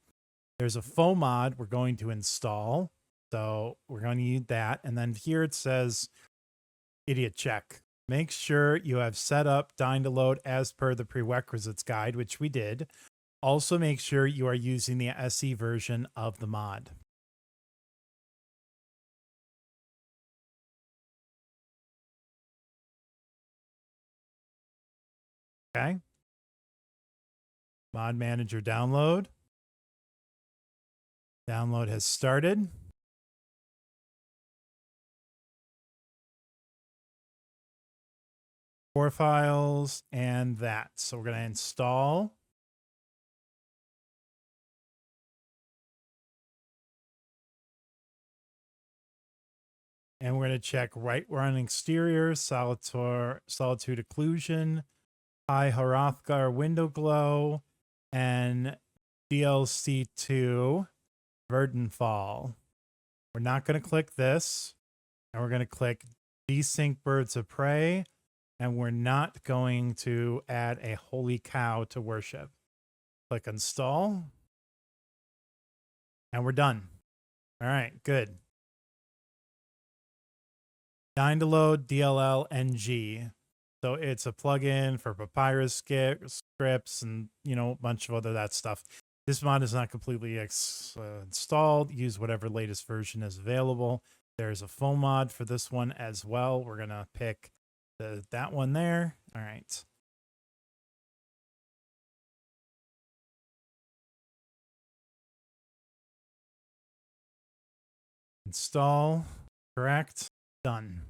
There's a faux mod we're going to install. So we're going to use that. And then here it says, idiot check. Make sure you have set up Dying to Load as per the prerequisites guide, which we did. Also make sure you are using the SE version of the mod. Okay. Mod manager download. Download has started. Core files and that. So we're going to install. And we're going to check right run exterior, solitude occlusion, high Hrothgar window glow, and DLC2 Verdenfall. We're not going to click this. And we're going to click desync birds of prey. And we're not going to add a holy cow to worship. Click install. And we're done. All right, good. Dying to Load DLL NG. So it's a plugin for Papyrus scripts and, a bunch of other that stuff. This mod is not completely installed. Use whatever latest version is available. There's a full mod for this one as well. We're going to pick that one there. All right. Install. Correct. Done.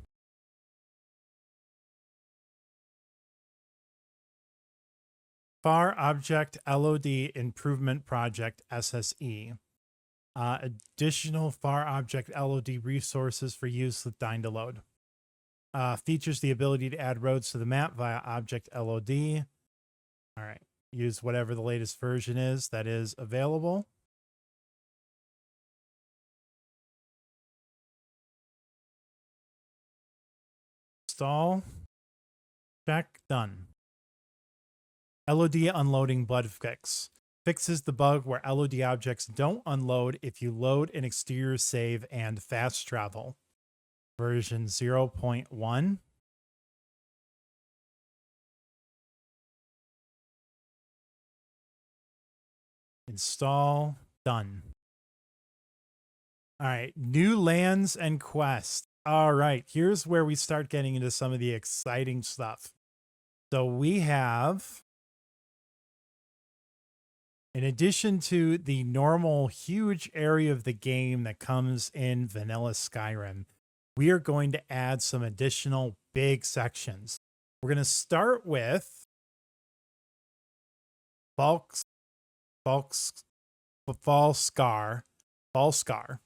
FAR Object LOD Improvement Project SSE. Additional FAR Object LOD resources for use with Dying to Load. Features the ability to add roads to the map via Object LOD. All right. Use whatever the latest version is that is available. Install. Check. Done. LOD Unloading Bug Fix. Fixes the bug where LOD objects don't unload if you load an exterior save and fast travel. Version 0.1. Install. Done. All right. New lands and quests. All right. Here's where we start getting into some of the exciting stuff. So we have, in addition to the normal huge area of the game that comes in vanilla Skyrim, we are going to add some additional big sections. We're going to start with Falskar. Falskar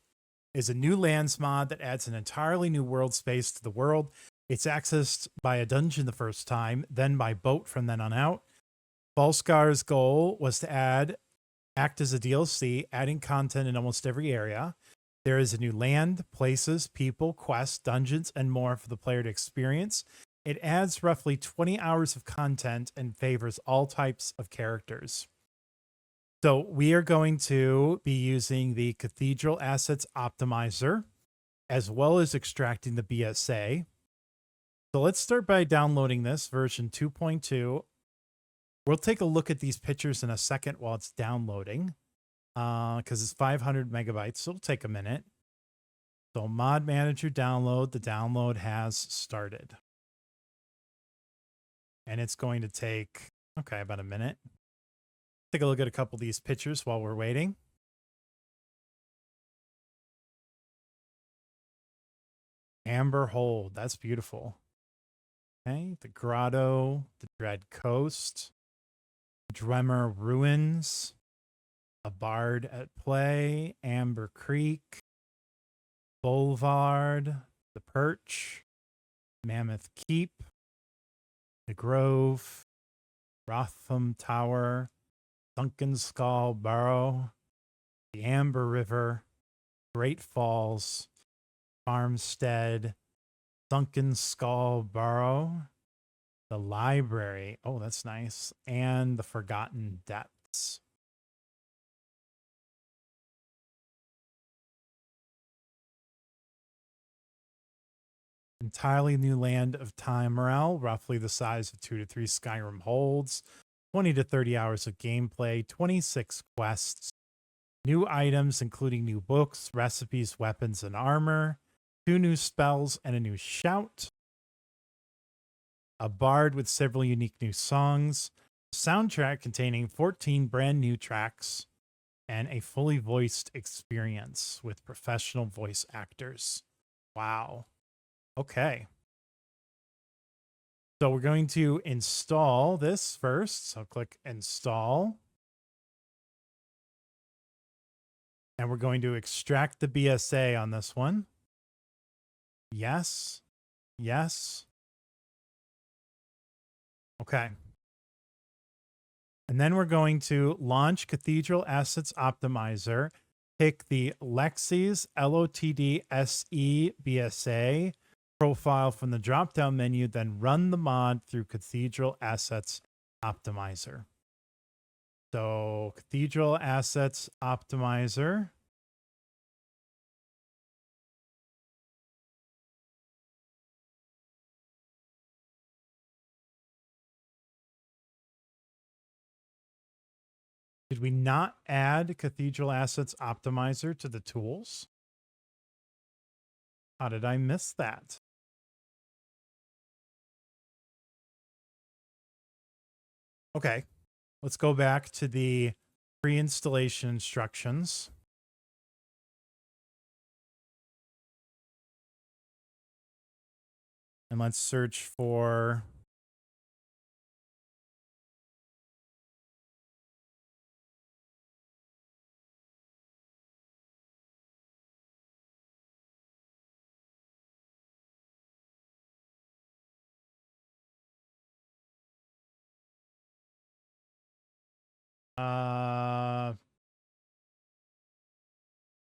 is a new lands mod that adds an entirely new world space to the world. It's accessed by a dungeon the first time, then by boat from then on out. Falscar's goal was to act as a DLC, adding content in almost every area. There is a new land, places, people, quests, dungeons, and more for the player to experience. It adds roughly 20 hours of content and favors all types of characters. So we are going to be using the Cathedral Assets Optimizer, as well as extracting the BSA. So let's start by downloading this version 2.2. We'll take a look at these pictures in a second while it's downloading, because it's 500 megabytes, so it'll take a minute. So Mod Manager download, the download has started. And it's going to take, okay, about a minute. Take a look at a couple of these pictures while we're waiting. Amber Hold, that's beautiful. Okay, the Grotto, the Dread Coast, Dremmer Ruins, a Bard at Play, Amber Creek, Boulevard, the Perch, Mammoth Keep, the Grove, Rotham Tower, Sunken Skull Burrow, the Amber River, Great Falls, Farmstead, Sunken Skull Burrow, the Library, oh, that's nice, and the Forgotten Depths. Entirely new land of Time Morale, roughly the size of 2 to 3 Skyrim holds, 20 to 30 hours of gameplay, 26 quests, new items including new books, recipes, weapons, and armor, 2 new spells and a new shout, a bard with several unique new songs, a soundtrack containing 14 brand new tracks, and a fully voiced experience with professional voice actors. Wow. Okay. So we're going to install this first. So click install. And we're going to extract the BSA on this one. Yes. Yes. Okay. And then we're going to launch Cathedral Assets Optimizer, pick the Lexy's LOTD SE BSA profile from the drop-down menu, then run the mod through Cathedral Assets Optimizer. So Cathedral Assets Optimizer. Did we not add Cathedral Assets Optimizer to the tools? How did I miss that? Okay, let's go back to the pre-installation instructions. And let's search for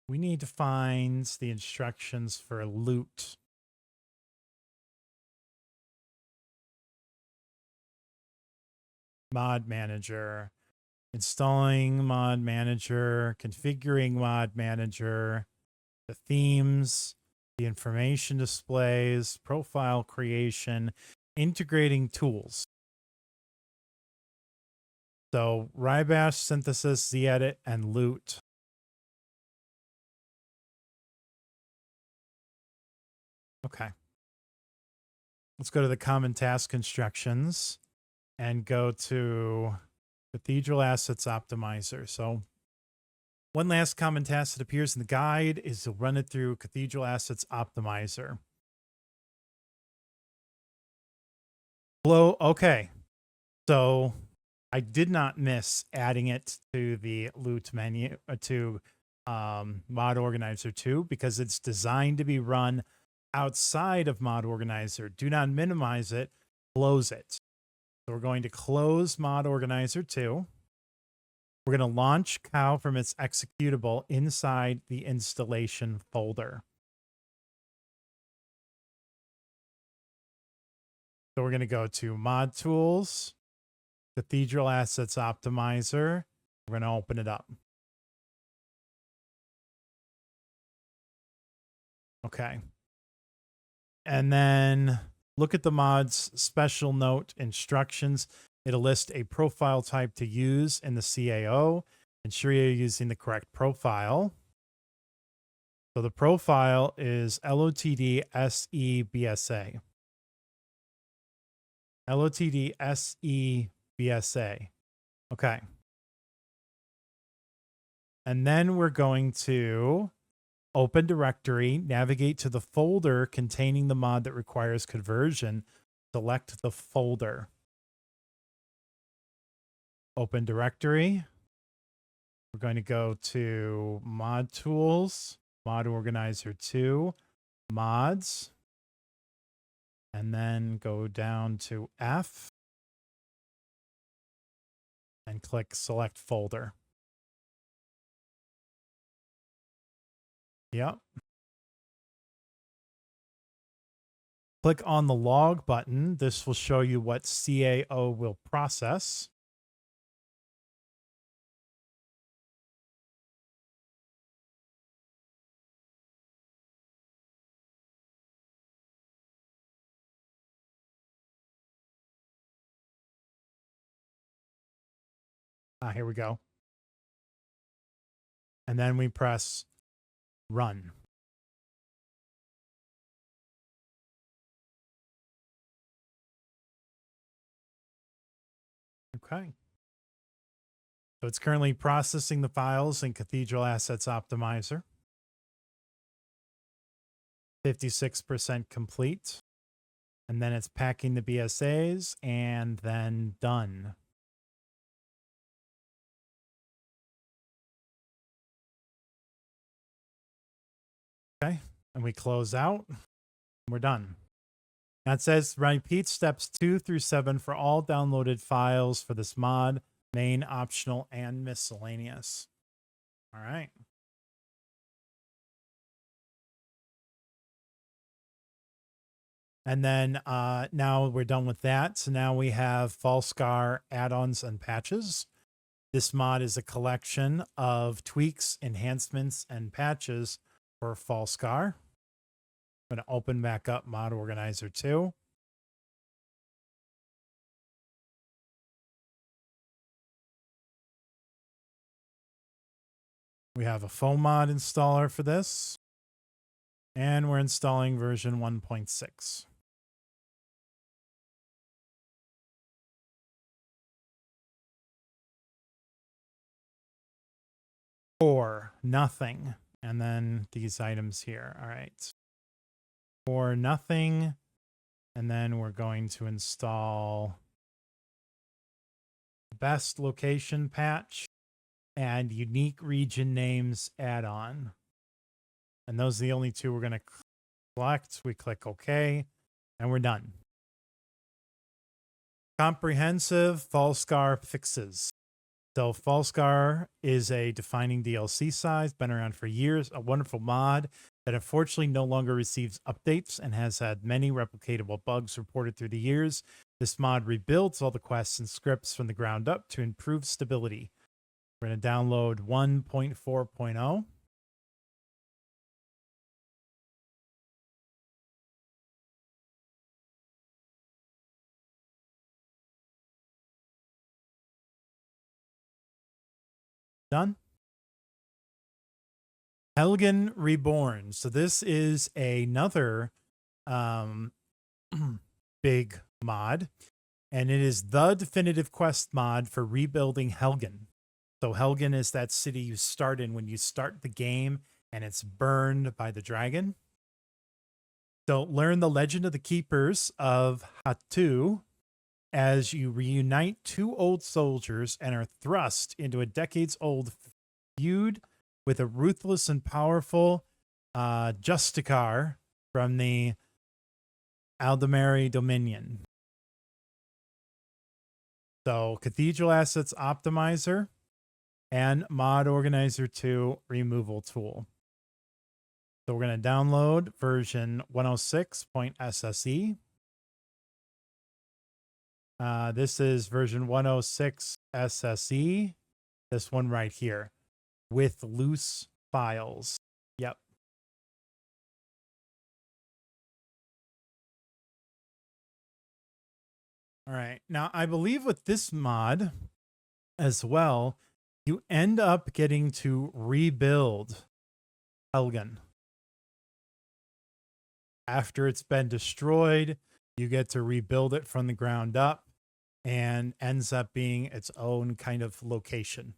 we need to find the instructions for loot. Mod Manager, installing Mod Manager, configuring Mod Manager, the themes, the information displays, profile creation, integrating tools. So Rybash, Synthesis, Z-Edit, and Loot. Okay. Let's go to the common task instructions and go to Cathedral Assets Optimizer. So one last common task that appears in the guide is to run it through Cathedral Assets Optimizer. Hello. Okay. So I did not miss adding it to the loot menu, to Mod Organizer 2, because it's designed to be run outside of Mod Organizer. Do not minimize it, close it. So we're going to close Mod Organizer 2. We're going to launch cow from its executable inside the installation folder. So we're going to go to Mod Tools, Cathedral Assets Optimizer. We're going to open it up. Okay. And then look at the mod's special note instructions. It'll list a profile type to use in the CAO. Ensure you're using the correct profile. So the profile is LOTD SE BSA. LOTD SE BSA. Okay. And then we're going to open directory, navigate to the folder containing the mod that requires conversion. Select the folder. Open directory. We're going to go to Mod Tools, Mod Organizer 2, Mods, and then go down to F and click Select Folder. Yep. Click on the log button. This will show you what CAO will process. Here we go. And then we press Run. Okay. So it's currently processing the files in Cathedral Assets Optimizer. 56% complete. And then it's packing the BSAs and then done. Okay. And we close out. We're done. Now it says repeat steps 2 through 7 for all downloaded files for this mod, main, optional, and miscellaneous. All right. And then now we're done with that. So now we have Falscar add-ons and patches. This mod is a collection of tweaks, enhancements, and patches for Falscar. I'm going to open back up Mod Organizer 2. We have a foam mod installer for this. And we're installing version 1.6. For nothing. And then these items here. All right. For nothing. And then we're going to install best location patch and unique region names add-on. And those are the only two we're going to select. We click OK, and we're done. Comprehensive Falscar fixes. So Falscar is a defining DLC size, been around for years, a wonderful mod that unfortunately no longer receives updates and has had many replicatable bugs reported through the years. This mod rebuilds all the quests and scripts from the ground up to improve stability. We're going to download 1.4.0. Done. Helgen Reborn. So this is another big mod, and it is the definitive quest mod for rebuilding Helgen. So Helgen is that city you start in when you start the game and it's burned by the dragon. So learn the legend of the keepers of Hatu as you reunite two old soldiers and are thrust into a decades-old feud with a ruthless and powerful Justicar from the Aldemary Dominion. So Cathedral Assets Optimizer and Mod Organizer 2 Removal Tool. So we're going to download version 106.SSE. This is version 106 SSE. This one right here with loose files. Yep. All right. Now, I believe with this mod as well, you end up getting to rebuild Helgen. After it's been destroyed, you get to rebuild it from the ground up, and ends up being its own kind of location.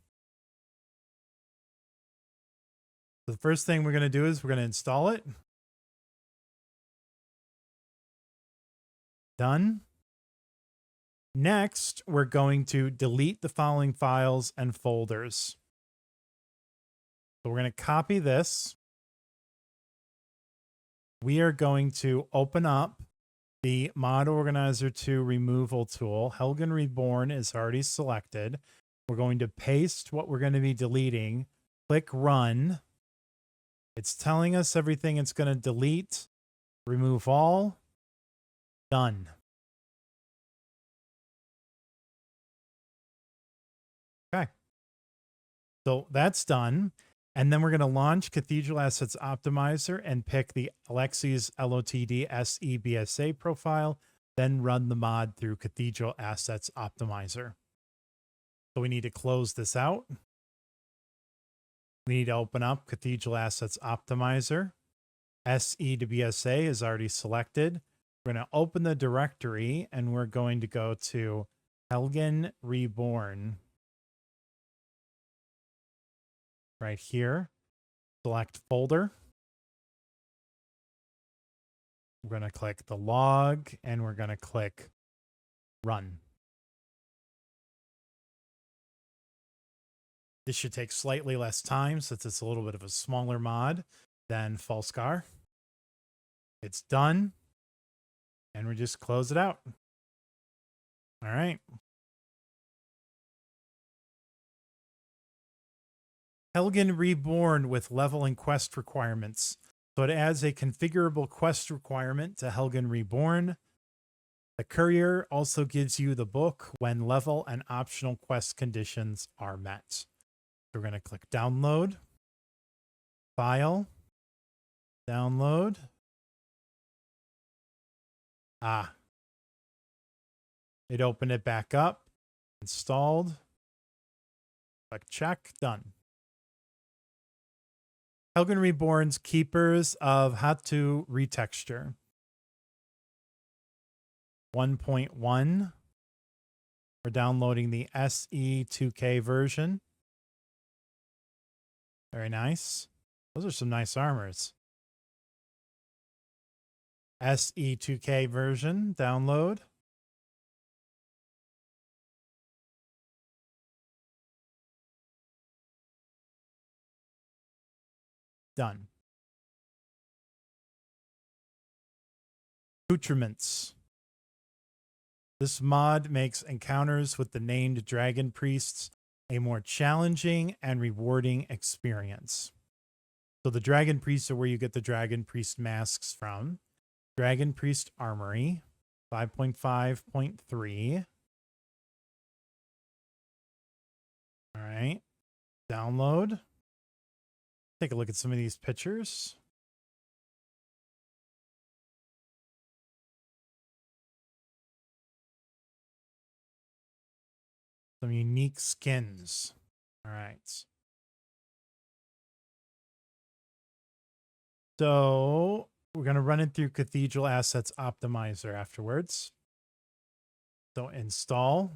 So the first thing we're going to do is we're going to install it. Done. Next, we're going to delete the following files and folders. So we're going to copy this. We are going to open up the Mod Organizer 2 removal tool. Helgen Reborn is already selected. We're going to paste what we're going to be deleting. Click Run. It's telling us everything it's going to delete. Remove all. Done. Okay. So that's done. And then we're going to launch Cathedral Assets Optimizer and pick the Lexy's LOTD SE BSA profile, then run the mod through Cathedral Assets Optimizer. So we need to close this out. We need to open up Cathedral Assets Optimizer. SE to BSA is already selected. We're going to open the directory and we're going to go to Helgen Reborn. Right here, select folder. We're going to click the log and we're going to click run. This should take slightly less time since it's a little bit of a smaller mod than Falskar. It's done. And we just close it out. All right. Helgen Reborn with level and quest requirements. So it adds a configurable quest requirement to Helgen Reborn. The courier also gives you the book when level and optional quest conditions are met. So we're going to click download, file, download. It opened it back up, installed, click check, done. Helgen Reborn's Keepers of Hatu Retexture. 1.1. We're downloading the SE2K version. Very nice. Those are some nice armors. SE2K version, download. Done. Accoutrements. This mod makes encounters with the named dragon priests a more challenging and rewarding experience. So the dragon priests are where you get the dragon priest masks from. Dragon Priest Armory, 5.5.3. All right. Download. Take a look at some of these pictures. Some unique skins. All right. So we're going to run it through Cathedral Assets Optimizer afterwards. So install.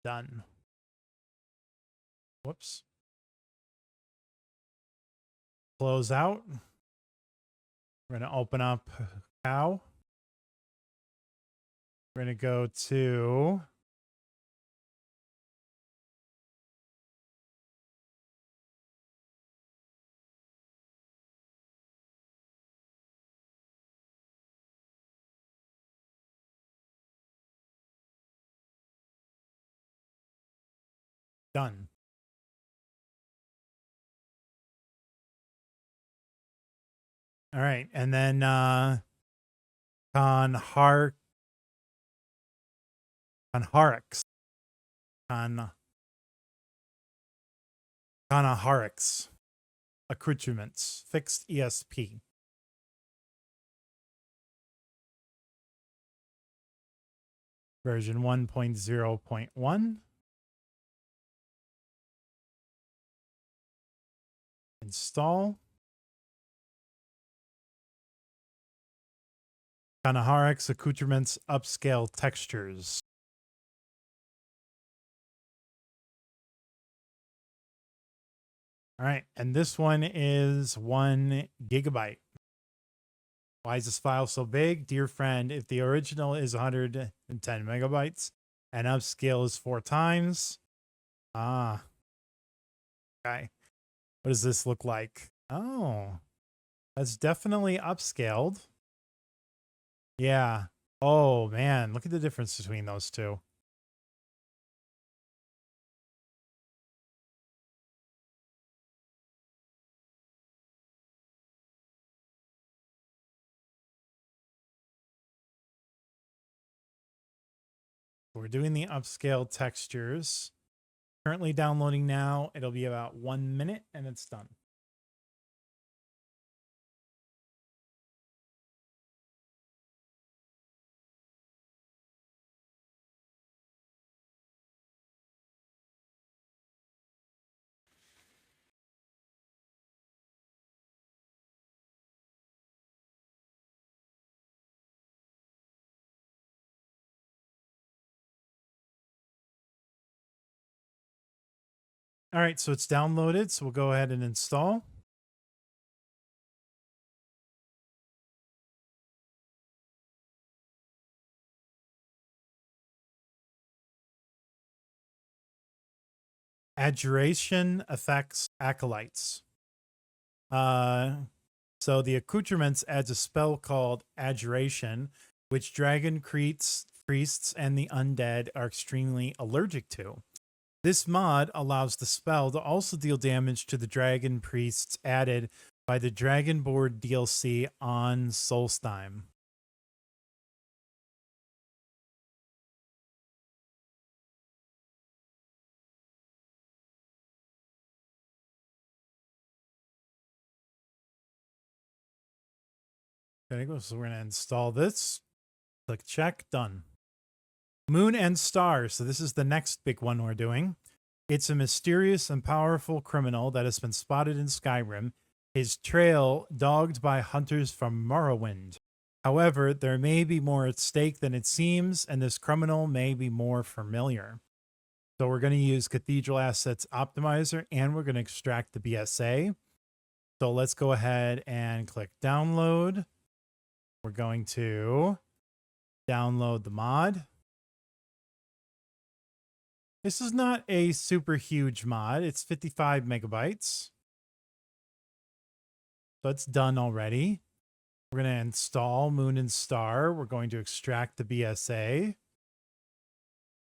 Done. Whoops. Close out. We're going to open up Cow. We're going to go to Done. All right, and then Conharix. Conharix accoutrements, fixed ESP. Version 1.0.1. Install. Conharix accoutrements upscale textures. All right, and this one is 1 gigabyte. Why is this file so big? Dear friend, if the original is 110 megabytes and upscale is 4 times, okay. What does this look like? Oh, that's definitely upscaled. Yeah. Oh, man, look at the difference between those two. We're doing the upscale textures. Currently downloading now. It'll be about 1 minute and it's done. All right, so it's downloaded. So we'll go ahead and install. Adjuration affects acolytes. So the accoutrements adds a spell called Adjuration, which dragon priests and the undead are extremely allergic to. This mod allows the spell to also deal damage to the dragon priests added by the Dragonborn DLC on Solstheim. Okay, so we're going to install this. Click check, done. Moon and Star. So this is the next big one we're doing. It's a mysterious and powerful criminal that has been spotted in Skyrim, his trail dogged by hunters from Morrowind. However, there may be more at stake than it seems, and this criminal may be more familiar. So we're going to use Cathedral Assets Optimizer, and we're going to extract the BSA. So let's go ahead and click download. We're going to download the mod. This is not a super huge mod. It's 55 megabytes. So it's done already. We're going to install Moon and Star. We're going to extract the BSA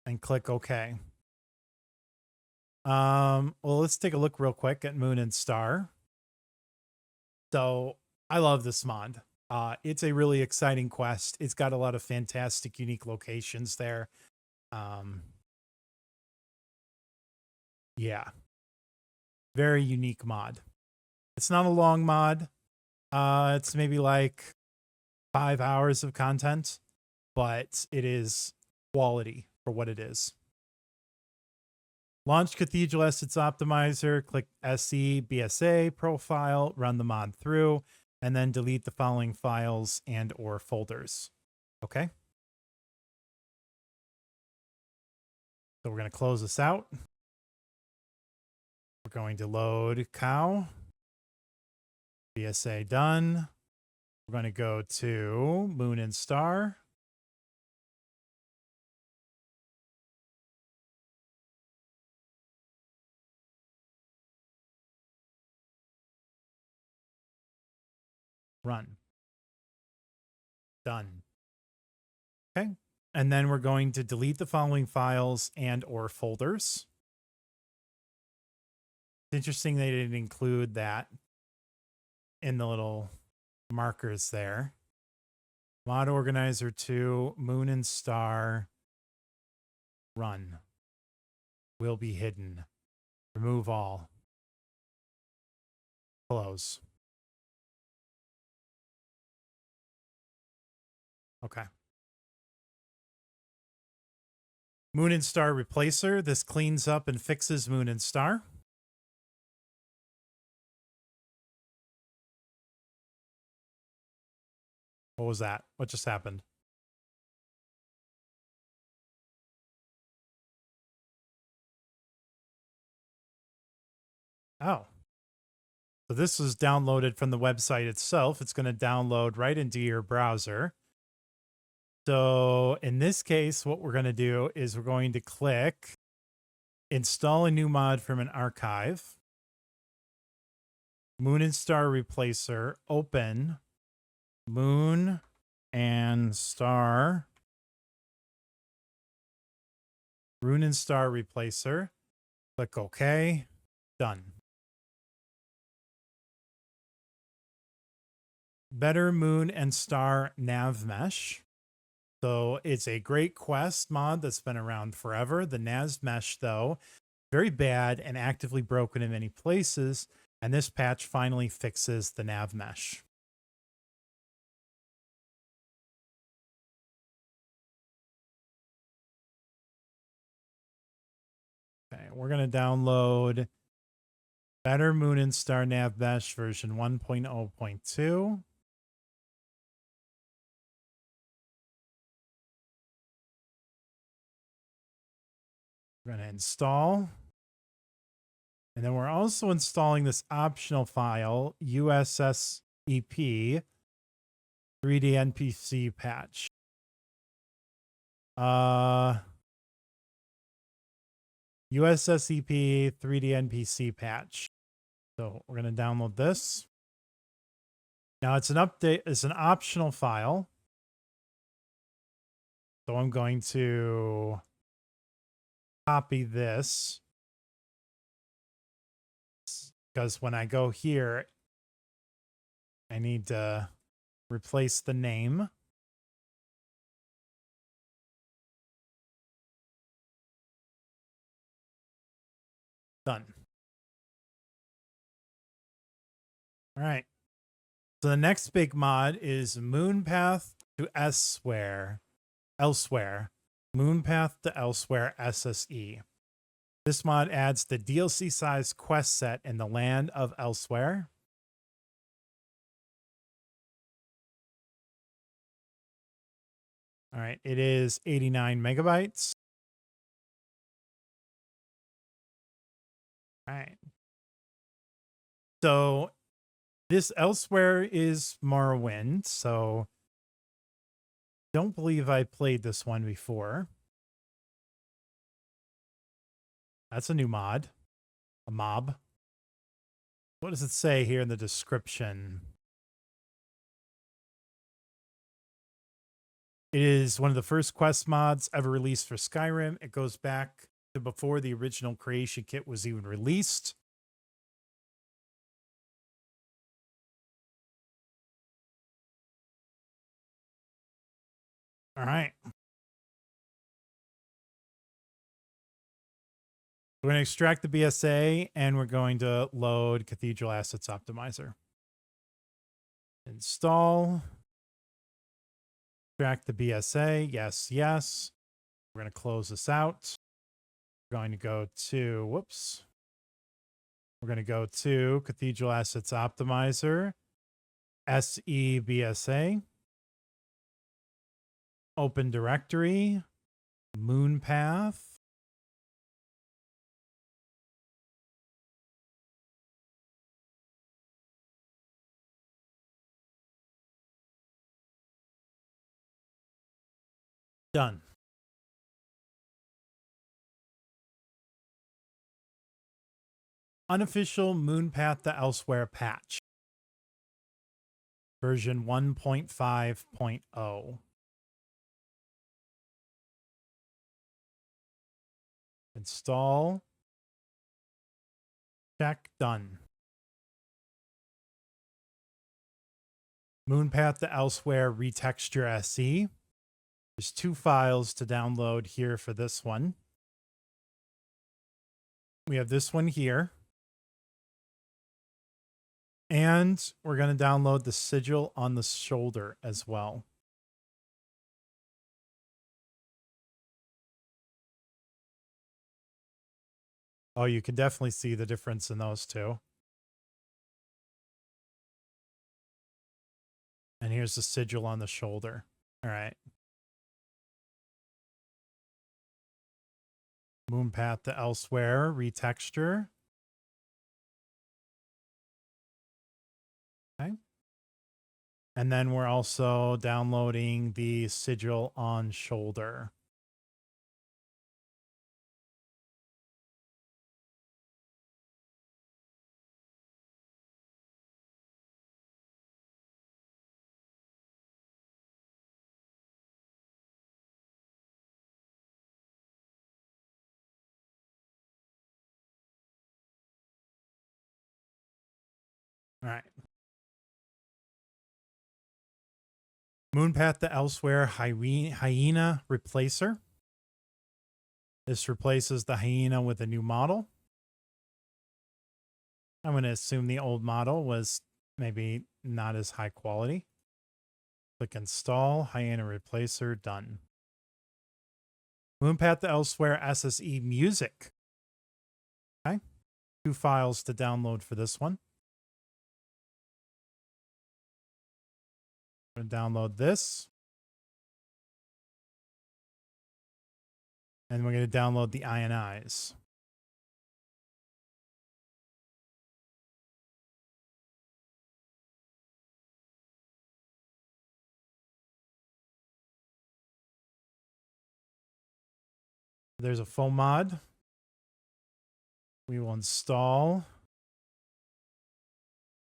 and click OK. Well, let's take a look real quick at Moon and Star. So I love this mod. It's a really exciting quest. It's got a lot of fantastic, unique locations there. Yeah. Very unique mod. It's not a long mod. It's maybe like 5 hours of content, but it is quality for what it is. Launch Cathedral Assets Optimizer, click SE BSA profile, run the mod through, and then delete the following files and or folders. Okay. So we're going to close this out. We're going to load cow. BSA done. We're going to go to Moon and Star. Run. Done. Okay. And then we're going to delete the following files and or folders. It's interesting they didn't include that in the little markers there. Mod Organizer 2, Moon and Star, run. Will be hidden. Remove all. Close. Okay. Moon and Star Replacer. This cleans up and fixes Moon and Star. What was that? What just happened? Oh. So this was downloaded from the website itself. It's going to download right into your browser. So in this case, what we're going to do is we're going to click install a new mod from an archive. Moon and Star Replacer, open Moon and Star. Rune and Star Replacer. Click OK. Done. Better Moon and Star Nav Mesh. So it's a great quest mod that's been around forever. The Nav Mesh, though, very bad and actively broken in many places. And this patch finally fixes the Nav Mesh. Okay, we're going to download Better Moon and Star Nav Mesh version 1.0.2. We're going to install. And then we're also installing this optional file, USSEP 3D NPC patch. USSEP 3D NPC patch. So we're going to download this. Now it's an update, it's an optional file. So I'm going to copy this, because when I go here, I need to replace the name. Done. All right. So the next big mod is Moonpath to Elsewhere. Moonpath to Elsewhere SSE. This mod adds the DLC size quest set in the land of Elsewhere. All right, it is 89 megabytes. All right. So this Elsewhere is Morrowind, so don't believe I played this one before. That's a new mod. A mob. What does it say here in the description? It is one of the first quest mods ever released for Skyrim. It goes back to before the original creation kit was even released. All right. We're going to extract the BSA and we're going to load Cathedral Assets Optimizer. Install. Extract the BSA. Yes, yes. We're going to close this out. We're going to go to, whoops. We're going to go to Cathedral Assets Optimizer, SEBSA, Open Directory, Moonpath. Done. Unofficial Moonpath to Elsewhere patch. Version 1.5.0. Install. Check, done. Moonpath to elsewhere, retexture SE. There's 2 files to download here for this one. We have this one here. And we're going to download the sigil on the shoulder as well. Oh, you can definitely see the difference in those two. And here's the sigil on the shoulder. All right. Moonpath to elsewhere, retexture. Okay. And then we're also downloading the sigil on shoulder. All right. Moonpath to elsewhere, hyena replacer. This replaces the hyena with a new model. I'm going to assume the old model was maybe not as high quality. Click install, hyena replacer, done. Moonpath to elsewhere, SSE music. Okay. 2 files to download for this one. I'm going to download this. And we're going to download the INIs. There's a full mod. We will install.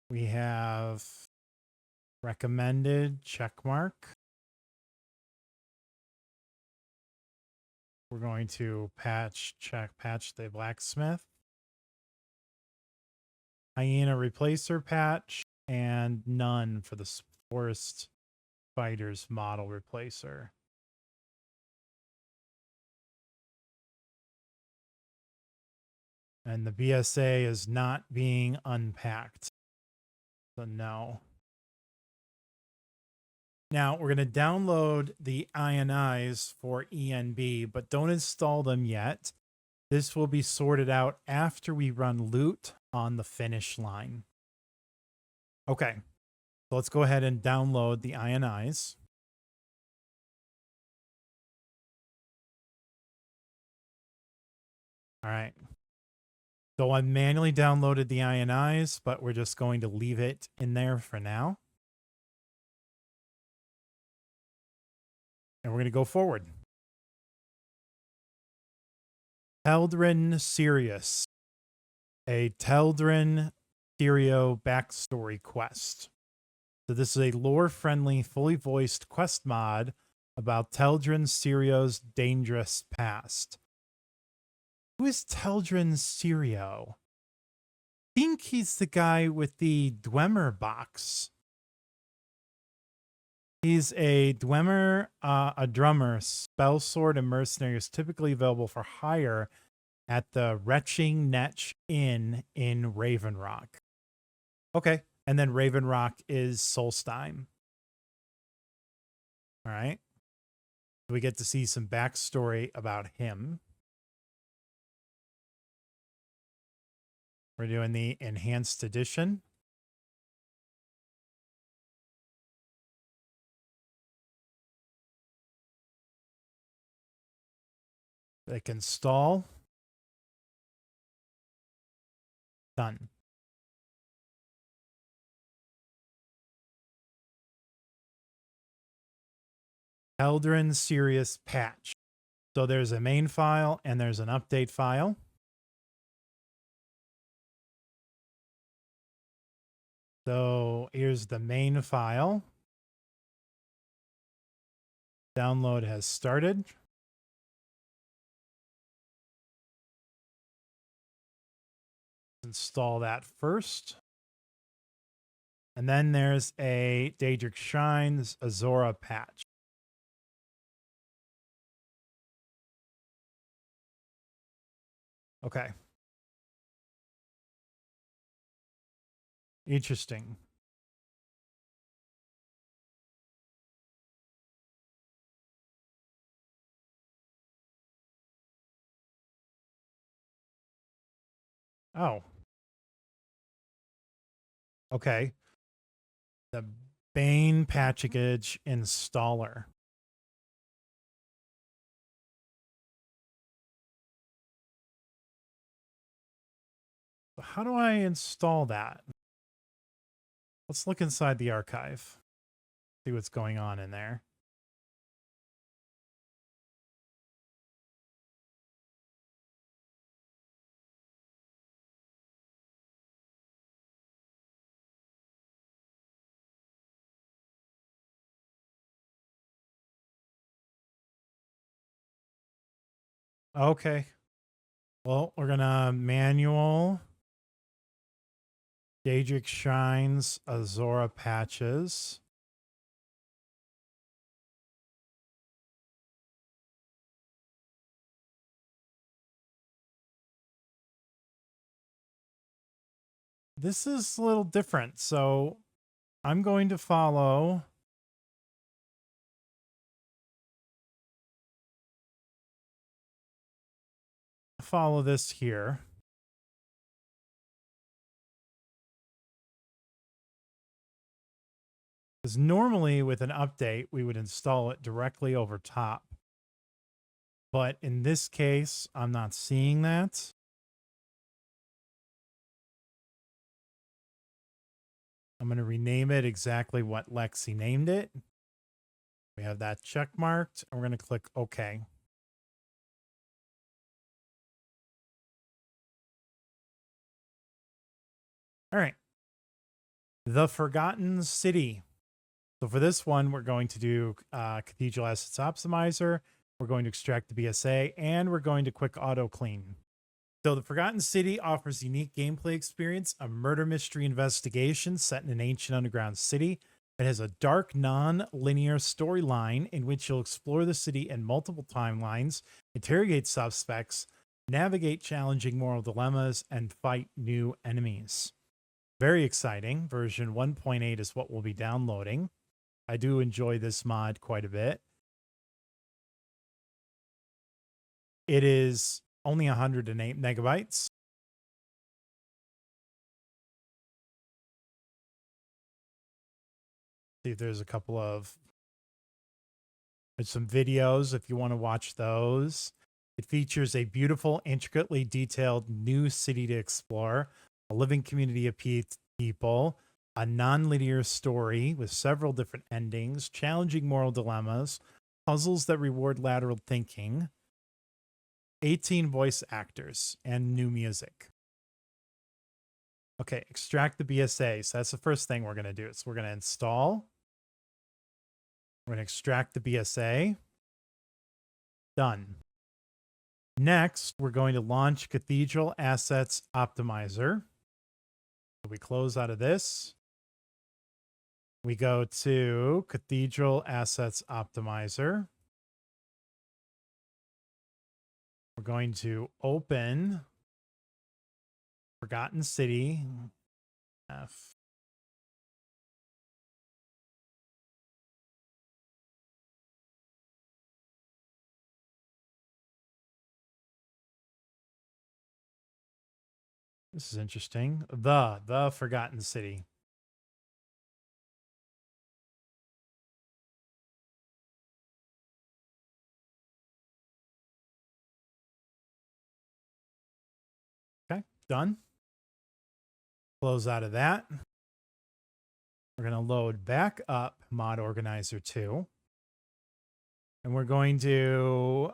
We have recommended checkmark. We're going to patch the blacksmith. Hyena replacer patch and none for the forest fighters model replacer. And the BSA is not being unpacked. So no. Now we're going to download the INIs for ENB, but don't install them yet. This will be sorted out after we run loot on the finish line. Okay, so let's go ahead and download the INIs. All right. So I manually downloaded the INIs, but we're just going to leave it in there for now. And we're going to go forward. Teldrin Sirius. A Teldrin Sirio backstory quest. So this is a lore-friendly, fully voiced quest mod about Teldrin Sirio's dangerous past. Who is Teldrin Sirio? I think he's the guy with the Dwemer box. He's a Dwemer, a drummer, spell sword, and mercenary is typically available for hire at the Retching Netch Inn in Raven Rock. Okay, and then Raven Rock is Solstheim. All right. We get to see some backstory about him. We're doing the enhanced edition. Click install. Done. Teldrin Sirius patch. So there's a main file and there's an update file. So here's the main file. Download has started. Install that first. And then there's a Daedric Shines Azora patch. Okay. Interesting. Oh. Okay. The Bane package installer. How do I install that? Let's look inside the archive. See what's going on in there. Okay. Well, we're gonna manual Daedric Shines Azora patches. This is a little different, so I'm going to follow this here. Because normally with an update, we would install it directly over top. But in this case, I'm not seeing that. I'm going to rename it exactly what Lexy named it. We have that check marked, and we're going to click OK. All right. The Forgotten City. So for this one, we're going to do Cathedral Assets Optimizer. We're going to extract the BSA, and we're going to quick auto clean. So the Forgotten City offers unique gameplay experience, a murder mystery investigation set in an ancient underground city. It has a dark, non-linear storyline in which you'll explore the city in multiple timelines, interrogate suspects, navigate challenging moral dilemmas, and fight new enemies. Very exciting. Version 1.8 is what we'll be downloading. I do enjoy this mod quite a bit. It is only 108 megabytes. See if there's a couple of some videos if you want to watch those. It features a beautiful, intricately detailed new city to explore, a living community of people, a non-linear story with several different endings, challenging moral dilemmas, puzzles that reward lateral thinking, 18 voice actors, and new music. Okay, extract the BSA. So that's the first thing we're going to do. So we're going to install. We're going to extract the BSA. Done. Next, we're going to launch Cathedral Assets Optimizer. So we close out of this. We go to Cathedral Assets Optimizer. We're going to open Forgotten City. F. This is interesting. The Forgotten City. Okay, done. Close out of that. We're going to load back up Mod Organizer 2. And we're going to...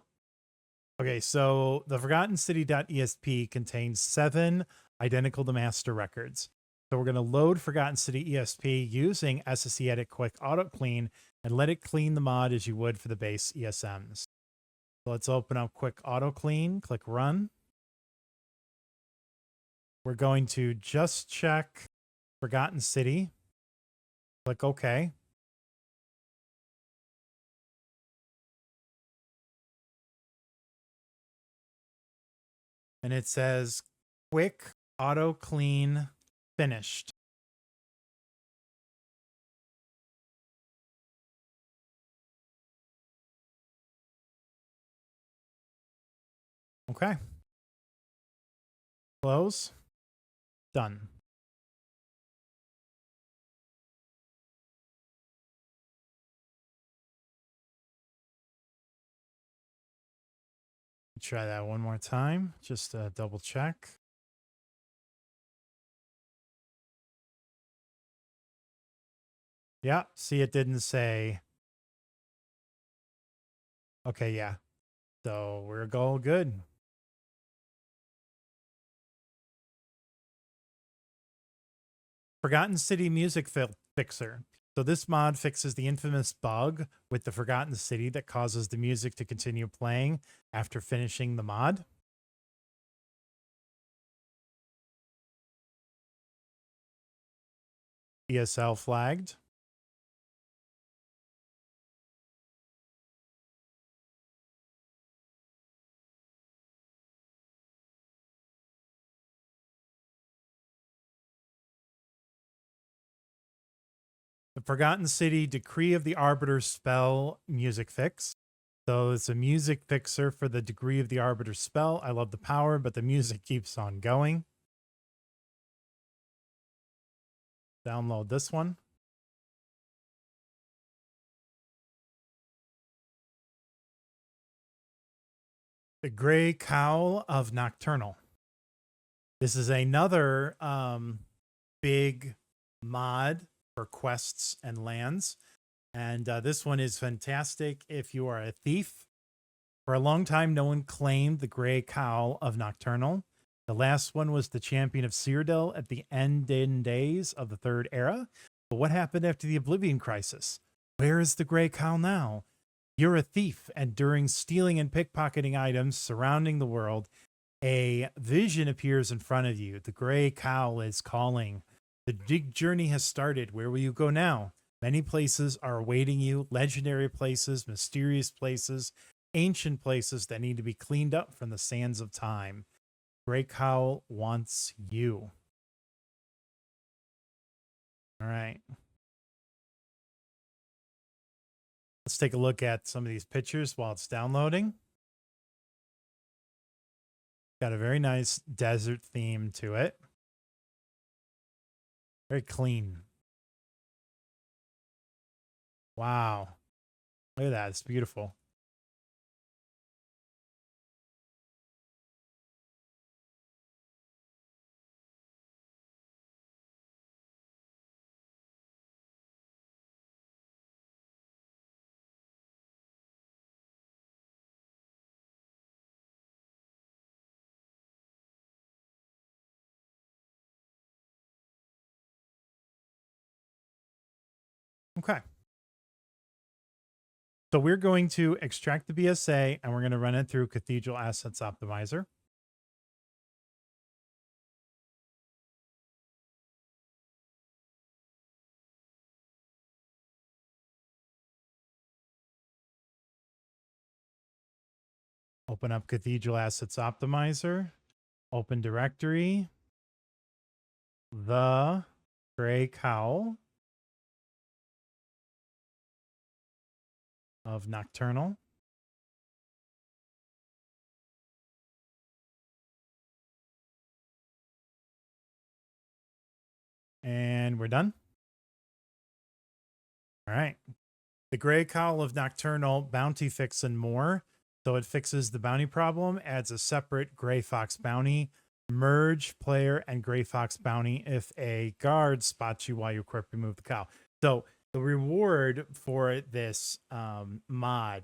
Okay, so the Forgotten City.esp contains 7 identical to master records. So we're going to load Forgotten City ESP using SSE Edit Quick Auto Clean and let it clean the mod as you would for the base ESMs. So let's open up Quick Auto Clean, click Run. we're going to just check Forgotten City. Click OK. And it says quick auto clean finished. Okay. Close. Done. Try that one more time. Just double check. Yeah. See, it didn't say. Okay. Yeah. So we're all good. Forgotten City Music Fixer. So this mod fixes the infamous bug with the Forgotten City that causes the music to continue playing after finishing the mod. ESL flagged. The Forgotten City Decree of the Arbiter spell music fix. So it's a music fixer for the Degree of the Arbiter spell. I love the power, but the music keeps on going. Download this one. The Gray Cowl of Nocturnal. This is another big mod for quests and lands. And this one is fantastic if you are a thief. For a long time, no one claimed the Gray Cowl of Nocturnal. The last one was the Champion of Cyrodiil at the end in days of the Third Era. But what happened after the Oblivion Crisis? Where is the Gray Cowl now? You're a thief, and during stealing and pickpocketing items surrounding the world, a vision appears in front of you. The Gray Cowl is calling. The big journey has started. Where will you go now? Many places are awaiting you. Legendary places, mysterious places, ancient places that need to be cleaned up from the sands of time. Gray Cowl wants you. All right. Let's take a look at some of these pictures while it's downloading. Got a very nice desert theme to it. Very clean. Wow. Look at that. It's beautiful. Okay. So we're going to extract the BSA and we're going to run it through Cathedral Assets Optimizer. Open up Cathedral Assets Optimizer, open directory, the Gray Cowl of Nocturnal. And we're done. All right. The Gray Cowl of Nocturnal bounty fix and more. So it fixes the bounty problem, adds a separate Gray Fox bounty, merge player and Gray Fox bounty if a guard spots you while you equip remove the cowl. So the reward for this mod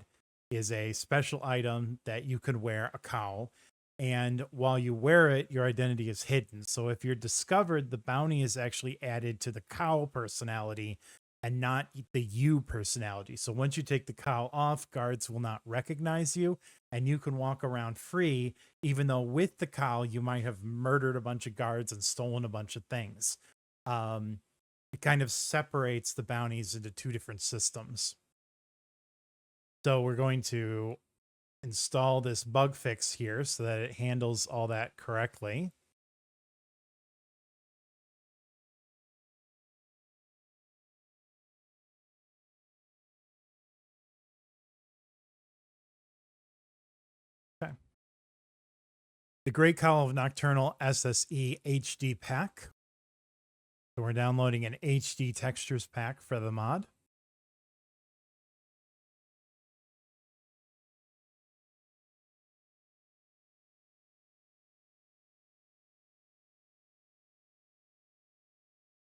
is a special item that you can wear, a cowl. And while you wear it, your identity is hidden. So if you're discovered, the bounty is actually added to the cowl personality and not the you personality. So once you take the cowl off, guards will not recognize you, and you can walk around free, even though with the cowl, you might have murdered a bunch of guards and stolen a bunch of things. It kind of separates the bounties into two different systems. So we're going to install this bug fix here so that it handles all that correctly. Okay. The Great Cowl of Nocturnal SSE HD pack. So we're downloading an HD textures pack for the mod.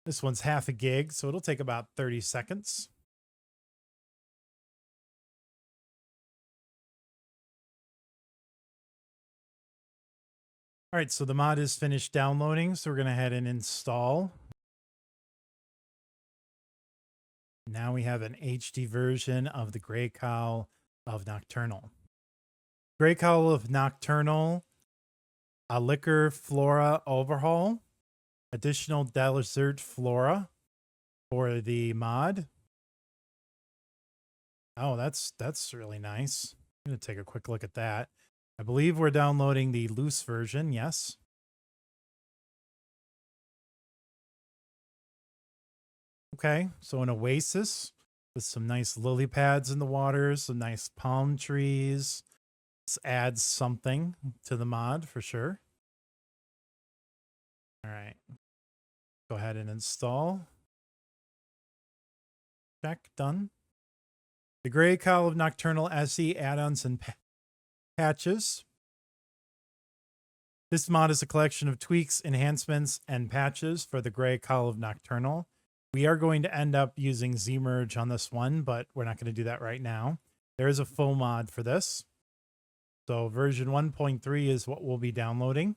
This one's half a gig, so it'll take about 30 seconds. All right, so the mod is finished downloading, so we're going to head and install. Now we have an HD version of the Grey Cowl of Nocturnal. Grey Cowl of Nocturnal, a liquor flora overhaul, additional desert flora for the mod. Oh, that's really nice. I'm going to take a quick look at that. I believe we're downloading the loose version, yes. Okay, so an oasis with some nice lily pads in the water, some nice palm trees. This adds something to the mod for sure. All right, go ahead and install. Check, done. The Grey Cowl of Nocturnal SE add-ons and patches. This mod is a collection of tweaks, enhancements, and patches for the Grey Cowl of Nocturnal. We are going to end up using Zmerge on this one, but we're not going to do that right now. There is a full mod for this. So version 1.3 is what we'll be downloading.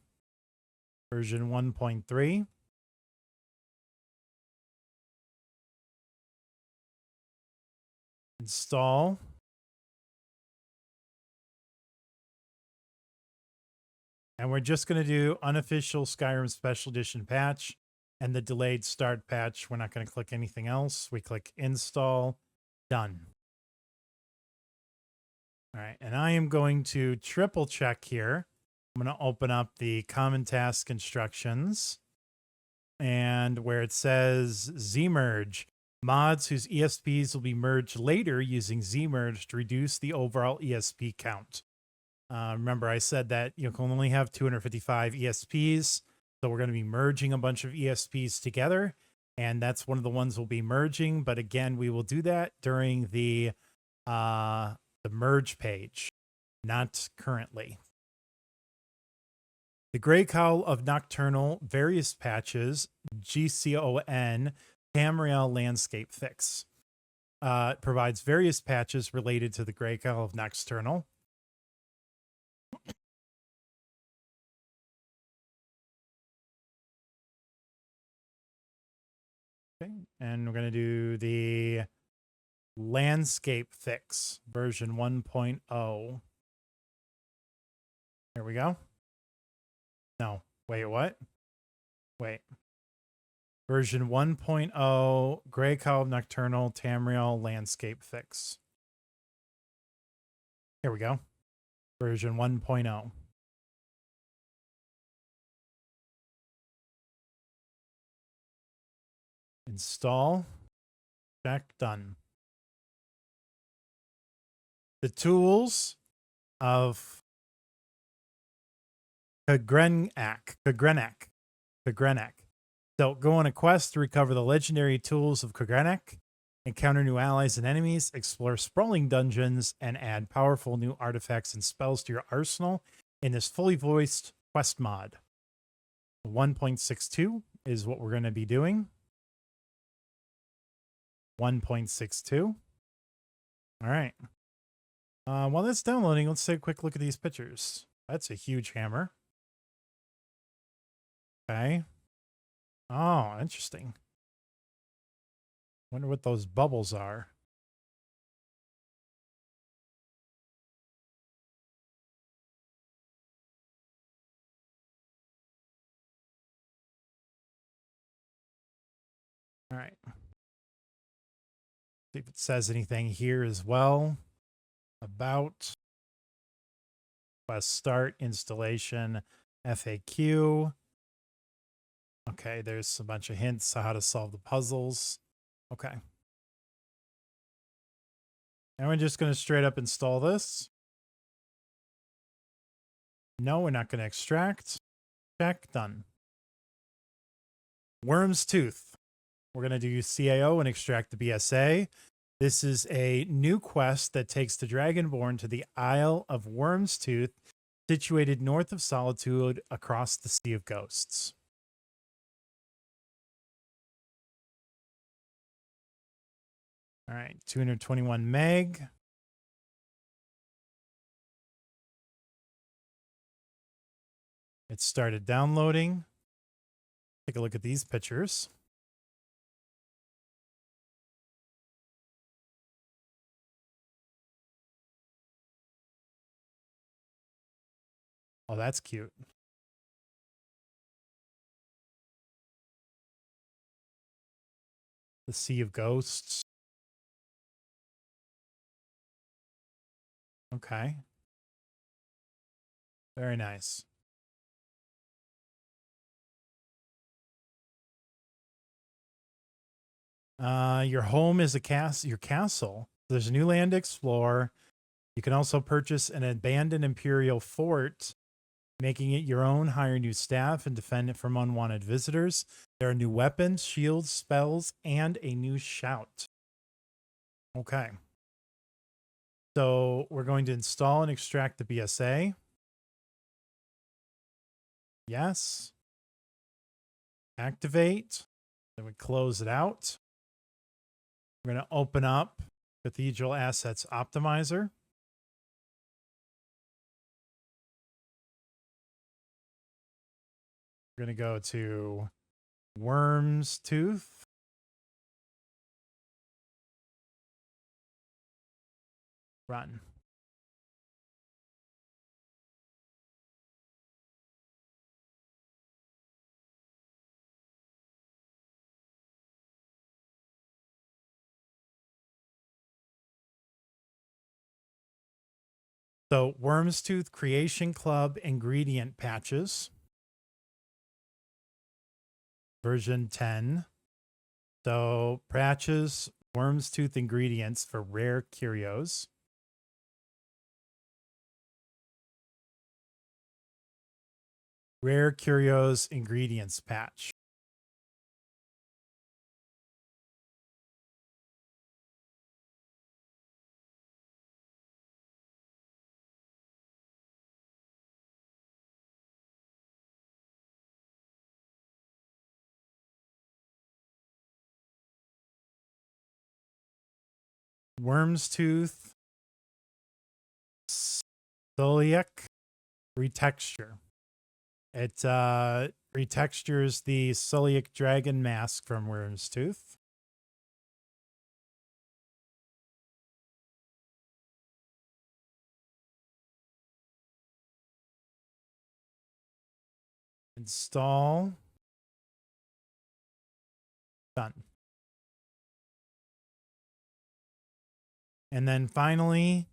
Version 1.3. Install. And we're just going to do Unofficial Skyrim Special Edition patch and the delayed start patch. We're not going to click anything else. We click install. Done. All right. And I am going to triple check here. I'm going to open up the common task instructions. And where it says Zmerge, mods whose ESPs will be merged later using Zmerge to reduce the overall ESP count. Remember, I said that you can only have 255 ESPs. So we're going to be merging a bunch of ESPs together. And that's one of the ones we'll be merging. But again, we will do that during the merge page, not currently. The Grey Cowl of Nocturnal various patches, GCON, Tamriel Landscape Fix. Provides various patches related to the Grey Cowl of Nocturnal. Okay, and we're going to do the Landscape Fix, version 1.0. There we go. No, wait, what? Wait. Version 1.0, Grey Cowl of Nocturnal, Tamriel Landscape Fix. Here we go. Version 1.0. Install. Check, done. The tools of Kagrenak. So go on a quest to recover the legendary tools of Kagrenak, encounter new allies and enemies, explore sprawling dungeons, and add powerful new artifacts and spells to your arsenal in this fully voiced quest mod. 1.62 is what we're going to be doing. 1.62. All right. While that's downloading, let's take a quick look at these pictures. That's a huge hammer. Okay. Oh, interesting. Wonder what those bubbles are. All right. See if it says anything here as well about start installation FAQ. Okay, there's a bunch of hints on how to solve the puzzles. Okay. And we're just going to straight up install this. No, we're not going to extract. Check, done. Worm's Tooth. We're going to do CAO and extract the BSA. This is a new quest that takes the Dragonborn to the Isle of Worm's Tooth, situated north of Solitude across the Sea of Ghosts. All right, 221 meg. It started downloading. Take a look at these pictures. Oh, that's cute. The Sea of Ghosts. Okay. Very nice. Your home is your castle. There's a new land to explore. You can also purchase an abandoned imperial fort, making it your own, hire new staff, and defend it from unwanted visitors. There are new weapons, shields, spells, and a new shout. Okay. So we're going to install and extract the BSA. Yes. Activate. Then we close it out. We're going to open up Cathedral Assets Optimizer. We're going to go to Worm's Tooth. Run. So Worm's Tooth Creation Club ingredient patches. Version 10. So patches, Worm's Tooth ingredients for rare curios. Rare curios ingredients patch. Worm's Tooth celiac retexture. It retextures the celiac dragon mask from Worm's Tooth. Install. Done. And then finally,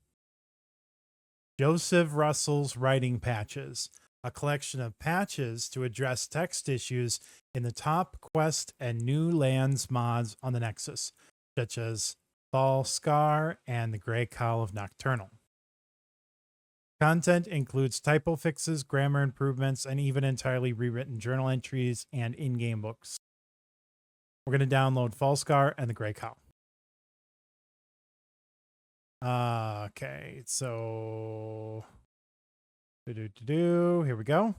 Joseph Russell's writing patches, a collection of patches to address text issues in the top quest and new lands mods on the Nexus, such as Fall Scar and the Grey Cowl of Nocturnal. Content includes typo fixes, grammar improvements, and even entirely rewritten journal entries and in-game books. We're going to download Fall Scar and the Grey Cowl. Okay, so here we go.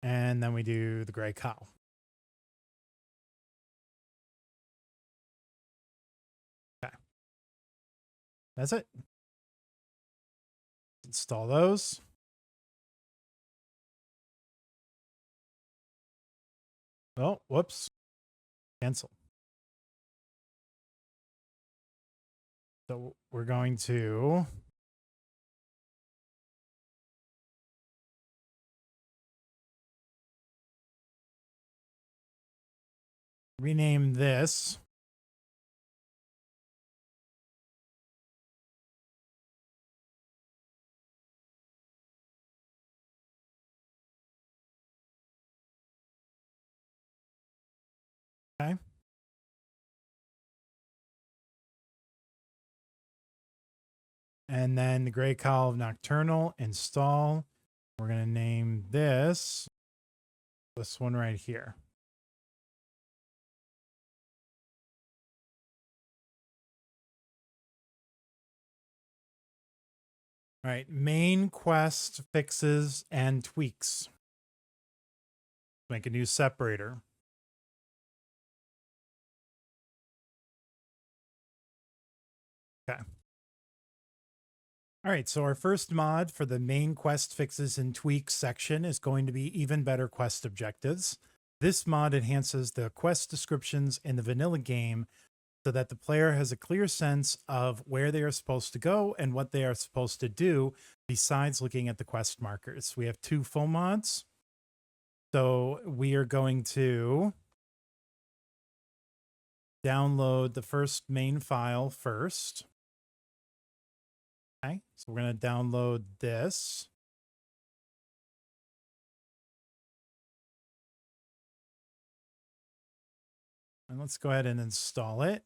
And then we do the Grey Cowl. Okay. That's it. Install those. Oh, whoops. Cancel. So we're going to rename this. Okay. And then the Gray Call of Nocturnal, install. We're going to name this one right here. All right, main quest fixes and tweaks. Make a new separator. Okay. All right, so our first mod for the main quest fixes and tweaks section is going to be even better quest objectives. This mod enhances the quest descriptions in the vanilla game so that the player has a clear sense of where they are supposed to go and what they are supposed to do besides looking at the quest markers. We have two full mods. So we are going to download the first main file first. Okay, so we're going to download this. And let's go ahead and install it.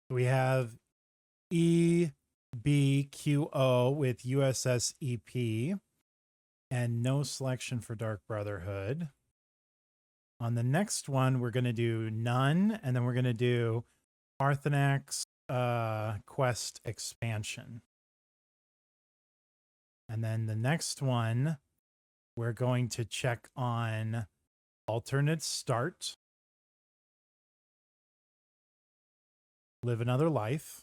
We have EBQO with USSEP and no selection for Dark Brotherhood. On the next one, we're going to do none, and then we're going to do Parthenax quest expansion. And then the next one, we're going to check on alternate start, live another life.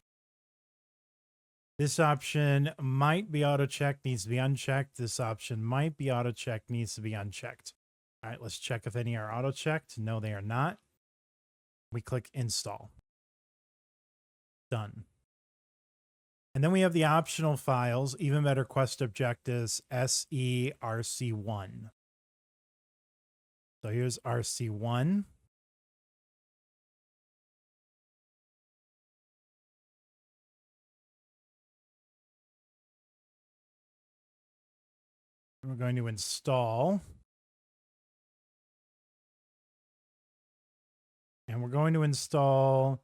This option might be auto-checked, needs to be unchecked. This option might be auto-checked, needs to be unchecked. All right, let's check if any are auto-checked. No, they are not. We click install. Done. And then we have the optional files, even better quest objectives, SERC1. So here's RC1. We're going to install. And we're going to install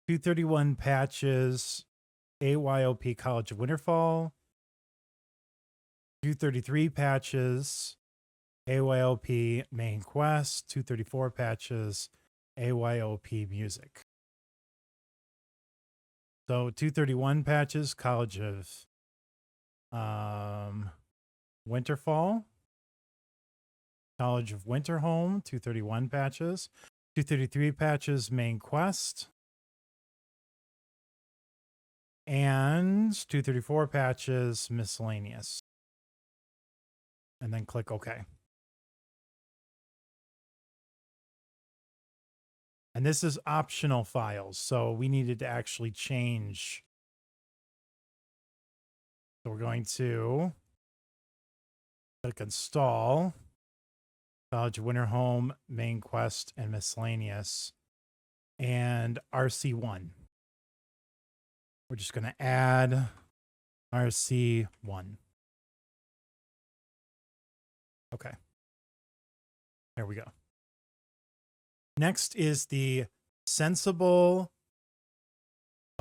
231 patches, AYOP College of Winterfall, 233 patches, AYOP Main Quest, 234 patches, AYOP Music. So 231 patches, College of Winterfall, College of Winterholm, 231 patches, 233 patches, Main Quest, and 234 patches, Miscellaneous. And then click OK. And this is optional files, so we needed to actually change. So we're going to click install, College of Winterholm, Main Quest, and Miscellaneous, and RC1. We're just going to add RC1. Okay. There we go. Next is the Sensible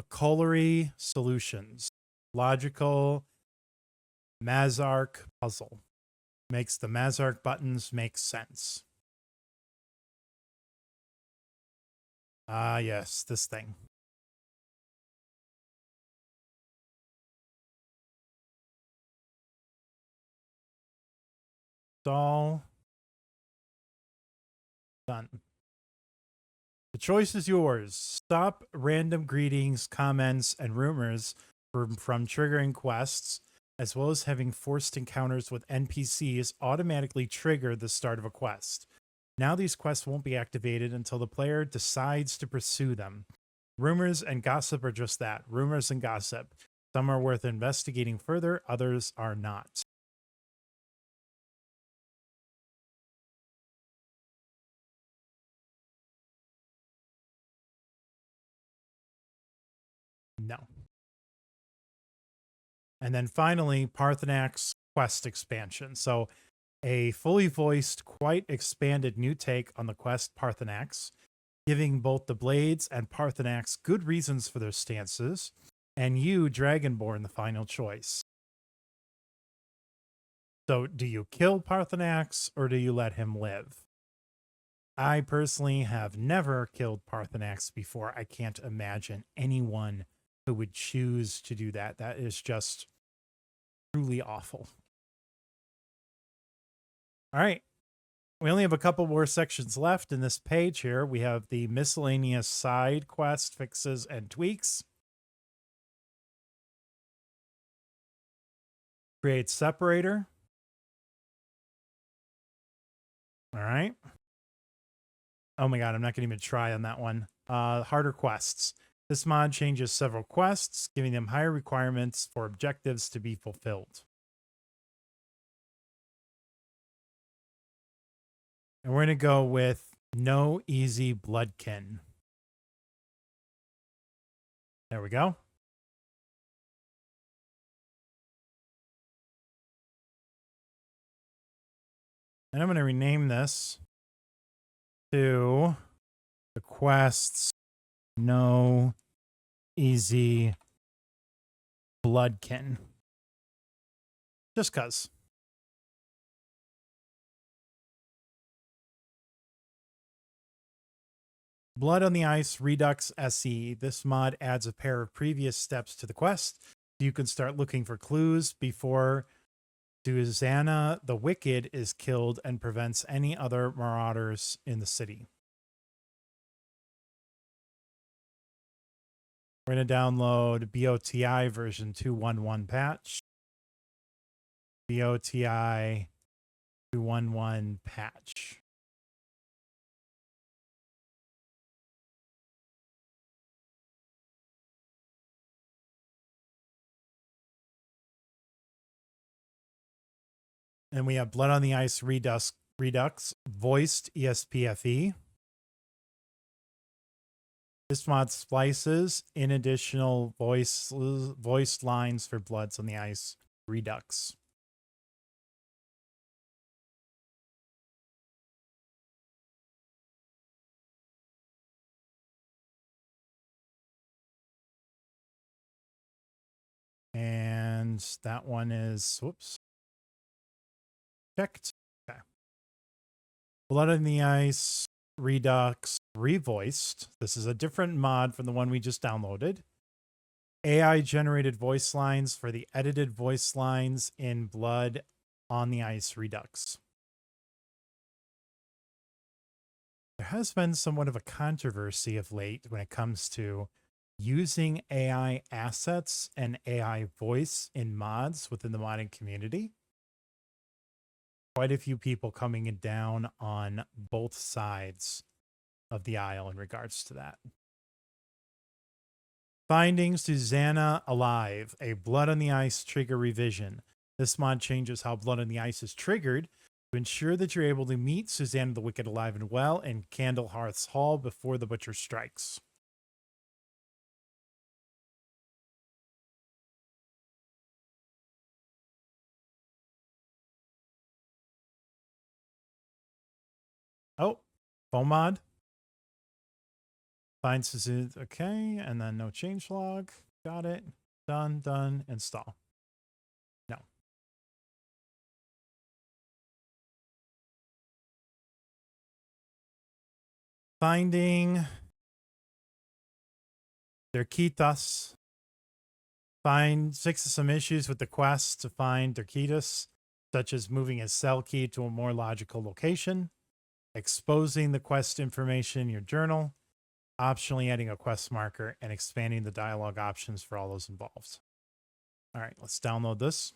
Acolary Solutions. Logical Mazark puzzle. Makes the Mazark buttons make sense. Ah, yes, this thing. Install. Done. The choice is yours. Stop random greetings, comments, and rumors from triggering quests, as well as having forced encounters with NPCs automatically trigger the start of a quest. Now these quests won't be activated until the player decides to pursue them. Rumors and gossip are just that, rumors and gossip. Some are worth investigating further, others are not. No. And then finally, Parthenak's quest expansion. So a fully voiced, quite expanded new take on the quest Parthenaks, giving both the Blades and Parthenaks good reasons for their stances, and you, Dragonborn, the final choice. So do you kill Parthenaks or do you let him live? I personally have never killed Parthenaks before. I can't imagine anyone who would choose to do that. That is just truly awful. All right. We only have a couple more sections left in this page here. We have the miscellaneous side quest fixes and tweaks. Create separator. All right. Oh my God, I'm not going to even try on that one. Harder quests. This mod changes several quests, giving them higher requirements for objectives to be fulfilled. And we're going to go with no easy bloodkin. There we go. And I'm going to rename this to the quests no easy bloodkin. Just cuz. Blood on the Ice Redux SE. This mod adds a pair of previous steps to the quest, so you can start looking for clues before Susanna the Wicked is killed and prevents any other marauders in the city. We're going to download BOTI version 2.11 patch. BOTI 2.11 patch. And we have Blood on the Ice Redux voiced ESPFE. This mod splices in additional voiced lines for Bloods on the Ice Redux. And that one is, whoops, checked. Okay. Blood on the Ice Redux revoiced. This is a different mod from the one we just downloaded. AI generated voice lines for the edited voice lines in Blood on the Ice Redux. There has been somewhat of a controversy of late when it comes to using AI assets and AI voice in mods within the modding community. Quite a few people coming down on both sides of the aisle in regards to that. Finding Susanna alive, a Blood on the Ice trigger revision. This mod changes how Blood on the Ice is triggered to ensure that you're able to meet Susanna the Wicked alive and well in Candlehearth's Hall before the Butcher strikes. Oh, phone mod. Find Susanna. Okay, and then no changelog. Got it. Done, done, install. No. Finding Derkitas. Fixes some issues with the quest to find Derkitas, such as moving his cell key to a more logical location, exposing the quest information in your journal, optionally adding a quest marker, and expanding the dialogue options for all those involved. All right, let's download this.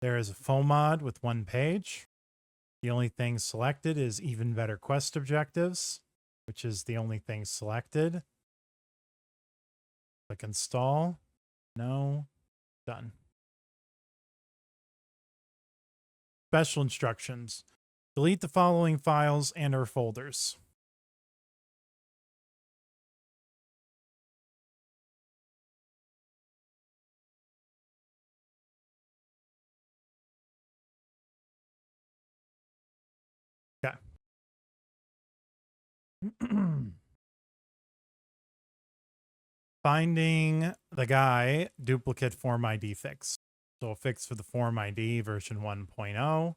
There is a full mod with 1 page. The only thing selected is even better quest objectives, which is the only thing selected. Click install. No. Done. Special instructions. Delete the following files and or folders. Okay. Finding the guy duplicate form ID fix. So a fix for the form ID version 1.0.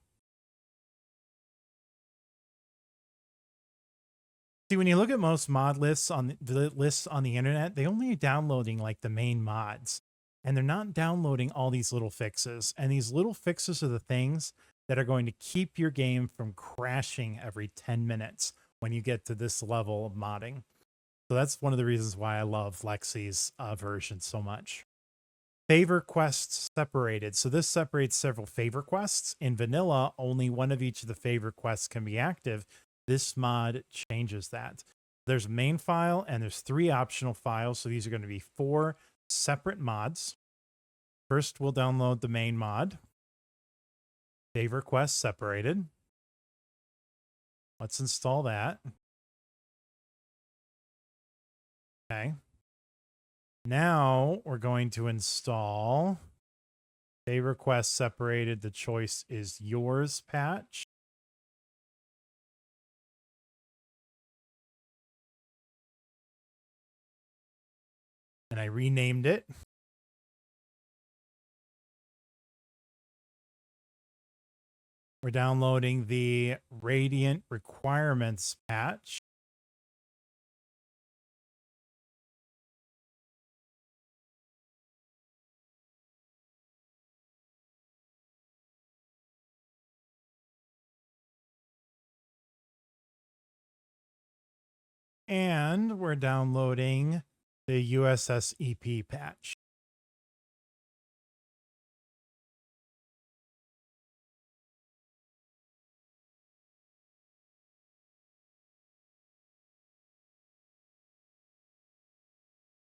See, when you look at most mod lists on the internet, they only are downloading like the main mods, and they're not downloading all these little fixes. And these little fixes are the things that are going to keep your game from crashing every 10 minutes when you get to this level of modding. So that's one of the reasons why I love Lexy's version so much. Favor quests separated. So this separates several favor quests. In vanilla, only one of each of the favor quests can be active. This mod changes that. There's a main file and there's 3 optional files. So these are going to be 4 separate mods. First, we'll download the main mod. Favor quest separated. Let's install that. Okay. Now we're going to install favor quest separated. The choice is yours patch. And I renamed it. We're downloading the Radiant Requirements patch. And we're downloading the USSEP patch.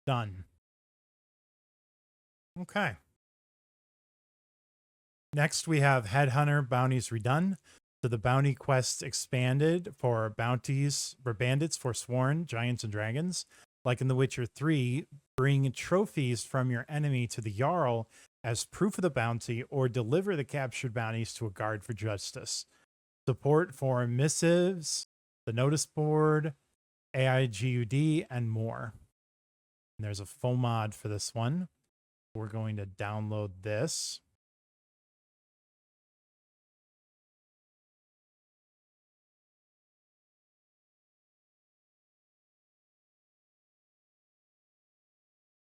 Done. Okay. Next, we have Headhunter bounties redone. So the bounty quests expanded for bounties for bandits, forsworn, giants, and dragons. Like in The Witcher 3, bring trophies from your enemy to the Jarl as proof of the bounty, or deliver the captured bounties to a guard for justice. Support for missives, the notice board, AIGUD, and more. And there's a full mod for this one. We're going to download this.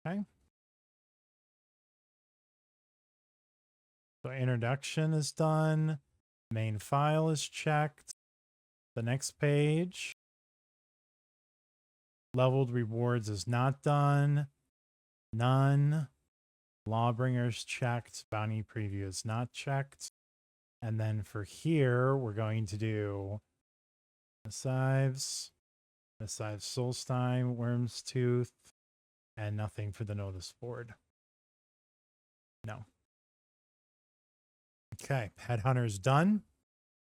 Okay. So introduction is done. Main file is checked. The next page. Leveled rewards is not done. None. Lawbringers checked. Bounty preview is not checked. And then for here, we're going to do Missives, Solstein, Worm's Tooth, and nothing for the notice board. No. Okay, Headhunter's done.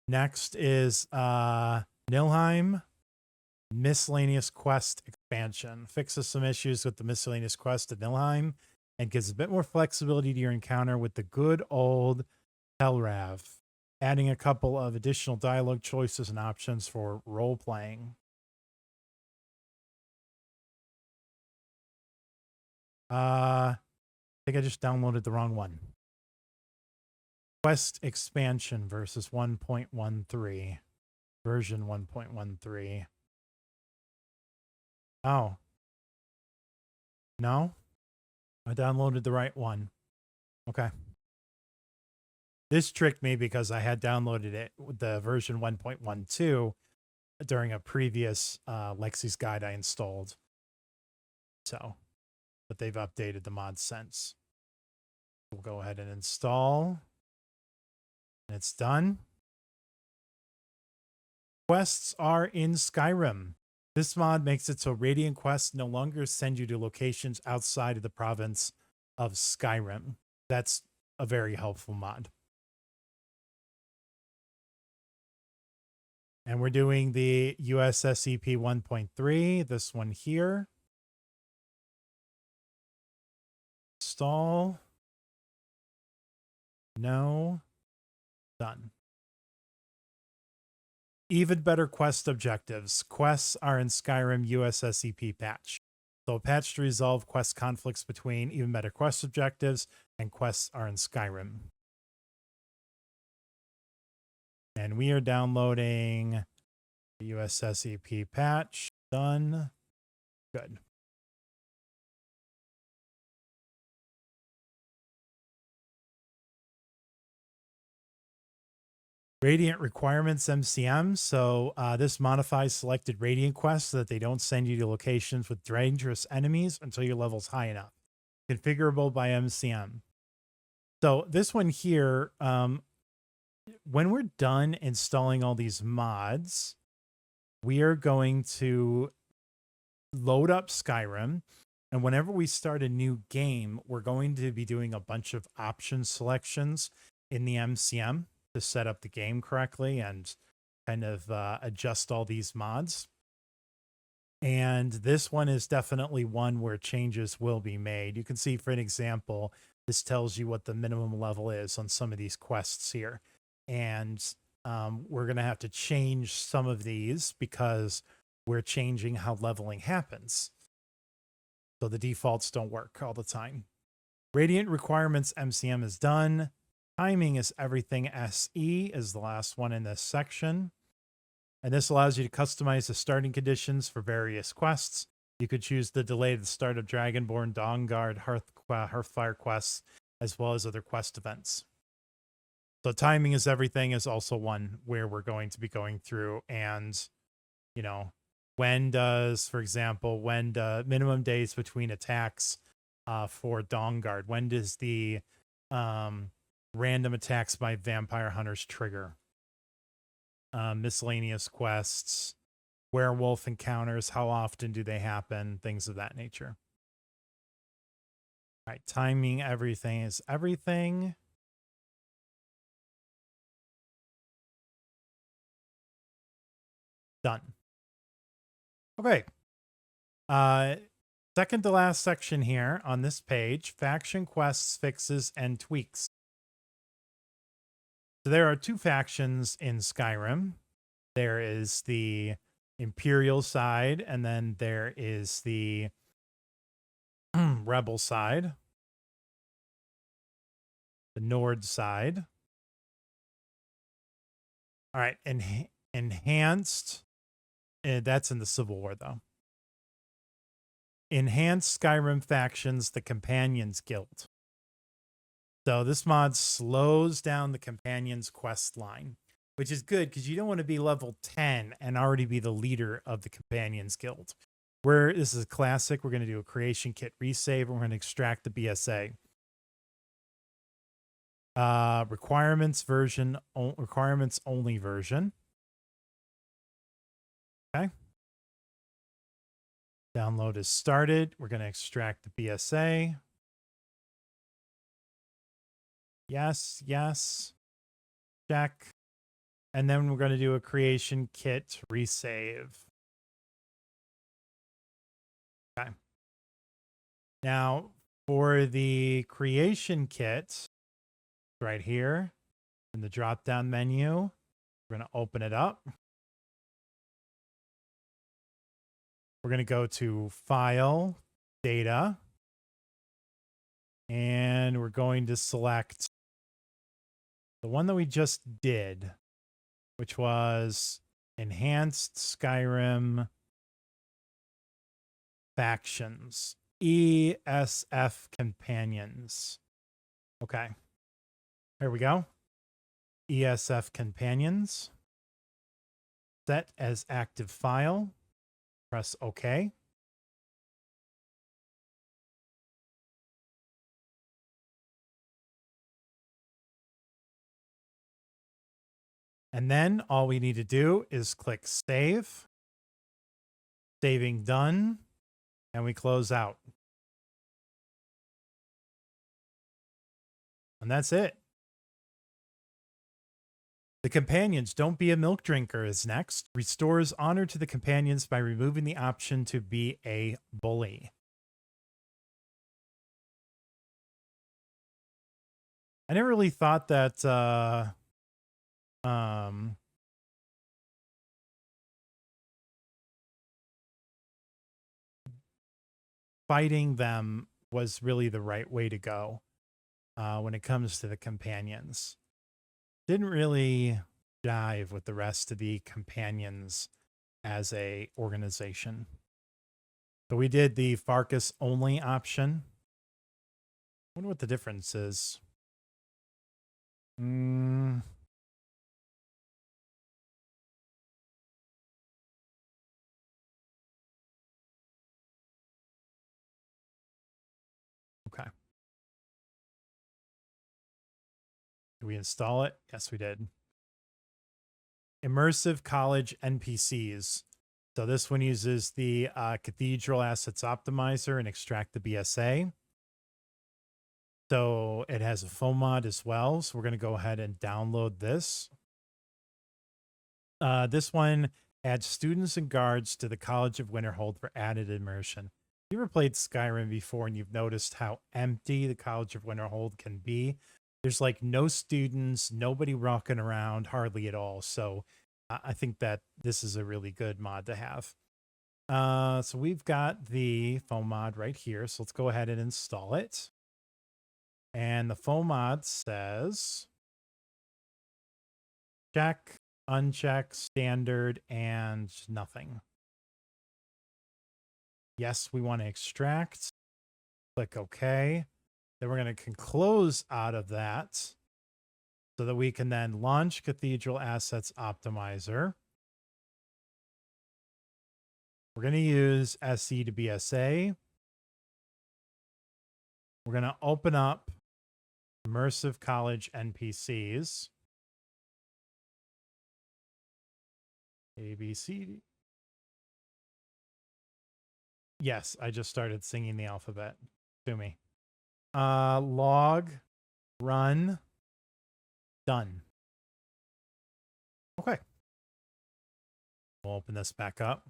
Next is Nilheim Miscellaneous Quest expansion. Fixes some issues with the Miscellaneous Quest at Nilheim and gives a bit more flexibility to your encounter with the good old Telrav, adding a couple of additional dialogue choices and options for role-playing. I think I just downloaded the wrong one. Quest expansion versus 1.13. Version 1.13. Oh. No? I downloaded the right one. Okay. This tricked me because I had downloaded it with the version 1.12 during a previous Lexy's guide I installed. So, but they've updated the mod since. We'll go ahead and install. And it's done. Quests are in Skyrim. This mod makes it so Radiant quests no longer send you to locations outside of the province of Skyrim. That's a very helpful mod. And we're doing the USSEP 1.3, this one here. Install. No. Done. Even better quest objectives. Quests are in Skyrim USSEP patch. So a patch to resolve quest conflicts between even better quest objectives, and quests are in Skyrim. And we are downloading the USSEP patch. Done. Good. Radiant requirements MCM. So this modifies selected Radiant quests so that they don't send you to locations with dangerous enemies until your level's high enough. Configurable by MCM. So this one here, when we're done installing all these mods, we are going to load up Skyrim. And whenever we start a new game, we're going to be doing a bunch of option selections in the MCM to set up the game correctly and kind of adjust all these mods. And this one is definitely one where changes will be made. You can see, for an example, this tells you what the minimum level is on some of these quests here. And we're going to have to change some of these because we're changing how leveling happens. So the defaults don't work all the time. Radiant requirements MCM is done. Timing is everything SE is the last one in this section. And this allows you to customize the starting conditions for various quests. You could choose to delay the start of Dragonborn, Dawnguard, Hearthfire quests, as well as other quest events. So timing is everything is also one where we're going to be going through and, you know, when does, for example, when the minimum days between attacks for Dawnguard, when does the random attacks by vampire hunters trigger? Miscellaneous quests, werewolf encounters, how often do they happen? Things of that nature. All right, timing, everything is everything. Done. Okay. Second to last section here on this page, faction quests, fixes, and tweaks. So there are two factions in Skyrim. There is the Imperial side, and then there is the Rebel side. The Nord side. All right, enhanced. That's in the Civil War, though. Enhanced Skyrim factions, the Companions Guild. So this mod slows down the Companions quest line, which is good because you don't want to be level 10 and already be the leader of the Companions Guild. This is a classic. We're going to do a creation kit resave, and we're going to extract the BSA. Requirements only version. Okay. Download is started. We're going to extract the BSA. Yes, yes. Check. And then we're going to do a creation kit resave. Okay. Now, for the creation kit, right here in the drop-down menu, we're going to open it up. We're going to go to File, Data, and we're going to select the one that we just did, which was Enhanced Skyrim Factions, ESF Companions. Okay, there we go. ESF companions, set as active file, press OK. And then all we need to do is click save, saving done, and we close out. And that's it. The companions, don't be a milk drinker, is next. Restores honor to the companions by removing the option to be a bully. I never really thought that fighting them was really the right way to go when it comes to the companions. Didn't really jive with the rest of the companions as a organization. So we did the Farkas only option. I wonder what the difference is. Okay. Did we install it? Yes, we did. Immersive College NPCs. So this one uses the Cathedral Assets Optimizer and extract the BSA. So it has a foam mod as well. So we're going to go ahead and download this. This one adds students and guards to the College of Winterhold for added immersion. You ever played Skyrim before and you've noticed how empty the College of Winterhold can be? There's like no students, nobody rocking around, hardly at all. So I think that this is a really good mod to have. So we've got the foam mod right here. So let's go ahead and install it. And the foam mod says check, uncheck, standard, and nothing. Yes, we want to extract. Click OK. Then we're going to close out of that so that we can then launch Cathedral Assets Optimizer. We're going to use SE to BSA. We're going to open up Immersive College NPCs. A, B, C, D. Yes, I just started singing the alphabet to me. Log, run, done. Okay. We'll open this back up.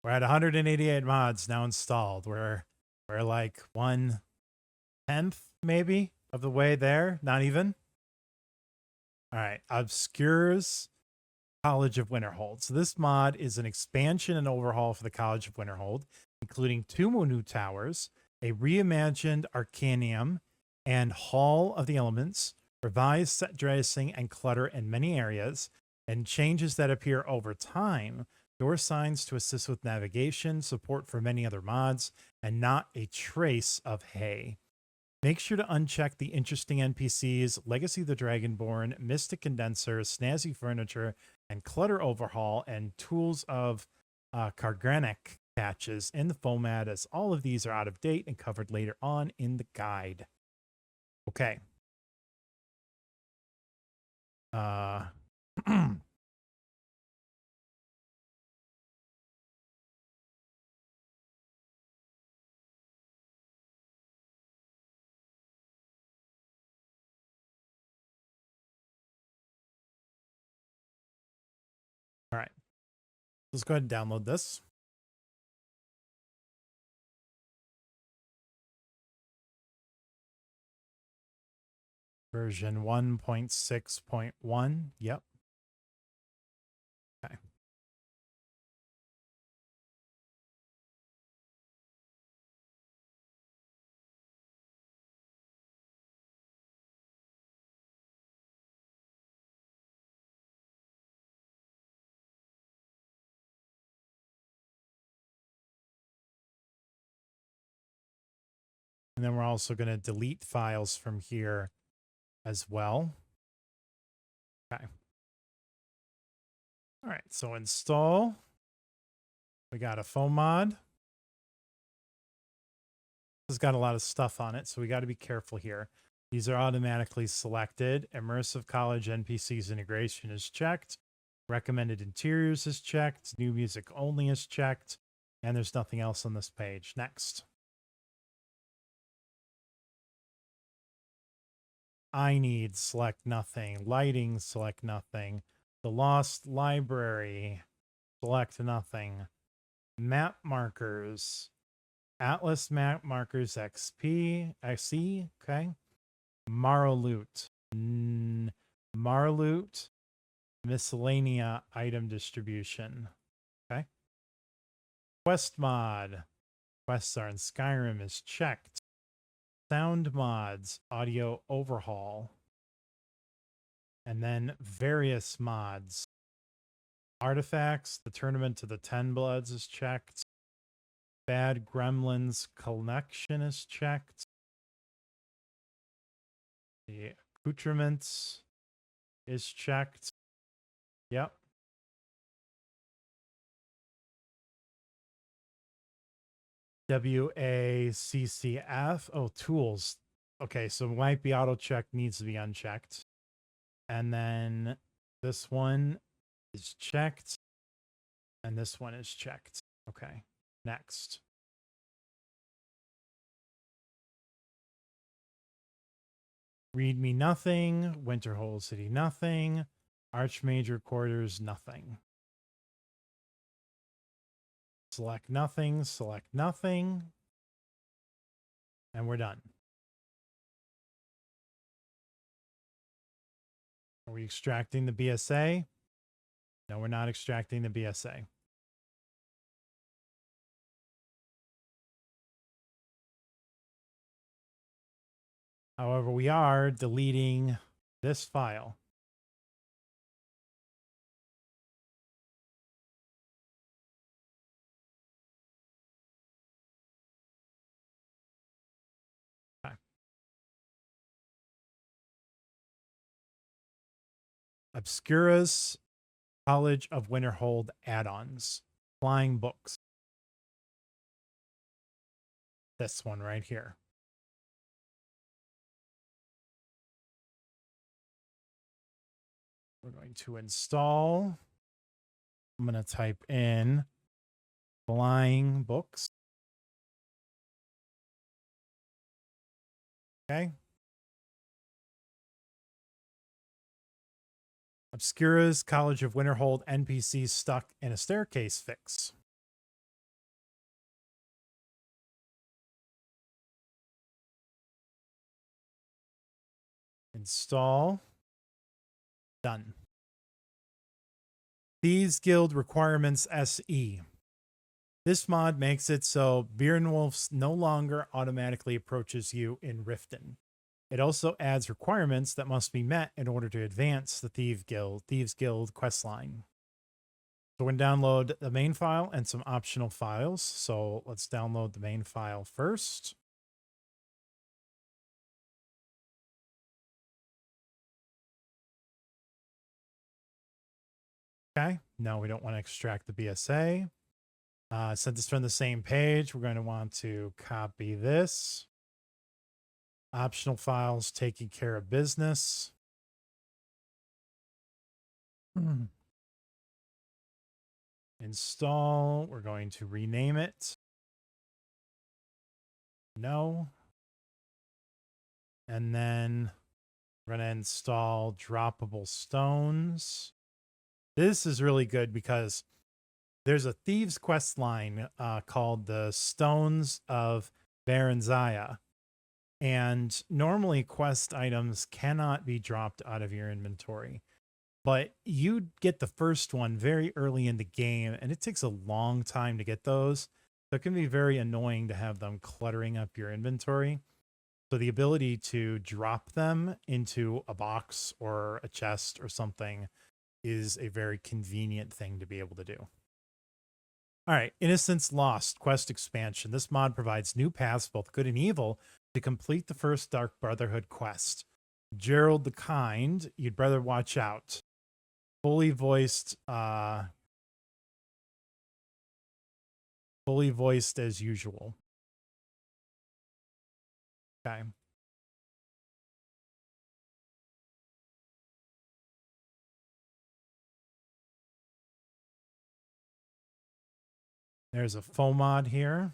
We're at 188 mods now installed. We're like 1/10 maybe of the way there. Not even. All right. Obscures College of Winterhold. So this mod is an expansion and overhaul for the College of Winterhold, including 2 new towers, a reimagined Arcanium and Hall of the Elements, revised set dressing and clutter in many areas, and changes that appear over time. Door signs to assist with navigation, support for many other mods, and not a trace of hay. Make sure to uncheck the interesting NPCs, Legacy of the Dragonborn, Mystic Condenser, Snazzy Furniture, and Clutter Overhaul, and Tools of Kargranek patches in the format, as all of these are out of date and covered later on in the guide. Okay. All right. Let's go ahead and download this. Version 1.6.1. Yep. Okay. And then we're also going to delete files from here as well. Okay. All right, so install. We got a foam mod. This has got a lot of stuff on it, so we got to be careful here. These are automatically selected. Immersive College NPCs integration is checked. Recommended interiors is checked. New music only is checked. And there's nothing else on this page. Next. I need, select nothing. Lighting, select nothing. The Lost Library, select nothing. Map markers. Atlas map markers XP, SE, okay. Marloot. Marloot. Miscellaneous item distribution. Okay. Quest mod. Quests are in Skyrim is checked. Sound mods, audio overhaul. And then various mods. Artifacts, the Tournament to the 10 Bloods is checked. Bad Gremlins collection is checked. The accoutrements is checked. Yep. WACCF. Oh, tools. Okay, so might be auto check needs to be unchecked. And then this one is checked. And this one is checked. Okay, next. Read me nothing. Winterhold City nothing. Archmajor quarters nothing. Select nothing. Select nothing. And we're done. Are we extracting the BSA? No, we're not extracting the BSA. However, we are deleting this file. Okay. Obscura's College of Winterhold add-ons. Flying books. This one right here. We're going to install. I'm going to type in flying books. Okay. Obscura's College of Winterhold NPC stuck in a staircase fix. Install. Done. Thieves Guild Requirements SE. This mod makes it so Beernwolf's no longer automatically approaches you in Riften. It also adds requirements that must be met in order to advance the Thieves Guild questline. So we're going to download the main file and some optional files. So let's download the main file first. Okay, no, we don't want to extract the BSA. Since it's from the same page, we're going to want to copy this. Optional files taking care of business. Install. We're going to rename it. No. And then we're going to install droppable stones. This is really good because there's a Thieves quest line called the Stones of Baranzaya. And normally quest items cannot be dropped out of your inventory. But you get the first one very early in the game, and it takes a long time to get those. So it can be very annoying to have them cluttering up your inventory. So the ability to drop them into a box or a chest or something is a very convenient thing to be able to do. All right, Innocence Lost quest expansion. This mod provides new paths, both good and evil, to complete the first Dark Brotherhood quest. Gerald the Kind, you'd better watch out. Fully voiced as usual. Okay. There's a FOMOD here.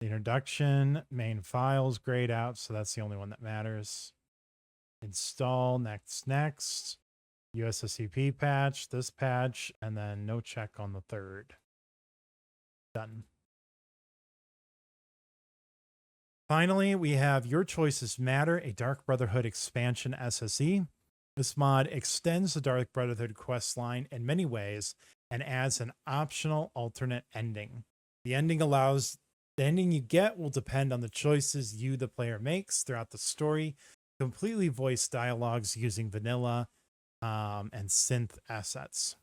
The introduction, main files grayed out, so that's the only one that matters. Install, next. USSCP patch, this patch, and then no check on the third. Done. Finally, we have Your Choices Matter, a Dark Brotherhood expansion SSE. This mod extends the Dark Brotherhood quest line in many ways and adds an optional alternate ending. The ending you get will depend on the choices you, the player, makes throughout the story. Completely voiced dialogues using vanilla and synth assets.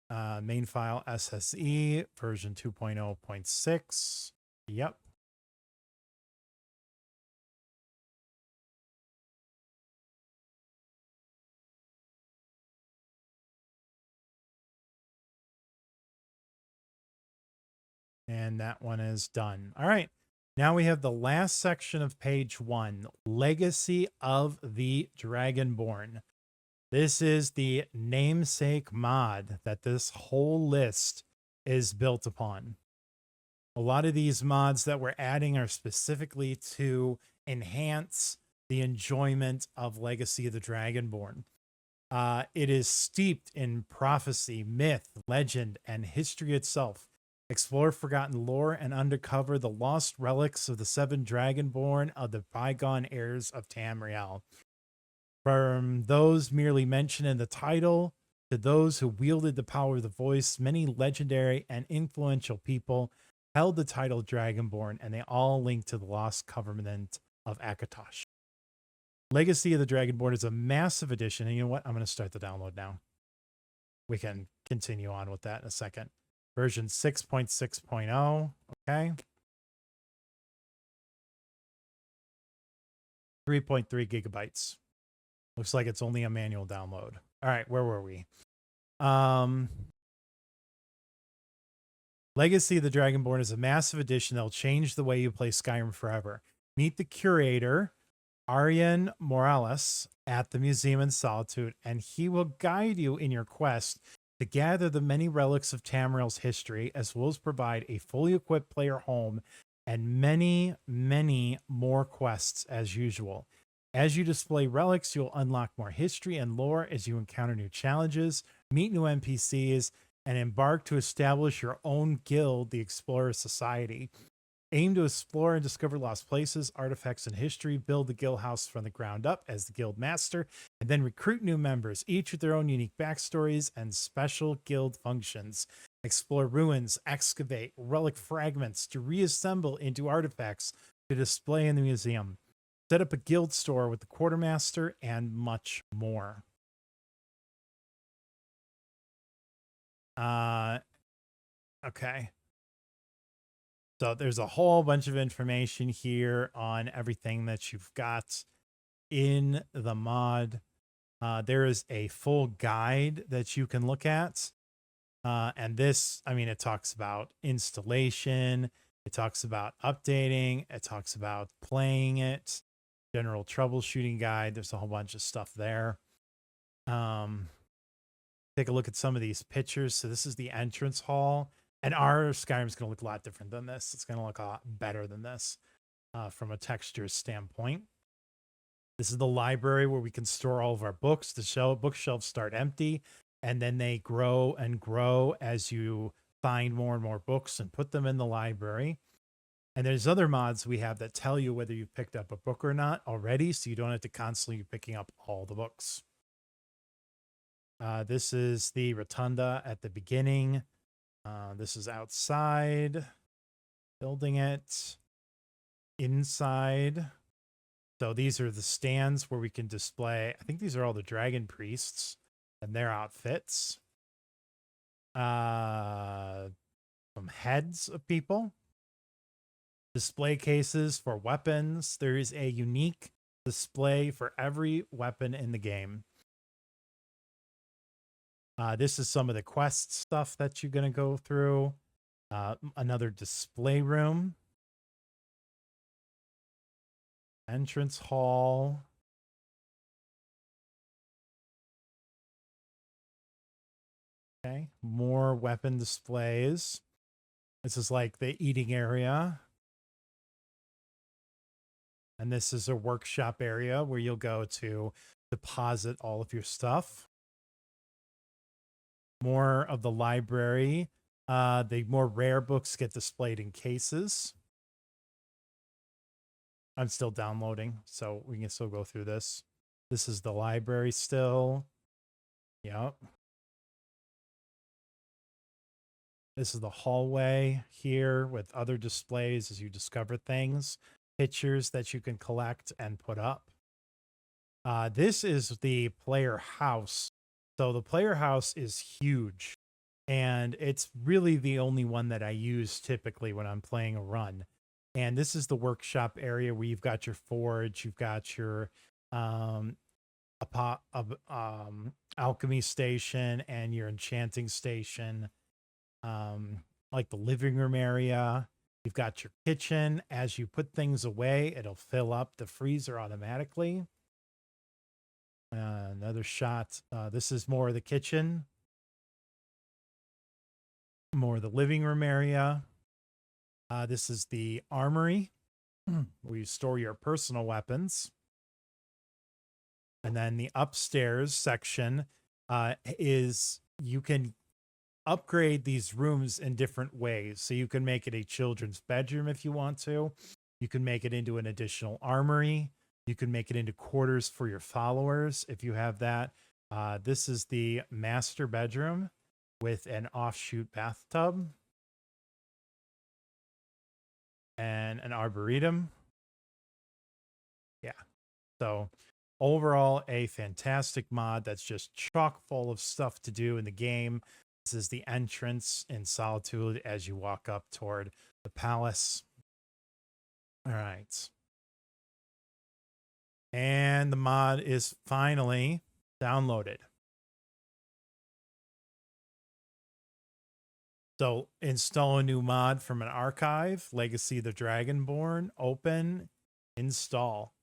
Main file SSE version 2.0.6. Yep. And that one is done. All right. Now we have the last section of page 1, Legacy of the Dragonborn. This is the namesake mod that this whole list is built upon. A lot of these mods that we're adding are specifically to enhance the enjoyment of Legacy of the Dragonborn. It is steeped in prophecy, myth, legend, and history itself. Explore forgotten lore and uncover the lost relics of the 7 Dragonborn of the bygone heirs of Tamriel. From those merely mentioned in the title to those who wielded the power of the voice, many legendary and influential people held the title Dragonborn, and they all link to the lost covenant of Akatosh. Legacy of the Dragonborn is a massive edition, and you know what? I'm going to start the download now. We can continue on with that in a second. Version 6.6.0. Okay. 3.3 gigabytes. Looks like it's only a manual download. All right, where were we? Legacy of the Dragonborn is a massive edition that will change the way you play Skyrim forever. Meet the curator, Arian Morales, at the Museum in Solitude, and he will guide you in your quest to gather the many relics of Tamriel's history, as well as provide a fully equipped player home and many, many more quests as usual. As you display relics, you'll unlock more history and lore as you encounter new challenges, meet new NPCs, and embark to establish your own guild, the Explorer Society. Aim to explore and discover lost places, artifacts, and history, build the guild house from the ground up as the guild master, and then recruit new members, each with their own unique backstories and special guild functions. Explore ruins, excavate relic fragments to reassemble into artifacts to display in the museum. Set up a guild store with the quartermaster, and much more. Okay. So there's a whole bunch of information here on everything that you've got in the mod. There is a full guide that you can look at. And this, I mean, it talks about installation. It talks about updating. It talks about playing it. General troubleshooting guide. There's a whole bunch of stuff there. Take a look at some of these pictures. So this is the entrance hall. And our Skyrim is going to look a lot different than this. It's going to look a lot better than this from a texture standpoint. This is the library where we can store all of our books. The bookshelves start empty, and then they grow and grow as you find more and more books and put them in the library. And there's other mods we have that tell you whether you've picked up a book or not already, so you don't have to constantly be picking up all the books. This is the rotunda at the beginning. This is outside, building it, inside. So these are the stands where we can display, I think these are all the dragon priests and their outfits. Some heads of people. Display cases for weapons. There is a unique display for every weapon in the game. This is some of the quest stuff that you're going to go through. Another display room. Entrance hall. Okay, more weapon displays. This is like the eating area. And this is a workshop area where you'll go to deposit all of your stuff. More of the library. The more rare books get displayed in cases. I'm still downloading, so we can still go through this. This is the library still. Yep. This is the hallway here with other displays as you discover things, pictures that you can collect and put up. This is the player house. So the player house is huge, and it's really the only one that I use typically when I'm playing a run. And this is the workshop area where you've got your forge, you've got your alchemy station and your enchanting station. Like the living room area. You've got your kitchen. As you put things away, it'll fill up the freezer automatically. Another shot. This is more of the kitchen. More of the living room area. This is the armory where you store your personal weapons. And then the upstairs section is you can upgrade these rooms in different ways. So you can make it a children's bedroom if you want to. You can make it into an additional armory. You can make it into quarters for your followers if you have that. This is the master bedroom with an offshoot bathtub and an arboretum. Yeah. So overall, a fantastic mod that's just chock full of stuff to do in the game. This is the entrance in Solitude as you walk up toward the palace. All right. And the mod is finally downloaded. So install a new mod from an archive, Legacy the Dragonborn, open, install.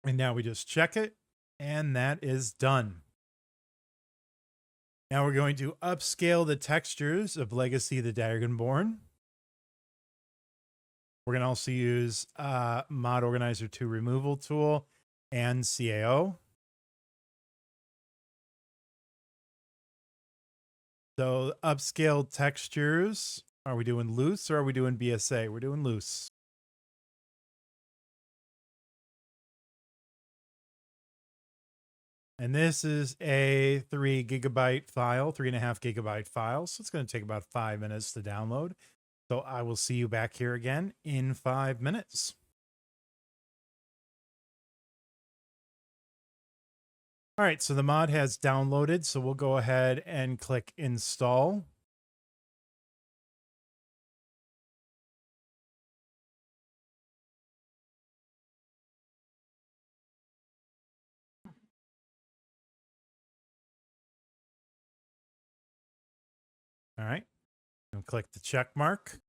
And now we just check it, and that is done. Now we're going to upscale the textures of Legacy the Dragonborn. We're going to also use Mod Organizer 2 Removal Tool and CAO. So upscaled textures, are we doing loose or are we doing BSA? We're doing loose. And this is a 3 gigabyte file, 3.5 gigabyte file. So it's going to take about 5 minutes to download. So I will see you back here again in 5 minutes. All right, so the mod has downloaded. So we'll go ahead and click install. All right, and click the check mark.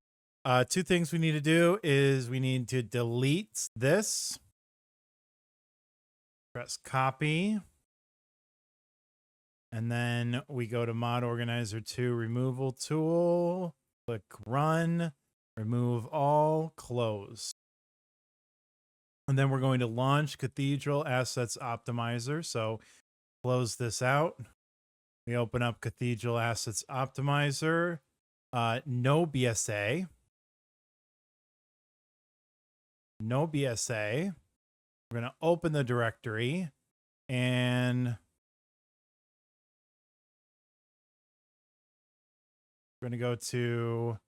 Two things we need to do is we need to delete this. Press copy. And then we go to Mod Organizer 2 Removal Tool. Click Run. Remove all. Close. And then we're going to launch Cathedral Assets Optimizer. So close this out. We open up Cathedral Assets Optimizer. No BSA. No BSA. We're going to open the directory and we're going to go to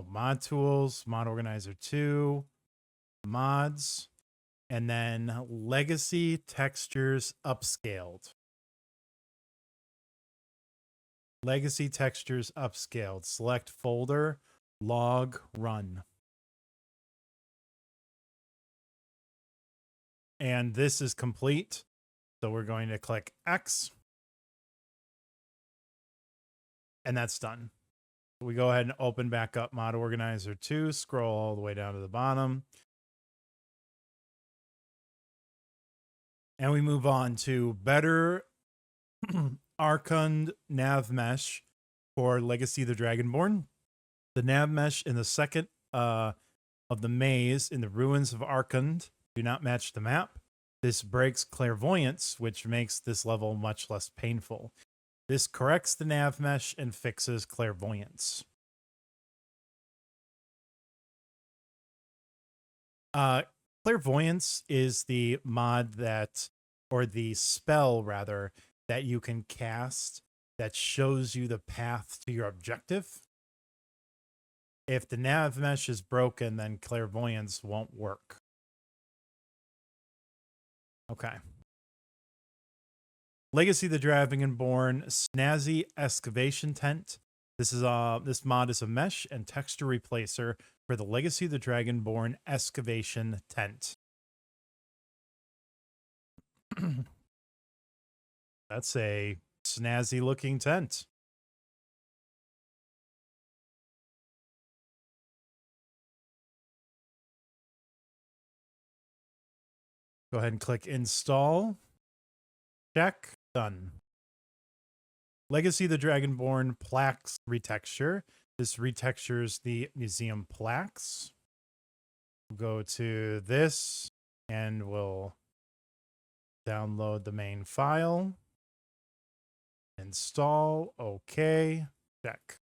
Mod Tools, Mod Organizer 2, Mods, and then Legacy Textures Upscaled. Legacy textures upscaled. Select folder, log, run. And this is complete. So we're going to click X. And that's done. We go ahead and open back up Mod Organizer 2, scroll all the way down to the bottom. And we move on to better Archund nav mesh for Legacy of the Dragonborn. The nav mesh in the second of the maze in the ruins of Archund do not match the map. This breaks clairvoyance, which makes this level much less painful. This corrects the nav mesh and fixes clairvoyance. Clairvoyance is the mod that, or the spell rather, that you can cast that shows you the path to your objective. If the nav mesh is broken, then clairvoyance won't work. Okay. Legacy of the Dragonborn Snazzy Excavation Tent. This mod is a mesh and texture replacer for the Legacy of the Dragonborn Excavation Tent. That's a snazzy looking tent. Go ahead and click install. Check. Done. Legacy of the Dragonborn plaques retexture. This retextures the museum plaques. We'll go to this and we'll download the main file. Install. Okay. Check.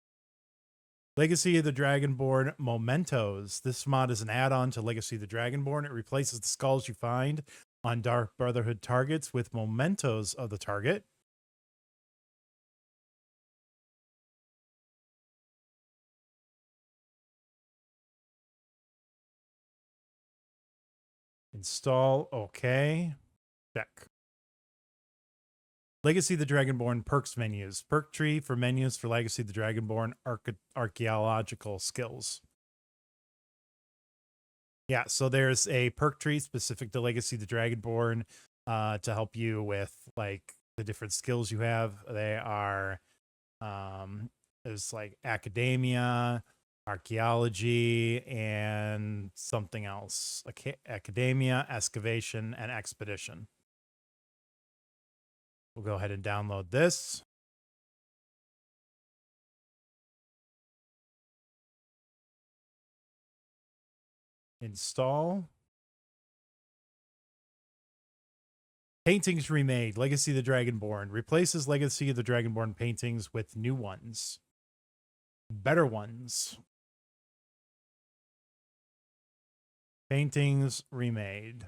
Legacy of the Dragonborn Mementos. This mod is an add-on to Legacy of the Dragonborn. It replaces the skulls you find on Dark Brotherhood targets with mementos of the target. Install. Okay. Check. Legacy of the Dragonborn perks menus. Perk tree for menus for Legacy of the Dragonborn archaeological skills. Yeah, so there's a perk tree specific to Legacy of the Dragonborn to help you with like the different skills you have. They are there's like academia, archaeology, and something else. Academia, excavation, and expedition. We'll go ahead and download this. Install. Paintings remade. Legacy of the Dragonborn replaces Legacy of the Dragonborn paintings with new ones. Better ones. Paintings remade.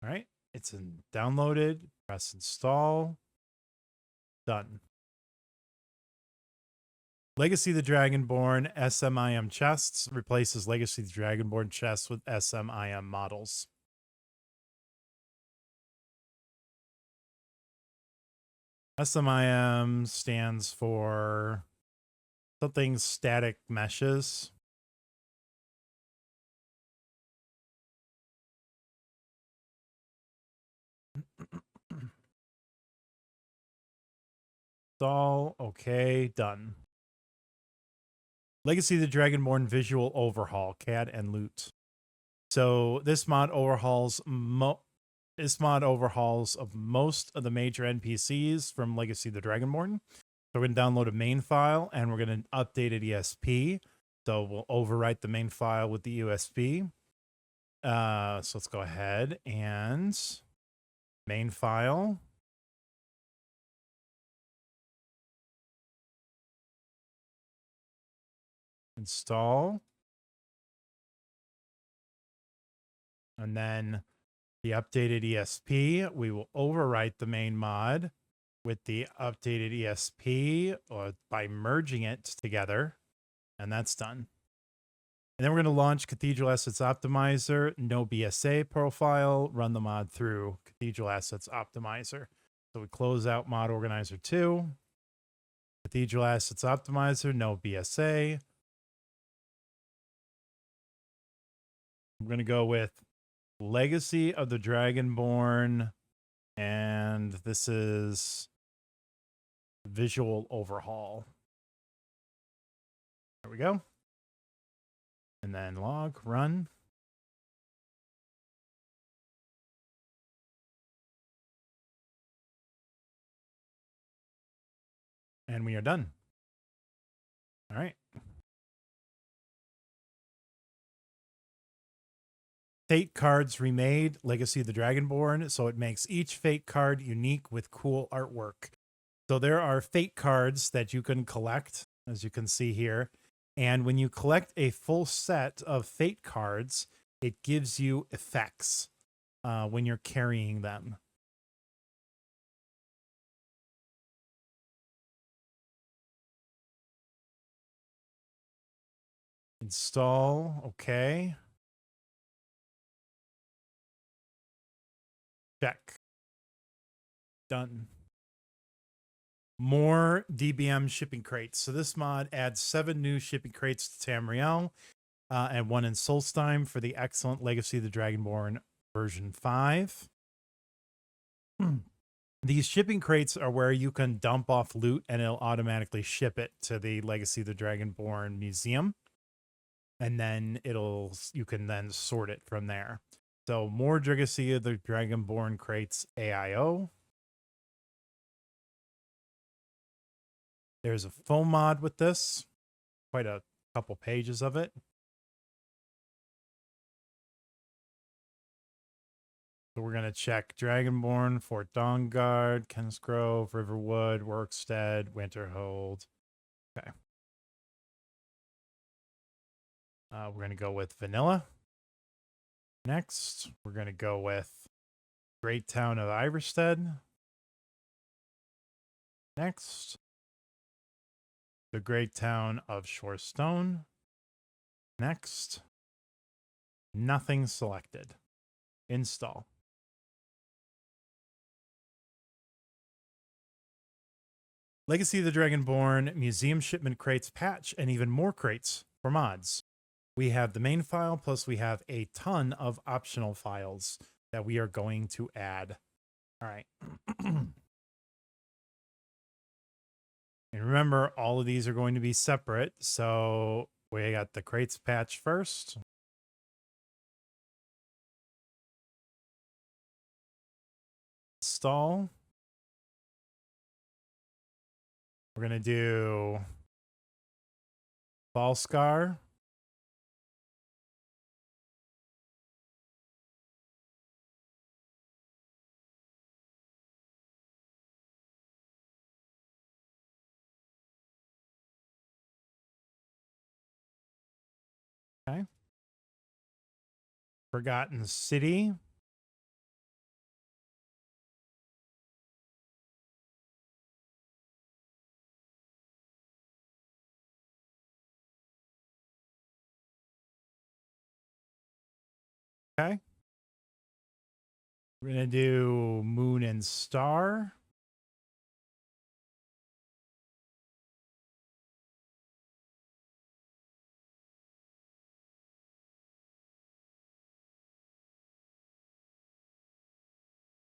All right, it's downloaded. Press install. Done. Legacy of the Dragonborn SMIM chests replaces Legacy of the Dragonborn chests with SMIM models. SMIM stands for something static meshes. Install. Okay, done. Legacy of the Dragonborn visual overhaul, CAD and loot. So this mod overhauls of most of the major NPCs from Legacy of the Dragonborn. So we're going to download a main file and we're going to update it ESP. So we'll overwrite the main file with the USB. So let's go ahead and main file. Install. And then the updated ESP, we will overwrite the main mod with the updated ESP or by merging it together. And that's done. And then we're going to launch Cathedral Assets Optimizer, no BSA profile, run the mod through Cathedral Assets Optimizer. So we close out Mod Organizer 2, Cathedral Assets Optimizer, no BSA. I'm going to go with Legacy of the Dragonborn, and this is Visual Overhaul. There we go. And then log, run. And we are done. All right. Fate cards remade, Legacy of the Dragonborn. So it makes each Fate card unique with cool artwork. So there are Fate cards that you can collect, as you can see here. And when you collect a full set of Fate cards, it gives you effects when you're carrying them. Install, okay. Check. Done. More DBM shipping crates. So this mod adds 7 new shipping crates to Tamriel and 1 in Solstheim for the excellent Legacy of the Dragonborn version 5. These shipping crates are where you can dump off loot and it'll automatically ship it to the Legacy of the Dragonborn museum. And then you can then sort it from there. So more Legacy of the Dragonborn crates AIO. There's a foam mod with this. Quite a couple pages of it. So we're going to check Dragonborn, Fort Dawnguard, Kenneth Grove, Riverwood, Workstead, Winterhold. Okay. We're going to go with Vanilla. Next, we're going to go with Great Town of Iverstead. Next, the Great Town of Shorestone. Next, nothing selected. Install. Legacy of the Dragonborn Museum Shipment Crates patch and even more crates for mods. We have the main file, plus we have a ton of optional files that we are going to add. All right. And remember, all of these are going to be separate. So we got the crates patch first. Install. We're going to do Falscar. Okay. Forgotten City. Okay. We're going to do Moon and Star.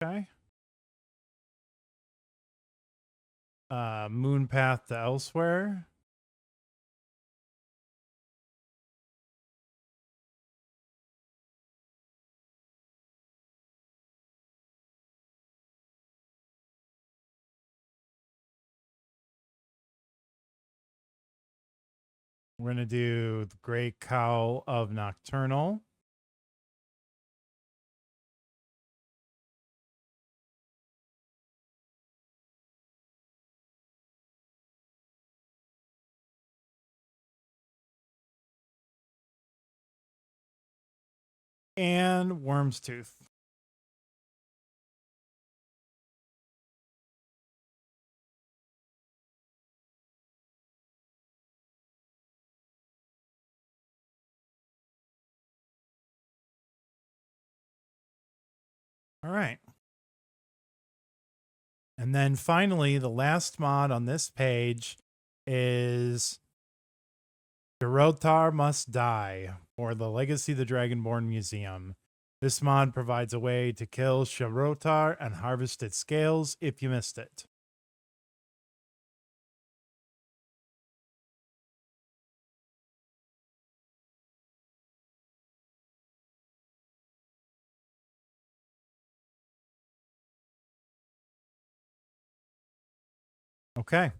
Okay. Moon Path to Elsewhere. We're going to do the Great Cowl of Nocturnal. And Worm's Tooth. All right. And then finally, the last mod on this page is Girotar Must Die for the Legacy of the Dragonborn Museum. This mod provides a way to kill Girotar and harvest its scales if you missed it. Okay.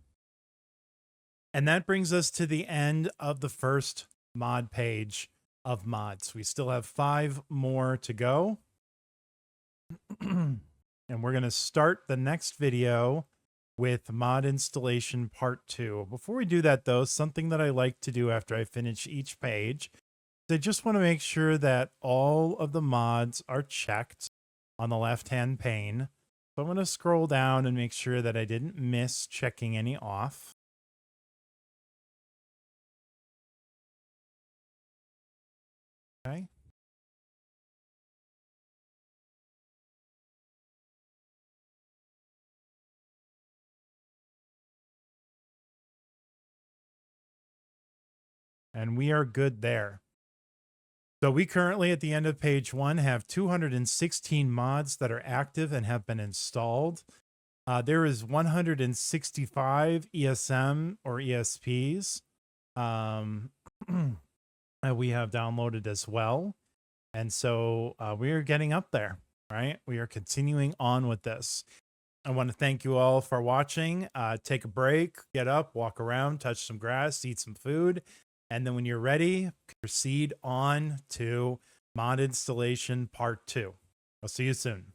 And that brings us to the end of the first mod page of mods. We still have 5 more to go. And we're going to start the next video with mod installation part 2. Before we do that though, something that I like to do after I finish each page, I just want to make sure that all of the mods are checked on the left-hand pane. So I'm going to scroll down and make sure that I didn't miss checking any off. Okay. And we are good there. So we currently at the end of page 1 have 216 mods that are active and have been installed. There is 165 ESM or ESPs that we have downloaded as well. And so we are getting up there, right? We are continuing on with this. I want to thank you all for watching. Take a break, get up, walk around, touch some grass, eat some food. And then when you're ready, proceed on to mod installation part 2. I'll see you soon.